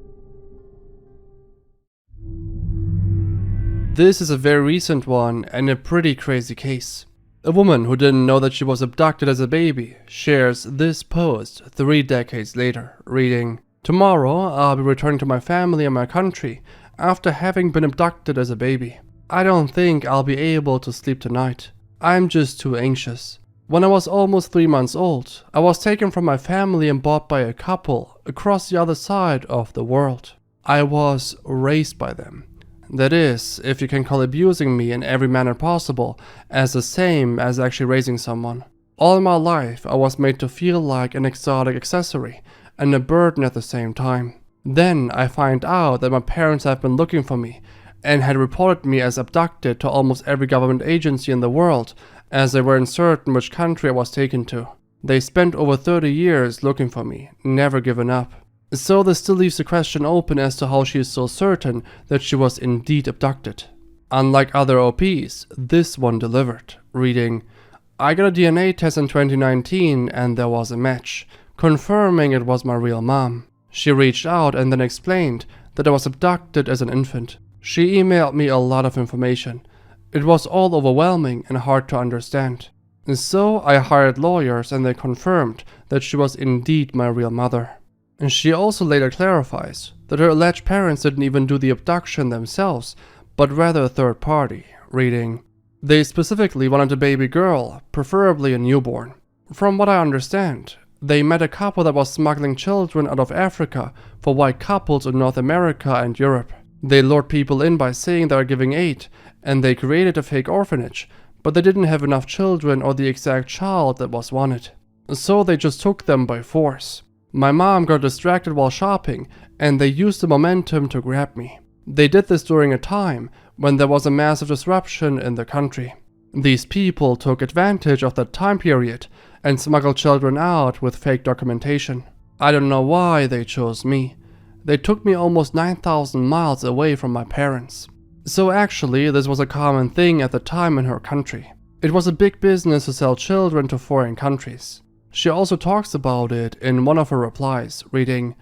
This is a very recent one and a pretty crazy case. A woman who didn't know that she was abducted as a baby shares this post 3 decades later, reading, "Tomorrow I'll be returning to my family and my country after having been abducted as a baby. I don't think I'll be able to sleep tonight. I'm just too anxious. When I was almost 3 months old, I was taken from my family and bought by a couple across the other side of the world. I was raised by them. That is, if you can call abusing me in every manner possible as the same as actually raising someone. All my life I was made to feel like an exotic accessory and a burden at the same time. Then I find out that my parents have been looking for me and had reported me as abducted to almost every government agency in the world, as they were uncertain which country I was taken to. They spent over 30 years looking for me, never given up. So this still leaves the question open as to how she is so certain that she was indeed abducted. Unlike other OPs, this one delivered, reading, I got a DNA test in 2019 and there was a match, confirming it was my real mom. She reached out and then explained that I was abducted as an infant. She emailed me a lot of information. It was all overwhelming and hard to understand. So I hired lawyers and they confirmed that she was indeed my real mother. And she also later clarifies that her alleged parents didn't even do the abduction themselves, but rather a third party, reading, they specifically wanted a baby girl, preferably a newborn. From what I understand, they met a couple that was smuggling children out of Africa for white couples in North America and Europe. They lured people in by saying they are giving aid, and they created a fake orphanage, but they didn't have enough children or the exact child that was wanted. So they just took them by force. My mom got distracted while shopping, and they used the momentum to grab me. They did this during a time when there was a massive disruption in the country. These people took advantage of that time period and smuggled children out with fake documentation. I don't know why they chose me. They took me almost 9,000 miles away from my parents. So actually, this was a common thing at the time in her country. It was a big business to sell children to foreign countries. She also talks about it in one of her replies, reading,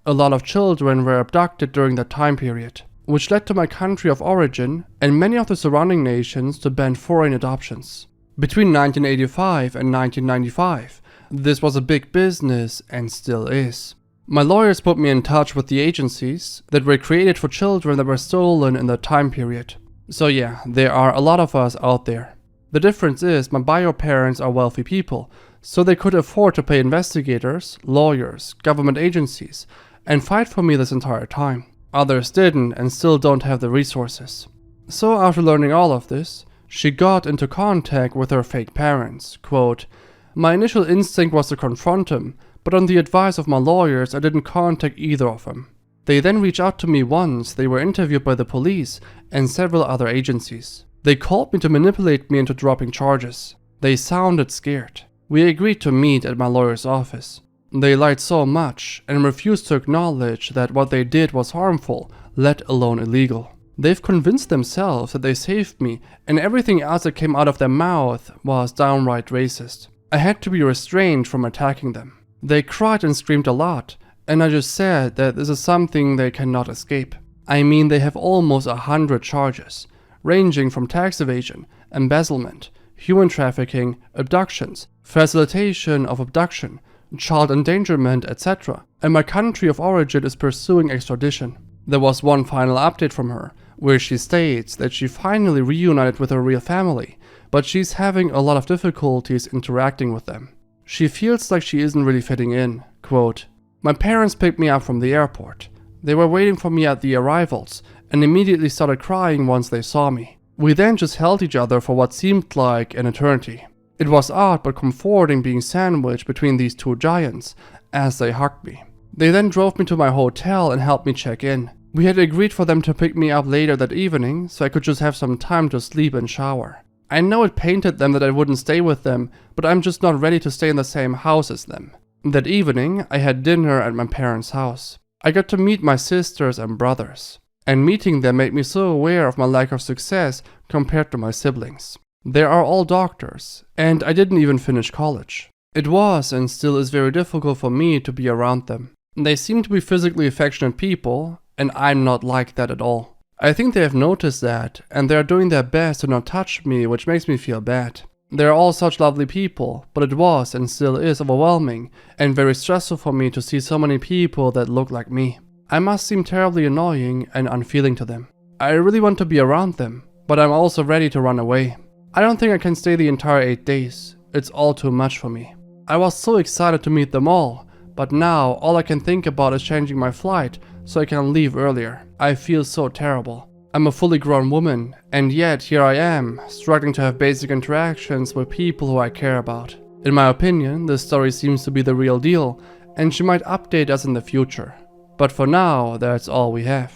a lot of children were abducted during that time period, which led to my country of origin and many of the surrounding nations to ban foreign adoptions. Between 1985 and 1995, this was a big business and still is. My lawyers put me in touch with the agencies that were created for children that were stolen in that time period. So yeah, there are a lot of us out there. The difference is my bio parents are wealthy people, so they could afford to pay investigators, lawyers, government agencies, and fight for me this entire time. Others didn't and still don't have the resources. So after learning all of this, she got into contact with her fake parents. Quote, my initial instinct was to confront them, but on the advice of my lawyers I didn't contact either of them. They then reached out to me once they were interviewed by the police and several other agencies. They called me to manipulate me into dropping charges. They sounded scared. We agreed to meet at my lawyer's office. They lied so much and refused to acknowledge that what they did was harmful, let alone illegal. They've convinced themselves that they saved me, and everything else that came out of their mouth was downright racist. I had to be restrained from attacking them. They cried and screamed a lot, and I just said that this is something they cannot escape. I mean, they have almost 100 charges, ranging from tax evasion, embezzlement, human trafficking, abductions, facilitation of abduction, child endangerment, etc. And my country of origin is pursuing extradition. There was one final update from her, where she states that she finally reunited with her real family, but she's having a lot of difficulties interacting with them. She feels like she isn't really fitting in. Quote, "My parents picked me up from the airport. They were waiting for me at the arrivals and immediately started crying once they saw me. We then just held each other for what seemed like an eternity. It was odd but comforting being sandwiched between these two giants as they hugged me. They then drove me to my hotel and helped me check in. We had agreed for them to pick me up later that evening so I could just have some time to sleep and shower. I know it pained them that I wouldn't stay with them, but I'm just not ready to stay in the same house as them. That evening, I had dinner at my parents' house. I got to meet my sisters and brothers, and meeting them made me so aware of my lack of success compared to my siblings. They are all doctors, and I didn't even finish college. It was and still is very difficult for me to be around them. They seem to be physically affectionate people, and I'm not like that at all. I think they have noticed that, and they are doing their best to not touch me, which makes me feel bad. They are all such lovely people, but it was and still is overwhelming and very stressful for me to see so many people that look like me. I must seem terribly annoying and unfeeling to them. I really want to be around them, but I'm also ready to run away. I don't think I can stay the entire 8 days. It's all too much for me. I was so excited to meet them all, but now all I can think about is changing my flight so I can leave earlier. I feel so terrible. I'm a fully grown woman, and yet here I am, struggling to have basic interactions with people who I care about. In my opinion, this story seems to be the real deal, and she might update us in the future. But for now, that's all we have.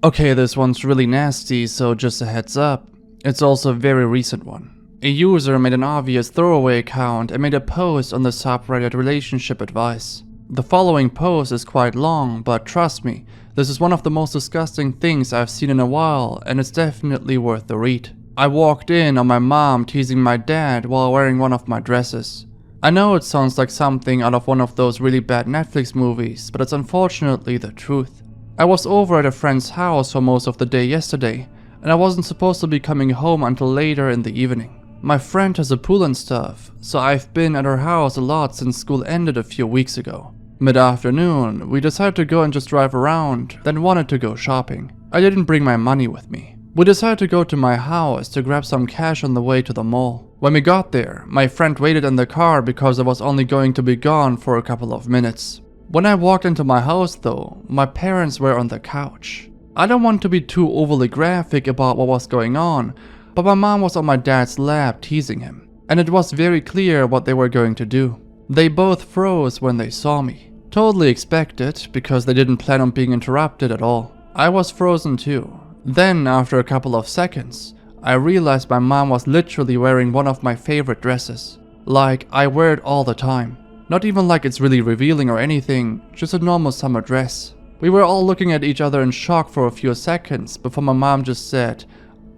Okay, this one's really nasty, so just a heads up. It's also a very recent one. A user made an obvious throwaway account and made a post on the subreddit relationship advice. The following post is quite long, but trust me, this is one of the most disgusting things I've seen in a while, and it's definitely worth the read. I walked in on my mom teasing my dad while wearing one of my dresses. I know it sounds like something out of one of those really bad Netflix movies, but it's unfortunately the truth. I was over at a friend's house for most of the day yesterday, and I wasn't supposed to be coming home until later in the evening. My friend has a pool and stuff, so I've been at her house a lot since school ended a few weeks ago. Mid-afternoon, we decided to go and just drive around, then wanted to go shopping. I didn't bring my money with me. We decided to go to my house to grab some cash on the way to the mall. When we got there, my friend waited in the car because I was only going to be gone for a couple of minutes. When I walked into my house though, my parents were on the couch. I don't want to be too overly graphic about what was going on, but my mom was on my dad's lap teasing him, and it was very clear what they were going to do. They both froze when they saw me. Totally expected, because they didn't plan on being interrupted at all. I was frozen too. Then, after a couple of seconds, I realized my mom was literally wearing one of my favorite dresses. Like, I wear it all the time. Not even like it's really revealing or anything, just a normal summer dress. We were all looking at each other in shock for a few seconds before my mom just said,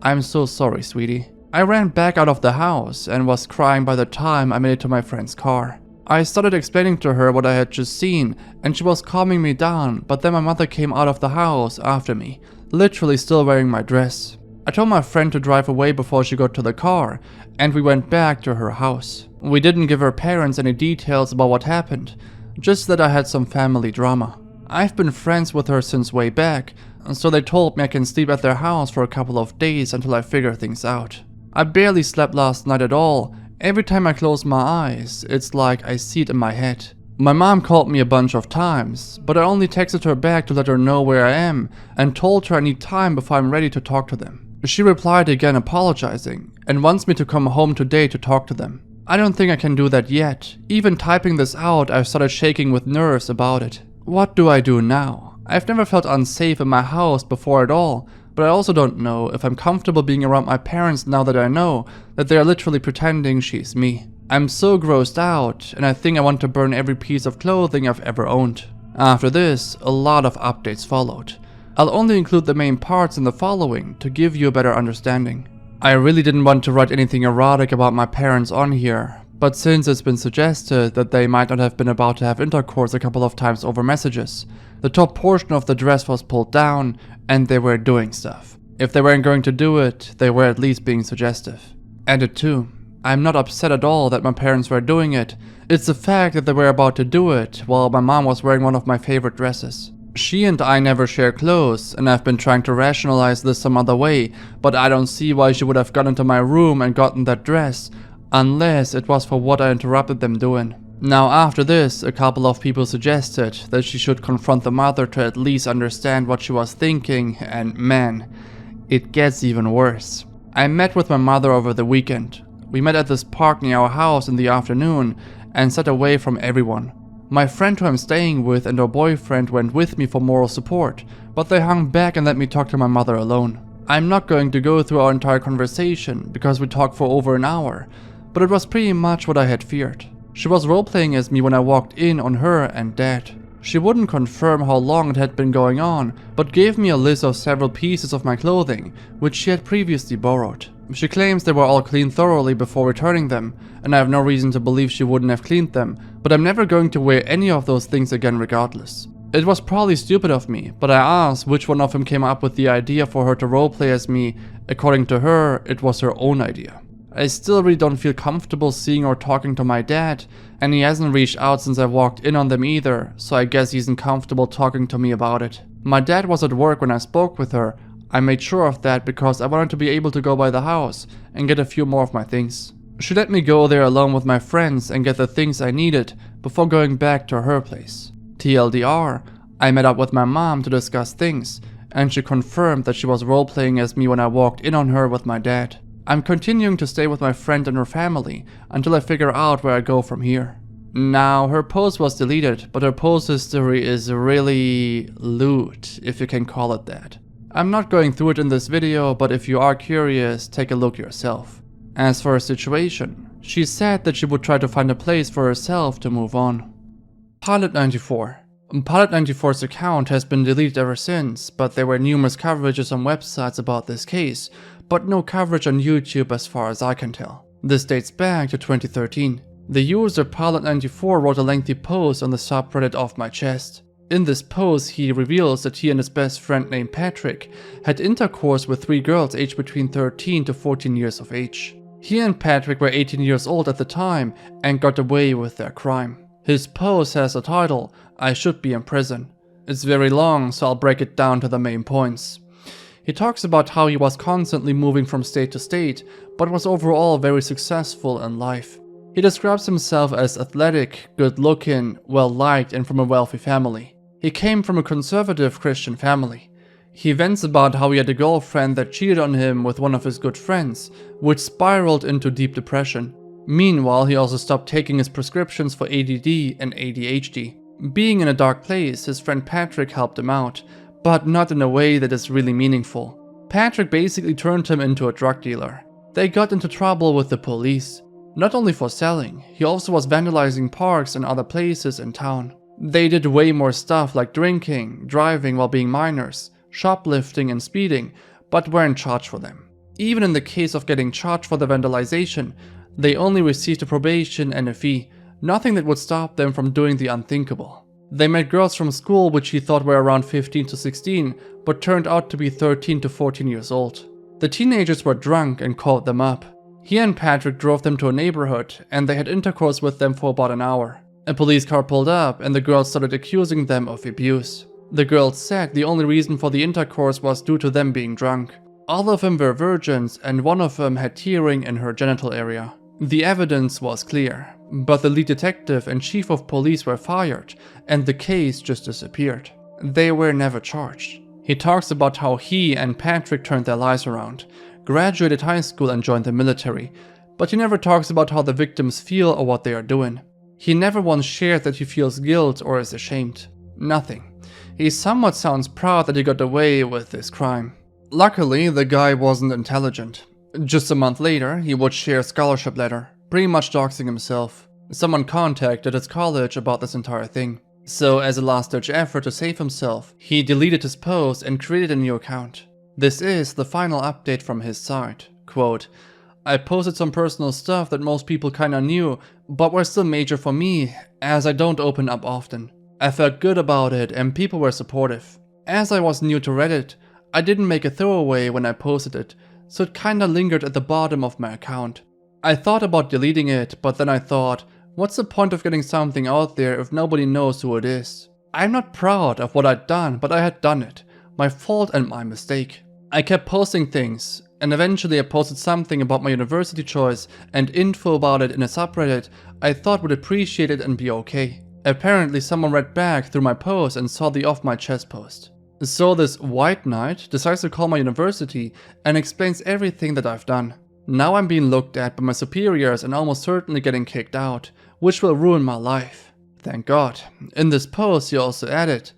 "I'm so sorry, sweetie." I ran back out of the house and was crying by the time I made it to my friend's car. I started explaining to her what I had just seen, and she was calming me down, but then my mother came out of the house after me, literally still wearing my dress. I told my friend to drive away before she got to the car, and we went back to her house. We didn't give her parents any details about what happened, just that I had some family drama. I've been friends with her since way back, so they told me I can sleep at their house for a couple of days until I figure things out. I barely slept last night at all. Every time I close my eyes, it's like I see it in my head. My mom called me a bunch of times, but I only texted her back to let her know where I am and told her I need time before I'm ready to talk to them. She replied again apologizing and wants me to come home today to talk to them. I don't think I can do that yet. Even typing this out, I've started shaking with nerves about it. What do I do now? I've never felt unsafe in my house before at all, but I also don't know if I'm comfortable being around my parents now that I know that they are literally pretending she's me. I'm so grossed out, and I think I want to burn every piece of clothing I've ever owned. After this, a lot of updates followed. I'll only include the main parts in the following to give you a better understanding. I really didn't want to write anything erotic about my parents on here, but since it's been suggested that they might not have been about to have intercourse a couple of times over messages, the top portion of the dress was pulled down and they were doing stuff. If they weren't going to do it, they were at least being suggestive. Added 2. I'm not upset at all that my parents were doing it. It's the fact that they were about to do it while my mom was wearing one of my favorite dresses. She and I never share clothes, and I've been trying to rationalize this some other way, but I don't see why she would have gone into my room and gotten that dress, unless it was for what I interrupted them doing. Now after this, a couple of people suggested that she should confront the mother to at least understand what she was thinking, and man, it gets even worse. I met with my mother over the weekend. We met at this park near our house in the afternoon and sat away from everyone. My friend who I'm staying with and her boyfriend went with me for moral support, but they hung back and let me talk to my mother alone. I'm not going to go through our entire conversation because we talked for over an hour, but it was pretty much what I had feared. She was role-playing as me when I walked in on her and Dad. She wouldn't confirm how long it had been going on, but gave me a list of several pieces of my clothing, which she had previously borrowed. She claims they were all cleaned thoroughly before returning them, and I have no reason to believe she wouldn't have cleaned them, but I'm never going to wear any of those things again regardless. It was probably stupid of me, but I asked which one of them came up with the idea for her to roleplay as me. According to her, it was her own idea. I still really don't feel comfortable seeing or talking to my dad, and he hasn't reached out since I walked in on them either, so I guess he isn't comfortable talking to me about it. My dad was at work when I spoke with her. I made sure of that because I wanted to be able to go by the house and get a few more of my things. She let me go there alone with my friends and get the things I needed before going back to her place. TLDR, I met up with my mom to discuss things, and she confirmed that she was role-playing as me when I walked in on her with my dad. I'm continuing to stay with my friend and her family until I figure out where I go from here. Now, her post was deleted, but her post history is really lewd, if you can call it that. I'm not going through it in this video, but if you are curious, take a look yourself. As for her situation, she said that she would try to find a place for herself to move on. Pilot 94. Pilot 94's account has been deleted ever since, but there were numerous coverages on websites about this case, but no coverage on YouTube as far as I can tell. This dates back to 2013. The user Pilot 94 wrote a lengthy post on the subreddit Off My Chest. In this post, he reveals that he and his best friend named Patrick had intercourse with 3 girls aged between 13 to 14 years of age. He and Patrick were 18 years old at the time and got away with their crime. His post has a title, I Should Be in Prison. It's very long, so I'll break it down to the main points. He talks about how he was constantly moving from state to state, but was overall very successful in life. He describes himself as athletic, good-looking, well-liked, and from a wealthy family. He came from a conservative Christian family. He vents about how he had a girlfriend that cheated on him with one of his good friends, which spiraled into deep depression. Meanwhile, he also stopped taking his prescriptions for ADD and ADHD. Being in a dark place, his friend Patrick helped him out, but not in a way that is really meaningful. Patrick basically turned him into a drug dealer. They got into trouble with the police. Not only for selling, he also was vandalizing parks and other places in town. They did way more stuff like drinking, driving while being minors, shoplifting and speeding, but weren't charged for them. Even in the case of getting charged for the vandalization, they only received a probation and a fee, nothing that would stop them from doing the unthinkable. They met girls from school which he thought were around 15 to 16, but turned out to be 13 to 14 years old. The teenagers were drunk and called them up. He and Patrick drove them to a neighborhood, and they had intercourse with them for about an hour. A police car pulled up, and the girls started accusing them of abuse. The girls said the only reason for the intercourse was due to them being drunk. All of them were virgins, and one of them had tearing in her genital area. The evidence was clear, but the lead detective and chief of police were fired, and the case just disappeared. They were never charged. He talks about how he and Patrick turned their lives around, graduated high school and joined the military, but he never talks about how the victims feel or what they are doing. He never once shared that he feels guilt or is ashamed. Nothing. He somewhat sounds proud that he got away with this crime. Luckily, the guy wasn't intelligent. Just a month later, he would share a scholarship letter, pretty much doxing himself. Someone contacted his college about this entire thing. So as a last-ditch effort to save himself, he deleted his post and created a new account. This is the final update from his side. Quote, I posted some personal stuff that most people kinda knew, but were still major for me, as I don't open up often. I felt good about it and people were supportive. As I was new to Reddit, I didn't make a throwaway when I posted it, so it kinda lingered at the bottom of my account. I thought about deleting it, but then I thought, what's the point of getting something out there if nobody knows who it is? I'm not proud of what I'd done, but I had done it. My fault and my mistake. I kept posting things, and eventually I posted something about my university choice and info about it in a subreddit I thought would appreciate it and be okay. Apparently someone read back through my post and saw the off my chest post. So this white knight decides to call my university and explains everything that I've done. Now I'm being looked at by my superiors and almost certainly getting kicked out, which will ruin my life. Thank God. In this post he also added,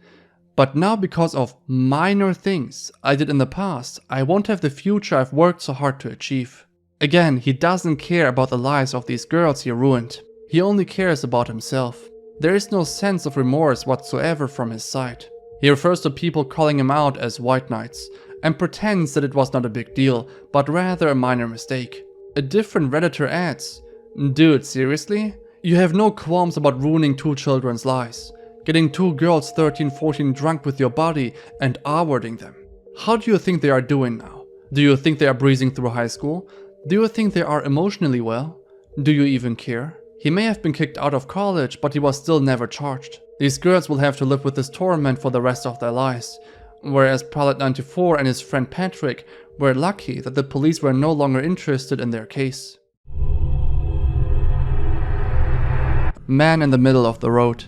but now because of minor things I did in the past, I won't have the future I've worked so hard to achieve. Again, he doesn't care about the lives of these girls he ruined. He only cares about himself. There is no sense of remorse whatsoever from his side. He refers to people calling him out as white knights and pretends that it was not a big deal, but rather a minor mistake. A different Redditor adds, dude, seriously? You have no qualms about ruining 2 children's lives, getting 2 girls 13-14 drunk with your body and R-wording them. How do you think they are doing now? Do you think they are breezing through high school? Do you think they are emotionally well? Do you even care? He may have been kicked out of college, but he was still never charged. These girls will have to live with this torment for the rest of their lives. Whereas Prelate 94 and his friend Patrick were lucky that the police were no longer interested in their case. Man in the middle of the road.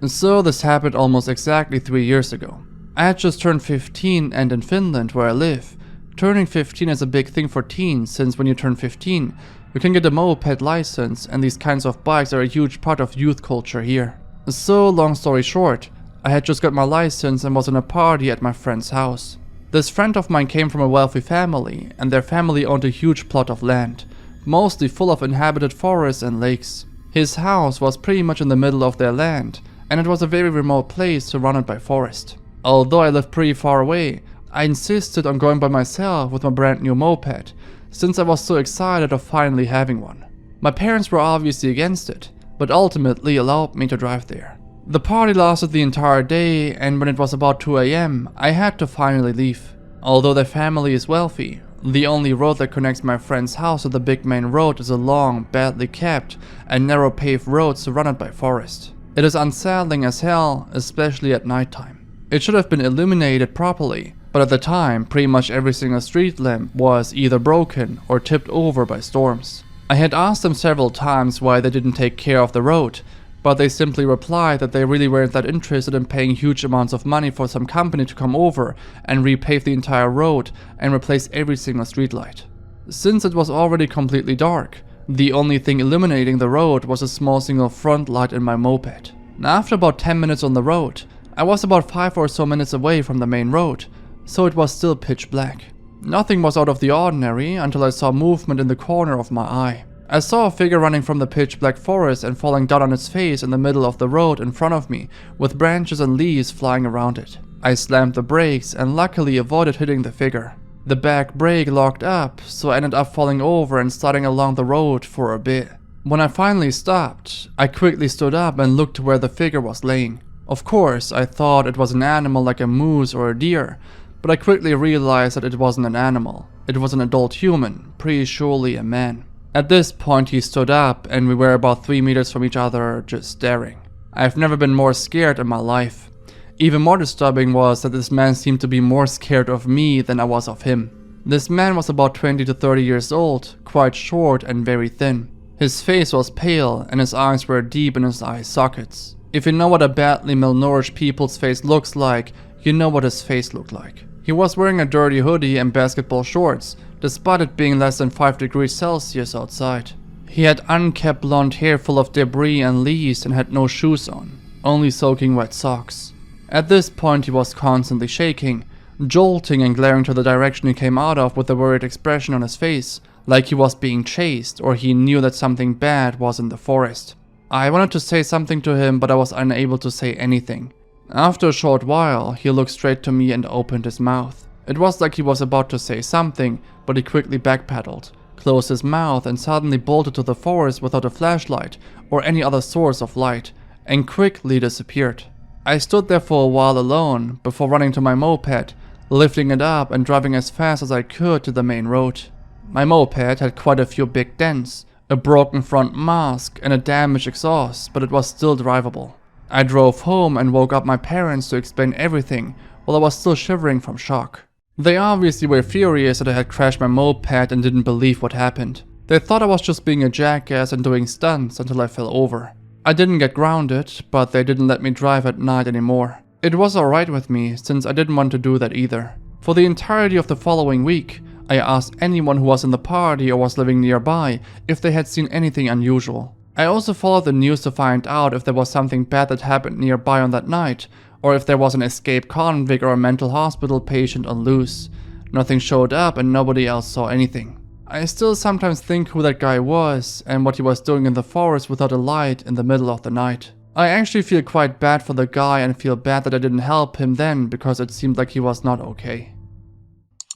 So this happened almost exactly 3 years ago. I had just turned 15, and in Finland, where I live, turning 15 is a big thing for teens, since when you turn 15, you can get a moped license, and these kinds of bikes are a huge part of youth culture here. So, long story short, I had just got my license and was in a party at my friend's house. This friend of mine came from a wealthy family, and their family owned a huge plot of land, mostly full of inhabited forests and lakes. His house was pretty much in the middle of their land, and it was a very remote place surrounded by forest. Although I lived pretty far away, I insisted on going by myself with my brand new moped, since I was so excited of finally having one. My parents were obviously against it, but ultimately allowed me to drive there. The party lasted the entire day, and when it was about 2 AM, I had to finally leave. Although their family is wealthy, the only road that connects my friend's house to the big main road is a long, badly kept, and narrow paved road surrounded by forest. It is unsettling as hell, especially at nighttime. It should have been illuminated properly, but at the time, pretty much every single street lamp was either broken or tipped over by storms. I had asked them several times why they didn't take care of the road, but they simply replied that they really weren't that interested in paying huge amounts of money for some company to come over and repave the entire road and replace every single streetlight. Since it was already completely dark, the only thing illuminating the road was a small single front light in my moped. After about 10 minutes on the road, I was about 5 or so minutes away from the main road, so it was still pitch black. Nothing was out of the ordinary until I saw movement in the corner of my eye. I saw a figure running from the pitch black forest and falling down on its face in the middle of the road in front of me, with branches and leaves flying around it. I slammed the brakes and luckily avoided hitting the figure. The back brake locked up, so I ended up falling over and sliding along the road for a bit. When I finally stopped, I quickly stood up and looked to where the figure was laying. Of course, I thought it was an animal like a moose or a deer, but I quickly realized that it wasn't an animal. It was an adult human, pretty surely a man. At this point he stood up and we were about 3 meters from each other, just staring. I've never been more scared in my life. Even more disturbing was that this man seemed to be more scared of me than I was of him. This man was about 20 to 30 years old, quite short and very thin. His face was pale and his eyes were deep in his eye sockets. If you know what a badly malnourished people's face looks like, you know what his face looked like. He was wearing a dirty hoodie and basketball shorts, despite it being less than 5 degrees Celsius outside. He had unkempt blonde hair full of debris and leaves and had no shoes on, only soaking wet socks. At this point he was constantly shaking, jolting and glaring to the direction he came out of with a worried expression on his face, like he was being chased or he knew that something bad was in the forest. I wanted to say something to him, but I was unable to say anything. After a short while, he looked straight to me and opened his mouth. It was like he was about to say something, but he quickly backpedaled, closed his mouth and suddenly bolted to the forest without a flashlight or any other source of light, and quickly disappeared. I stood there for a while alone before running to my moped, lifting it up and driving as fast as I could to the main road. My moped had quite a few big dents, a broken front mask and a damaged exhaust, but it was still drivable. I drove home and woke up my parents to explain everything while I was still shivering from shock. They obviously were furious that I had crashed my moped and didn't believe what happened. They thought I was just being a jackass and doing stunts until I fell over. I didn't get grounded, but they didn't let me drive at night anymore. It was alright with me, since I didn't want to do that either. For the entirety of the following week, I asked anyone who was in the party or was living nearby if they had seen anything unusual. I also followed the news to find out if there was something bad that happened nearby on that night, or if there was an escaped convict or a mental hospital patient on loose. Nothing showed up and nobody else saw anything. I still sometimes think who that guy was and what he was doing in the forest without a light in the middle of the night. I actually feel quite bad for the guy and feel bad that I didn't help him then because it seemed like he was not okay.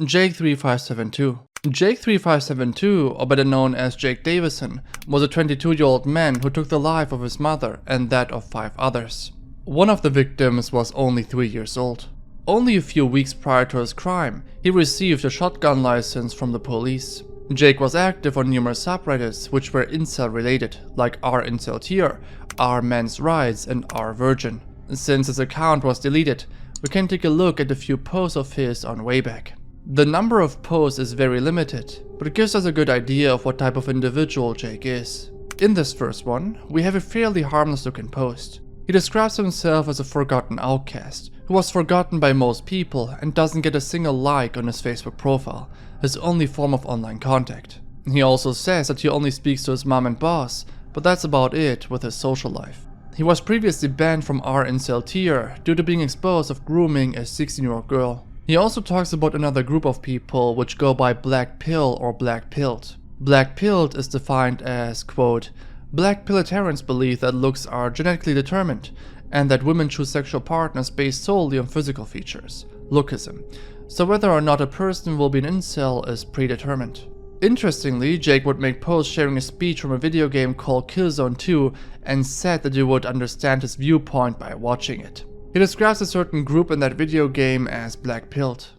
Jake 3572. Jake 3572, or better known as Jake Davidson, was a 22-year-old man who took the life of his mother and that of 5 others. One of the victims was only 3 years old. Only a few weeks prior to his crime, he received a shotgun license from the police. Jake was active on numerous subreddits which were incel related, like r-incel-tier, r-men's rights, and r-virgin. Since his account was deleted, we can take a look at a few posts of his on Wayback. The number of posts is very limited, but it gives us a good idea of what type of individual Jake is. In this first one, we have a fairly harmless looking post. He describes himself as a forgotten outcast, who was forgotten by most people and doesn't get a single like on his Facebook profile, his only form of online contact. He also says that he only speaks to his mom and boss, but that's about it with his social life. He was previously banned from r-incel-tier due to being exposed of grooming a 16-year-old girl. He also talks about another group of people which go by black pill or black pilled. Black pilled is defined as, quote, black pillitarians believe that looks are genetically determined and that women choose sexual partners based solely on physical features, lookism. So whether or not a person will be an incel is predetermined. Interestingly, Jake would make posts sharing a speech from a video game called Killzone 2 and said that you would understand his viewpoint by watching it. He describes a certain group in that video game as black-pilled.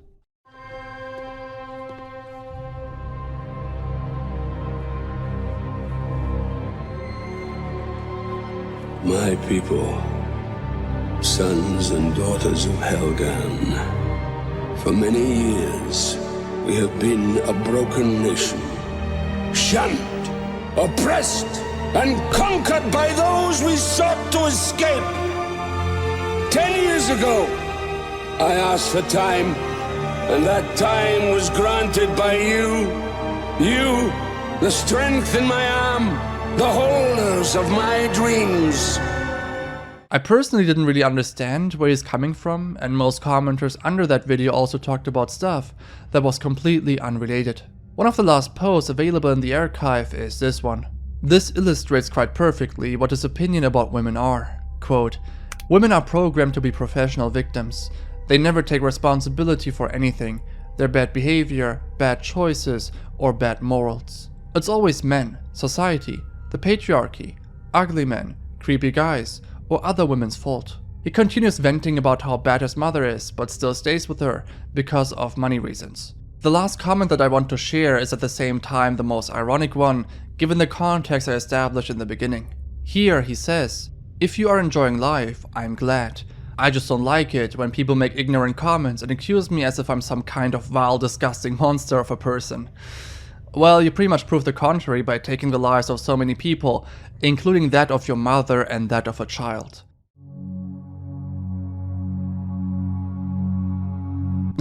My people, sons and daughters of Helgan, for many years we have been a broken nation, shunned, oppressed, and conquered by those we sought to escape. 10 years ago, I asked for time, and that time was granted by you. You, the strength in my arm, the holders of my dreams. I personally didn't really understand where he's coming from, and most commenters under that video also talked about stuff that was completely unrelated. One of the last posts available in the archive is this one. This illustrates quite perfectly what his opinion about women are. Quote, women are programmed to be professional victims. They never take responsibility for anything, their bad behavior, bad choices, or bad morals. It's always men, society, the patriarchy, ugly men, creepy guys, or other women's fault. He continues venting about how bad his mother is, but still stays with her because of money reasons. The last comment that I want to share is at the same time the most ironic one, given the context I established in the beginning. Here he says, if you are enjoying life, I'm glad. I just don't like it when people make ignorant comments and accuse me as if I'm some kind of vile, disgusting monster of a person. Well, you pretty much prove the contrary by taking the lives of so many people, including that of your mother and that of a child.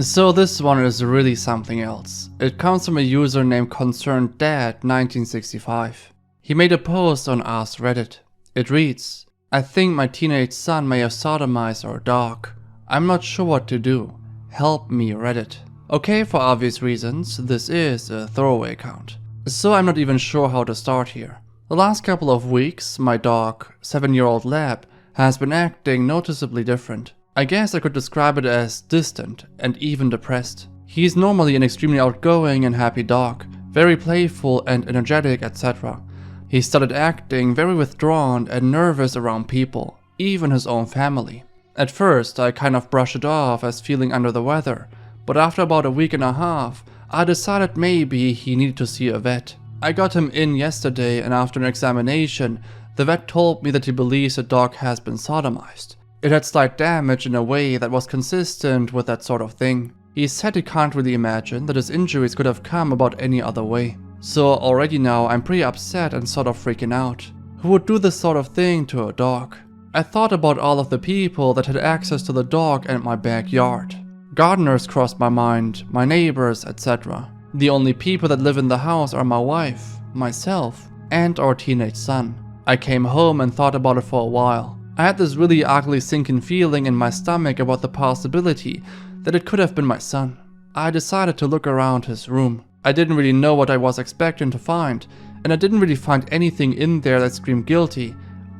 So this one is really something else. It comes from a user named ConcernedDad1965. He made a post on Ask Reddit. It reads, I think my teenage son may have sodomized our dog. I'm not sure what to do. Help me, Reddit. Okay, for obvious reasons, this is a throwaway account. So I'm not even sure how to start here. The last couple of weeks, my dog, 7-year-old Lab, has been acting noticeably different. I guess I could describe it as distant and even depressed. He's normally an extremely outgoing and happy dog, very playful and energetic, etc. He started acting very withdrawn and nervous around people, even his own family. At first, I kind of brushed it off as feeling under the weather, but after about a week and a half, I decided maybe he needed to see a vet. I got him in yesterday, and after an examination, The vet told me that he believes the dog has been sodomized. It had slight damage in a way that was consistent with that sort of thing. He said he can't really imagine that his injuries could have come about any other way. So already now I'm pretty upset and sort of freaking out. Who would do this sort of thing to a dog? I thought about all of the people that had access to the dog and my backyard. Gardeners crossed my mind, my neighbors, etc. The only people that live in the house are my wife, myself, and our teenage son. I came home and thought about it for a while. I had this really ugly sinking feeling in my stomach about the possibility that it could have been my son. I decided to look around his room. I didn't really know what I was expecting to find, and I didn't really find anything in there that screamed guilty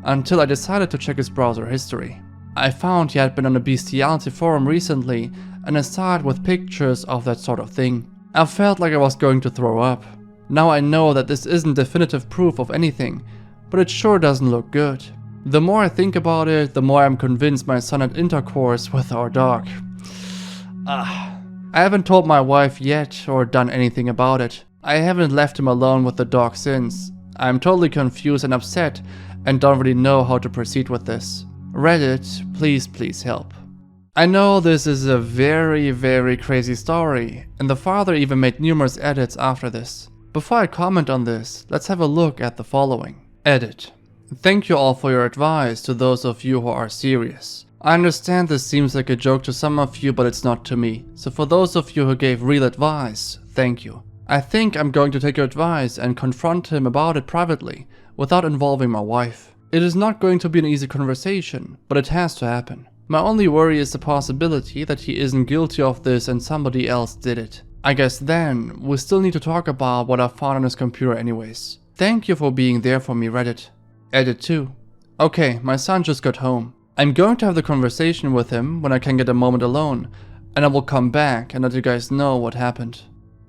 until I decided to check his browser history. I found he had been on a bestiality forum recently and a site with pictures of that sort of thing. I felt like I was going to throw up. Now I know that this isn't definitive proof of anything, but it sure doesn't look good. The more I think about it, the more I'm convinced my son had intercourse with our dog. I haven't told my wife yet or done anything about it. I haven't left him alone with the dog since. I'm totally confused and upset and don't really know how to proceed with this. Reddit, please help. I know this is a very crazy story, and the father even made numerous edits after this. Before I comment on this, let's have a look at the following. Edit. Thank you all for your advice to those of you who are serious. I understand this seems like a joke to some of you, but it's not to me. So for those of you who gave real advice, thank you. I think I'm going to take your advice and confront him about it privately, without involving my wife. It is not going to be an easy conversation, but it has to happen. My only worry is the possibility that he isn't guilty of this and somebody else did it. I guess then, we still need to talk about what I found on his computer anyways. Thank you for being there for me, Reddit. Edit 2. Okay, my son just got home. I'm going to have the conversation with him when I can get a moment alone, and I will come back and let you guys know what happened.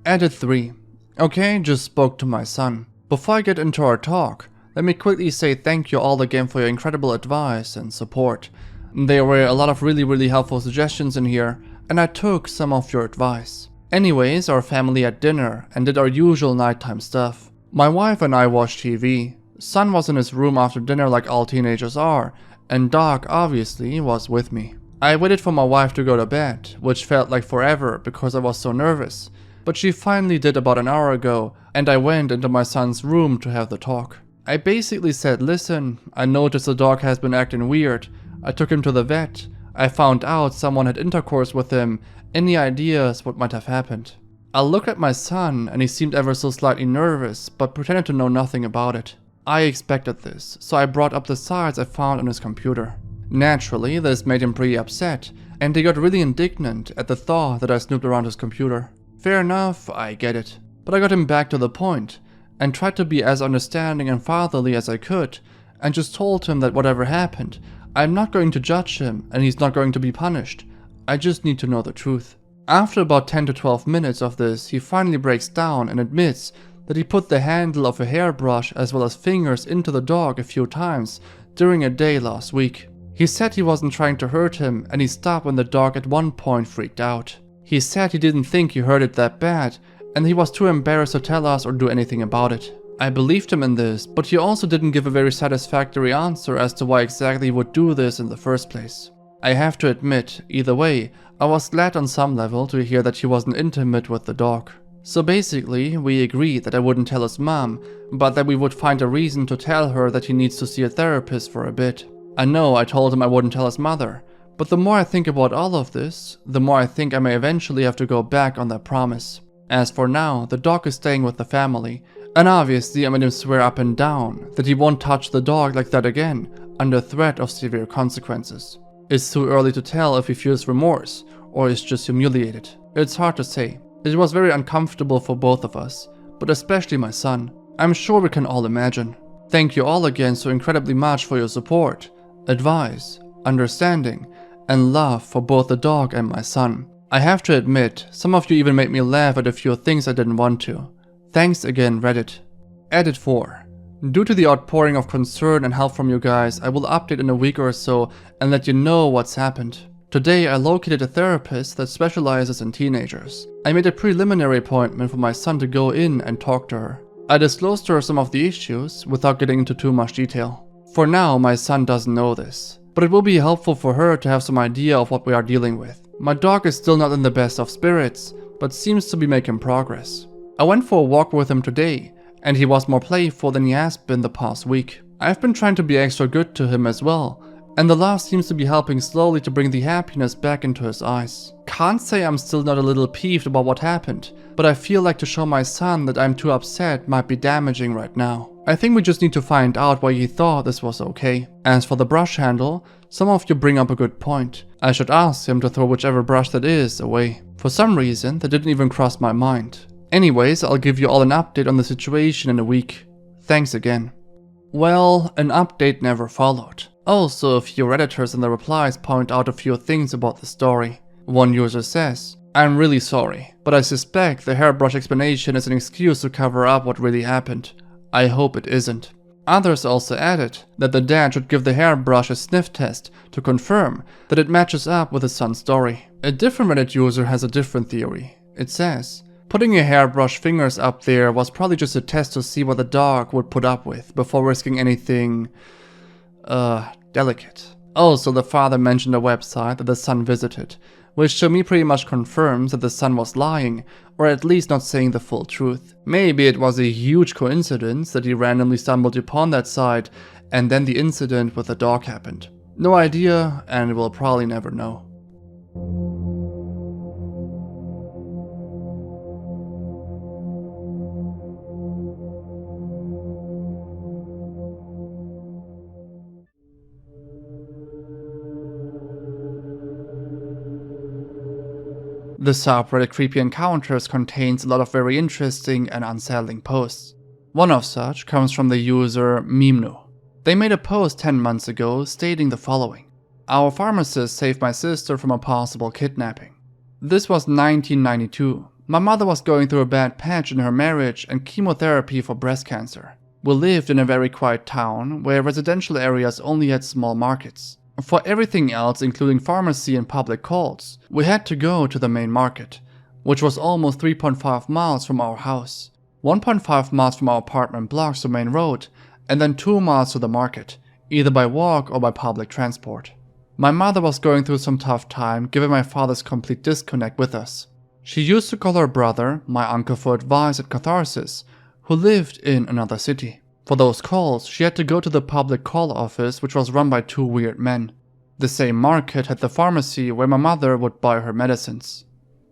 Edit 3. Okay, just spoke to my son. Before I get into our talk, let me quickly say thank you all again for your incredible advice and support. There were a lot of really helpful suggestions in here, and I took some of your advice. Anyways, our family had dinner and did our usual nighttime stuff. My wife and I watched TV. Son was in his room after dinner like all teenagers are, and Doc obviously was with me. I waited for my wife to go to bed, which felt like forever because I was so nervous, but she finally did about an hour ago, and I went into my son's room to have the talk. I basically said, listen, I noticed the dog has been acting weird. I took him to the vet. I found out someone had intercourse with him. Any ideas what might have happened? I looked at my son and he seemed ever so slightly nervous, but pretended to know nothing about it. I expected this, so I brought up the sites I found on his computer. Naturally, this made him pretty upset, and he got really indignant at the thought that I snooped around his computer. Fair enough, I get it. But I got him back to the point, and tried to be as understanding and fatherly as I could, and just told him that whatever happened, I'm not going to judge him, and he's not going to be punished. I just need to know the truth. After about 10 to 12 minutes of this, he finally breaks down and admits that he put the handle of a hairbrush as well as fingers into the dog a few times during a day last week. He said he wasn't trying to hurt him, and he stopped when the dog at one point freaked out. He said he didn't think he hurt it that bad, and he was too embarrassed to tell us or do anything about it. I believed him in this, but he also didn't give a very satisfactory answer as to why exactly he would do this in the first place. I have to admit, either way, I was glad on some level to hear that he wasn't intimate with the dog. So basically, we agreed that I wouldn't tell his mom, but that we would find a reason to tell her that he needs to see a therapist for a bit. I know I told him I wouldn't tell his mother, but the more I think about all of this, the more I think I may eventually have to go back on that promise. As for now, the dog is staying with the family, and obviously I made him swear up and down that he won't touch the dog like that again, under threat of severe consequences. It's too early to tell if he feels remorse, or is just humiliated. It's hard to say. It was very uncomfortable for both of us, but especially my son. I'm sure we can all imagine. Thank you all again so incredibly much for your support, advice, understanding, and love for both the dog and my son. I have to admit, some of you even made me laugh at a few things I didn't want to. Thanks again, Reddit. Edit 4. Due to the outpouring of concern and help from you guys, I will update in a week or so and let you know what's happened. Today I located a therapist that specializes in teenagers. I made a preliminary appointment for my son to go in and talk to her. I disclosed to her some of the issues without getting into too much detail. For now, my son doesn't know this, but it will be helpful for her to have some idea of what we are dealing with. My dog is still not in the best of spirits, but seems to be making progress. I went for a walk with him today, and he was more playful than he has been the past week. I've been trying to be extra good to him as well, and the laugh seems to be helping slowly to bring the happiness back into his eyes. Can't say I'm still not a little peeved about what happened, but I feel like to show my son that I'm too upset might be damaging right now. I think we just need to find out why he thought this was okay. As for the brush handle, some of you bring up a good point. I should ask him to throw whichever brush that is away. For some reason, that didn't even cross my mind. Anyways, I'll give you all an update on the situation in a week. Thanks again. Well, an update never followed. Also, a few Redditors in the replies point out a few things about the story. One user says, "I'm really sorry, but I suspect the hairbrush explanation is an excuse to cover up what really happened. I hope it isn't." Others also added that the dad should give the hairbrush a sniff test to confirm that it matches up with his son's story. A different Reddit user has a different theory. It says, putting a hairbrush fingers up there was probably just a test to see what the dog would put up with before risking anything, delicate. Also, the father mentioned a website that the son visited, which to me pretty much confirms that the son was lying, or at least not saying the full truth. Maybe it was a huge coincidence that he randomly stumbled upon that site, and then the incident with the dog happened. No idea, and we'll probably never know. The subreddit Creepy Encounters contains a lot of very interesting and unsettling posts. One of such comes from the user Mimnu. They made a post 10 months ago stating the following: "Our pharmacist saved my sister from a possible kidnapping. This was 1992. My mother was going through a bad patch in her marriage and chemotherapy for breast cancer. We lived in a very quiet town where residential areas only had small markets. For everything else, including pharmacy and public calls, we had to go to the main market, which was almost 3.5 miles from our house, 1.5 miles from our apartment blocks to main road, and then 2 miles to the market, either by walk or by public transport. My mother was going through some tough time given my father's complete disconnect with us. She used to call her brother, my uncle for advice and catharsis, who lived in another city. For those calls, she had to go to the public call office, which was run by 2 weird men. The same market had the pharmacy where my mother would buy her medicines.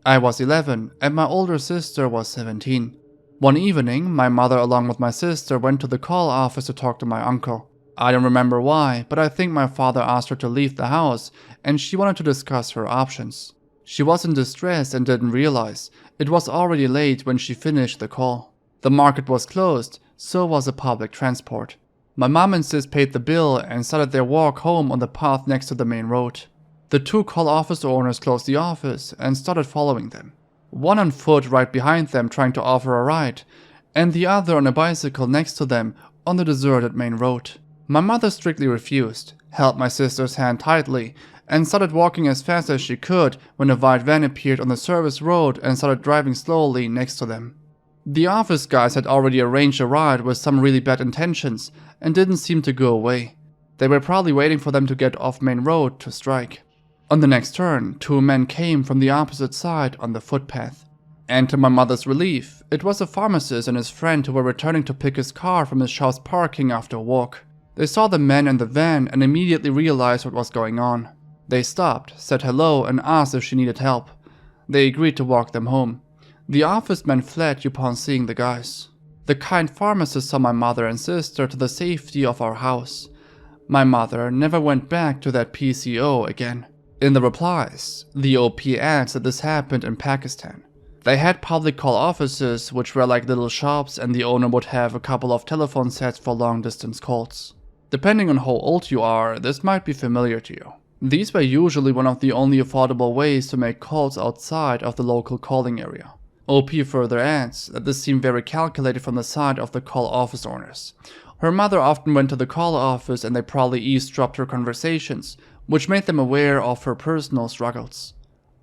I was 11 and my older sister was 17. One evening, my mother along with my sister went to the call office to talk to my uncle. I don't remember why, but I think my father asked her to leave the house and she wanted to discuss her options. She was in distress and didn't realize it was already late when she finished the call. The market was closed, so was the public transport. My mom and sis paid the bill and started their walk home on the path next to the main road. The 2 call office owners closed the office and started following them. One on foot right behind them trying to offer a ride, and the other on a bicycle next to them on the deserted main road. My mother strictly refused, held my sister's hand tightly, and started walking as fast as she could when a white van appeared on the service road and started driving slowly next to them. The office guys had already arranged a ride with some really bad intentions and didn't seem to go away. They were probably waiting for them to get off main road to strike. On the next turn, 2 men came from the opposite side on the footpath. And to my mother's relief, it was a pharmacist and his friend who were returning to pick his car from his shop's parking after a walk. They saw the men in the van and immediately realized what was going on. They stopped, said hello and asked if she needed help. They agreed to walk them home. The office men fled upon seeing the guys. The kind pharmacist saw my mother and sister to the safety of our house. My mother never went back to that PCO again. In the replies, the OP adds that this happened in Pakistan. They had public call offices which were like little shops and the owner would have a couple of telephone sets for long distance calls. Depending on how old you are, this might be familiar to you. These were usually one of the only affordable ways to make calls outside of the local calling area. OP further adds that this seemed very calculated from the side of the call office owners. Her mother often went to the call office and they probably eavesdropped her conversations, which made them aware of her personal struggles.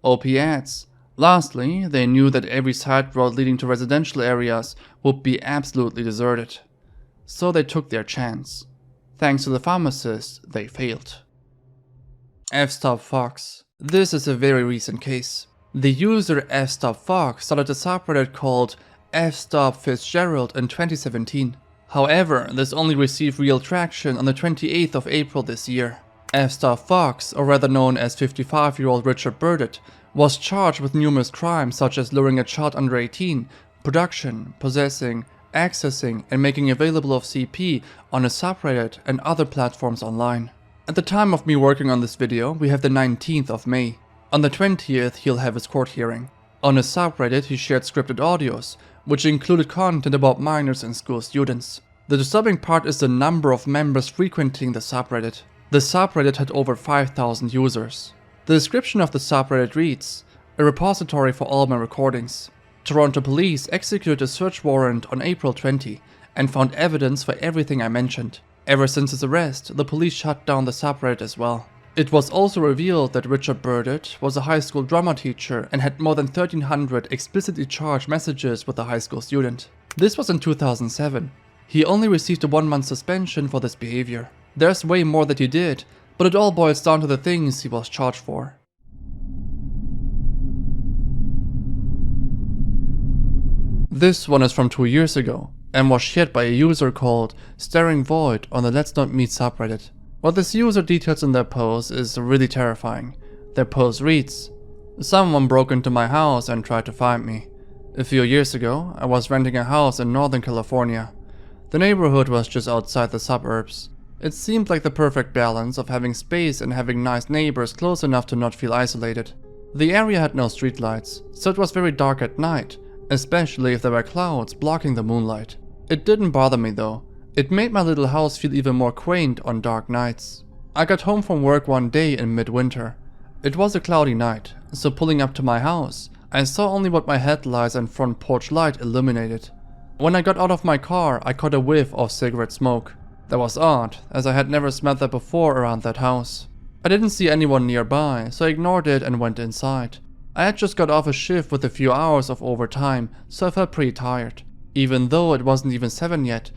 OP adds, lastly, they knew that every side road leading to residential areas would be absolutely deserted. So they took their chance. Thanks to the pharmacist, they failed. fstopfox. This is a very recent case. The user fstopfox started a subreddit called fstopfitzgerald in 2017. However, this only received real traction on the 28th of April this year. fstopfox, or rather known as 55-year-old Richard Burdett, was charged with numerous crimes such as luring a child under 18, production, possessing, accessing, and making available of CP on a subreddit and other platforms online. At the time of me working on this video, we have the 19th of May. On the 20th, he'll have his court hearing. On his subreddit, he shared scripted audios, which included content about minors and school students. The disturbing part is the number of members frequenting the subreddit. The subreddit had over 5,000 users. The description of the subreddit reads, "A repository for all my recordings. Toronto police executed a search warrant on April 20 and found evidence for everything I mentioned. Ever since his arrest, the police shut down the subreddit as well." It was also revealed that Richard Burdett was a high school drama teacher and had more than 1,300 explicitly charged messages with a high school student. This was in 2007. He only received a 1-month suspension for this behavior. There's way more that he did, but it all boils down to the things he was charged for. This one is from 2 years ago and was shared by a user called Staring Void on the Let's Not Meet subreddit. What this user details in their post is really terrifying. Their post reads, "Someone broke into my house and tried to find me. A few years ago, I was renting a house in Northern California. The neighborhood was just outside the suburbs. It seemed like the perfect balance of having space and having nice neighbors close enough to not feel isolated. The area had no streetlights, so it was very dark at night, especially if there were clouds blocking the moonlight. It didn't bother me though. It made my little house feel even more quaint on dark nights. I got home from work one day in midwinter. It was a cloudy night, so pulling up to my house, I saw only what my headlights and front porch light illuminated. When I got out of my car, I caught a whiff of cigarette smoke. That was odd, as I had never smelled that before around that house. I didn't see anyone nearby, so I ignored it and went inside. I had just got off a shift with a few hours of overtime, so I felt pretty tired. Even though it wasn't even 7 yet,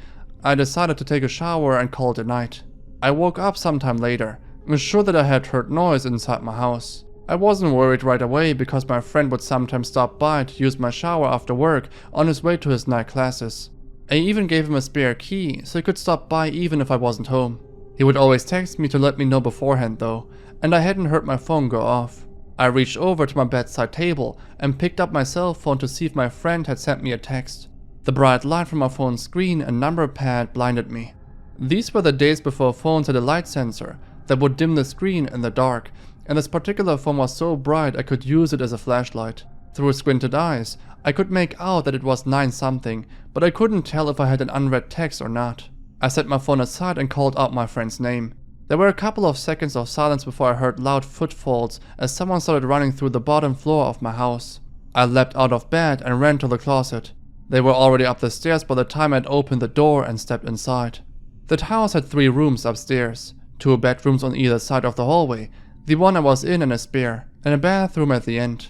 I decided to take a shower and call it a night. I woke up sometime later, and was sure that I had heard noise inside my house. I wasn't worried right away because my friend would sometimes stop by to use my shower after work on his way to his night classes. I even gave him a spare key so he could stop by even if I wasn't home. He would always text me to let me know beforehand though, and I hadn't heard my phone go off. I reached over to my bedside table and picked up my cell phone to see if my friend had sent me a text. The bright light from my phone's screen and number pad blinded me. These were the days before phones had a light sensor that would dim the screen in the dark, and this particular phone was so bright I could use it as a flashlight. Through squinted eyes, I could make out that it was 9-something, but I couldn't tell if I had an unread text or not. I set my phone aside and called out my friend's name. There were a couple of seconds of silence before I heard loud footfalls as someone started running through the bottom floor of my house. I leapt out of bed and ran to the closet. They were already up the stairs by the time I'd opened the door and stepped inside. That house had 3 rooms upstairs, 2 bedrooms on either side of the hallway, the one I was in and a spare, and a bathroom at the end.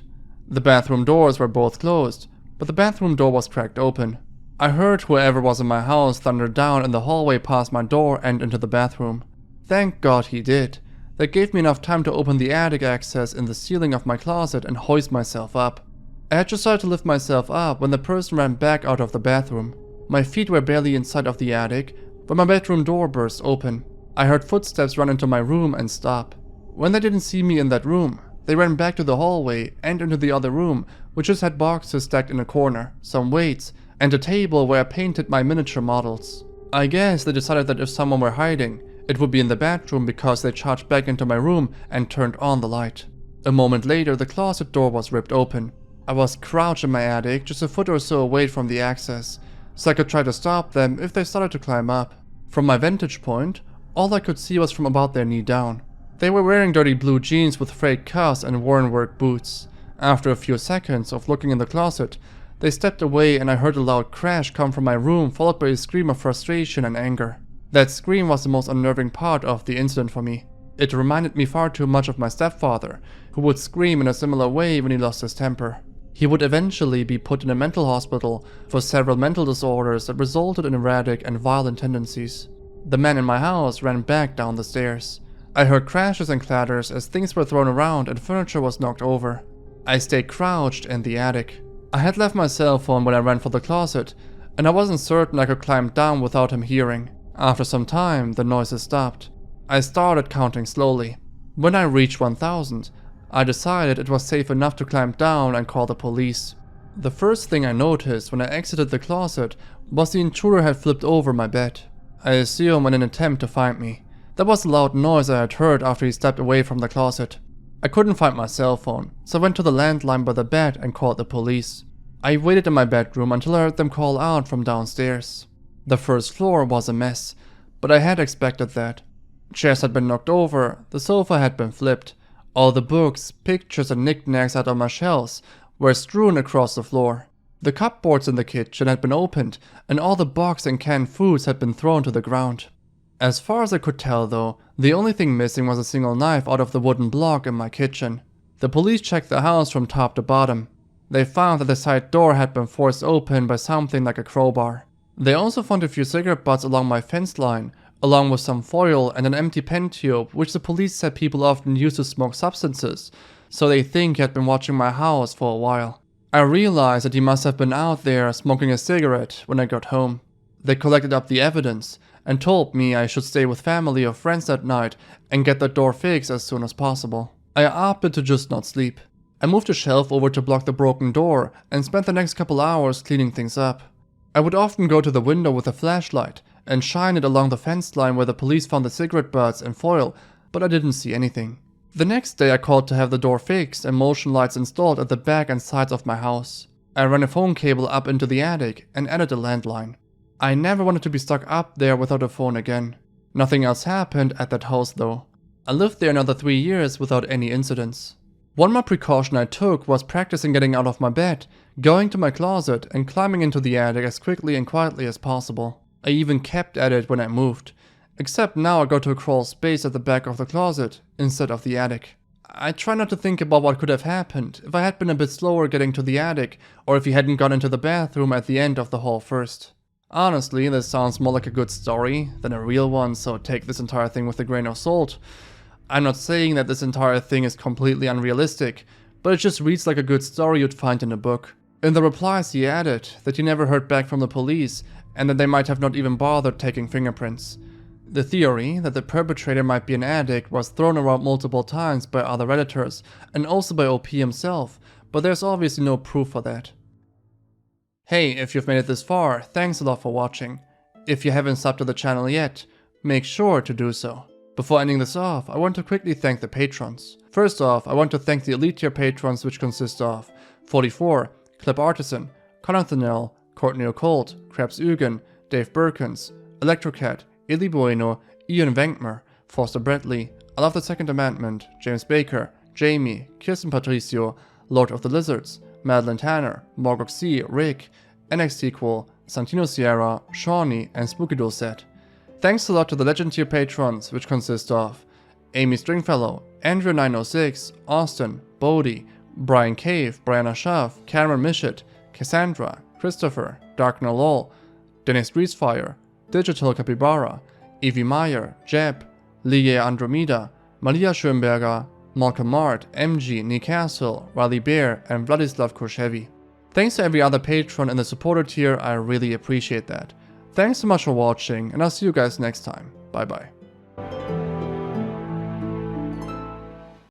The bathroom doors were both closed, but the bathroom door was cracked open. I heard whoever was in my house thunder down in the hallway past my door and into the bathroom. Thank God he did. That gave me enough time to open the attic access in the ceiling of my closet and hoist myself up. I had just started to lift myself up when the person ran back out of the bathroom. My feet were barely inside of the attic when my bedroom door burst open. I heard footsteps run into my room and stop. When they didn't see me in that room, they ran back to the hallway and into the other room, which just had boxes stacked in a corner, some weights, and a table where I painted my miniature models. I guess they decided that if someone were hiding, it would be in the bedroom because they charged back into my room and turned on the light. A moment later, the closet door was ripped open. I was crouched in my attic, just a foot or so away from the access, so I could try to stop them if they started to climb up. From my vantage point, all I could see was from about their knee down. They were wearing dirty blue jeans with frayed cuffs and worn work boots. After a few seconds of looking in the closet, they stepped away and I heard a loud crash come from my room, followed by a scream of frustration and anger. That scream was the most unnerving part of the incident for me. It reminded me far too much of my stepfather, who would scream in a similar way when he lost his temper. He would eventually be put in a mental hospital for several mental disorders that resulted in erratic and violent tendencies. The man in my house ran back down the stairs. I heard crashes and clatters as things were thrown around and furniture was knocked over. I stayed crouched in the attic. I had left my cell phone when I ran for the closet, and I wasn't certain I could climb down without him hearing. After some time, the noises stopped. I started counting slowly. When I reached 1000, I decided it was safe enough to climb down and call the police. The first thing I noticed when I exited the closet was the intruder had flipped over my bed. I assume in an attempt to find me. That was a loud noise I had heard after he stepped away from the closet. I couldn't find my cell phone, so I went to the landline by the bed and called the police. I waited in my bedroom until I heard them call out from downstairs. The first floor was a mess, but I had expected that. Chairs had been knocked over, the sofa had been flipped. All the books, pictures and knickknacks out on my shelves were strewn across the floor. The cupboards in the kitchen had been opened, and all the boxed and canned foods had been thrown to the ground. As far as I could tell though, the only thing missing was a single knife out of the wooden block in my kitchen. The police checked the house from top to bottom. They found that the side door had been forced open by something like a crowbar. They also found a few cigarette butts along my fence line, along with some foil and an empty pen tube which the police said people often use to smoke substances, so they think he had been watching my house for a while. I realized that he must have been out there smoking a cigarette when I got home. They collected up the evidence and told me I should stay with family or friends that night and get the door fixed as soon as possible. I opted to just not sleep. I moved a shelf over to block the broken door and spent the next couple hours cleaning things up. I would often go to the window with a flashlight and shine it along the fence line where the police found the cigarette butts and foil, but I didn't see anything. The next day I called to have the door fixed and motion lights installed at the back and sides of my house. I ran a phone cable up into the attic and added a landline. I never wanted to be stuck up there without a phone again. Nothing else happened at that house though. I lived there another 3 years without any incidents. One more precaution I took was practicing getting out of my bed, going to my closet and climbing into the attic as quickly and quietly as possible. I even kept at it when I moved. Except now I go to a crawl space at the back of the closet instead of the attic. I try not to think about what could have happened if I had been a bit slower getting to the attic, or if he hadn't gone into the bathroom at the end of the hall first. Honestly, this sounds more like a good story than a real one, so take this entire thing with a grain of salt. I'm not saying that this entire thing is completely unrealistic, but it just reads like a good story you'd find in a book. In the replies he added that he never heard back from the police and that they might have not even bothered taking fingerprints. The theory that the perpetrator might be an addict was thrown around multiple times by other Redditors and also by OP himself, but there's obviously no proof for that. Hey, if you've made it this far, thanks a lot for watching. If you haven't subbed to the channel yet, make sure to do so. Before ending this off, I want to quickly thank the patrons. First off, I want to thank the elite tier patrons, which consist of 44, Clip Artisan, Conathan L, Courtney Occult, Krebs Ugen, Dave Birkins, Electrocat, Illy Bueno, Ian Wenkmer, Foster Bradley, I Love the Second Amendment, James Baker, Jamie, Kirsten Patricio, Lord of the Lizards, Madeline Tanner, Morgok C, Rick, NXTquel, Santino Sierra, Shawnee, and Spooky Dulcet. Thanks a lot to the Legend tier patrons, which consist of Amy Stringfellow, Andrew906, Austin, Bodie, Brian Cave, Brianna Schaff, Cameron Mishit, Cassandra, Christopher, Darkner Lol, Dennis Greasefire, Digital Capybara, Evie Meyer, Jeb, Lie Andromeda, Malia Schönberger, Malcolm Mart, MG, Nick Castle, Riley Bear, and Vladislav Korshevi. Thanks to every other patron in the supporter tier, I really appreciate that. Thanks so much for watching, and I'll see you guys next time. Bye bye.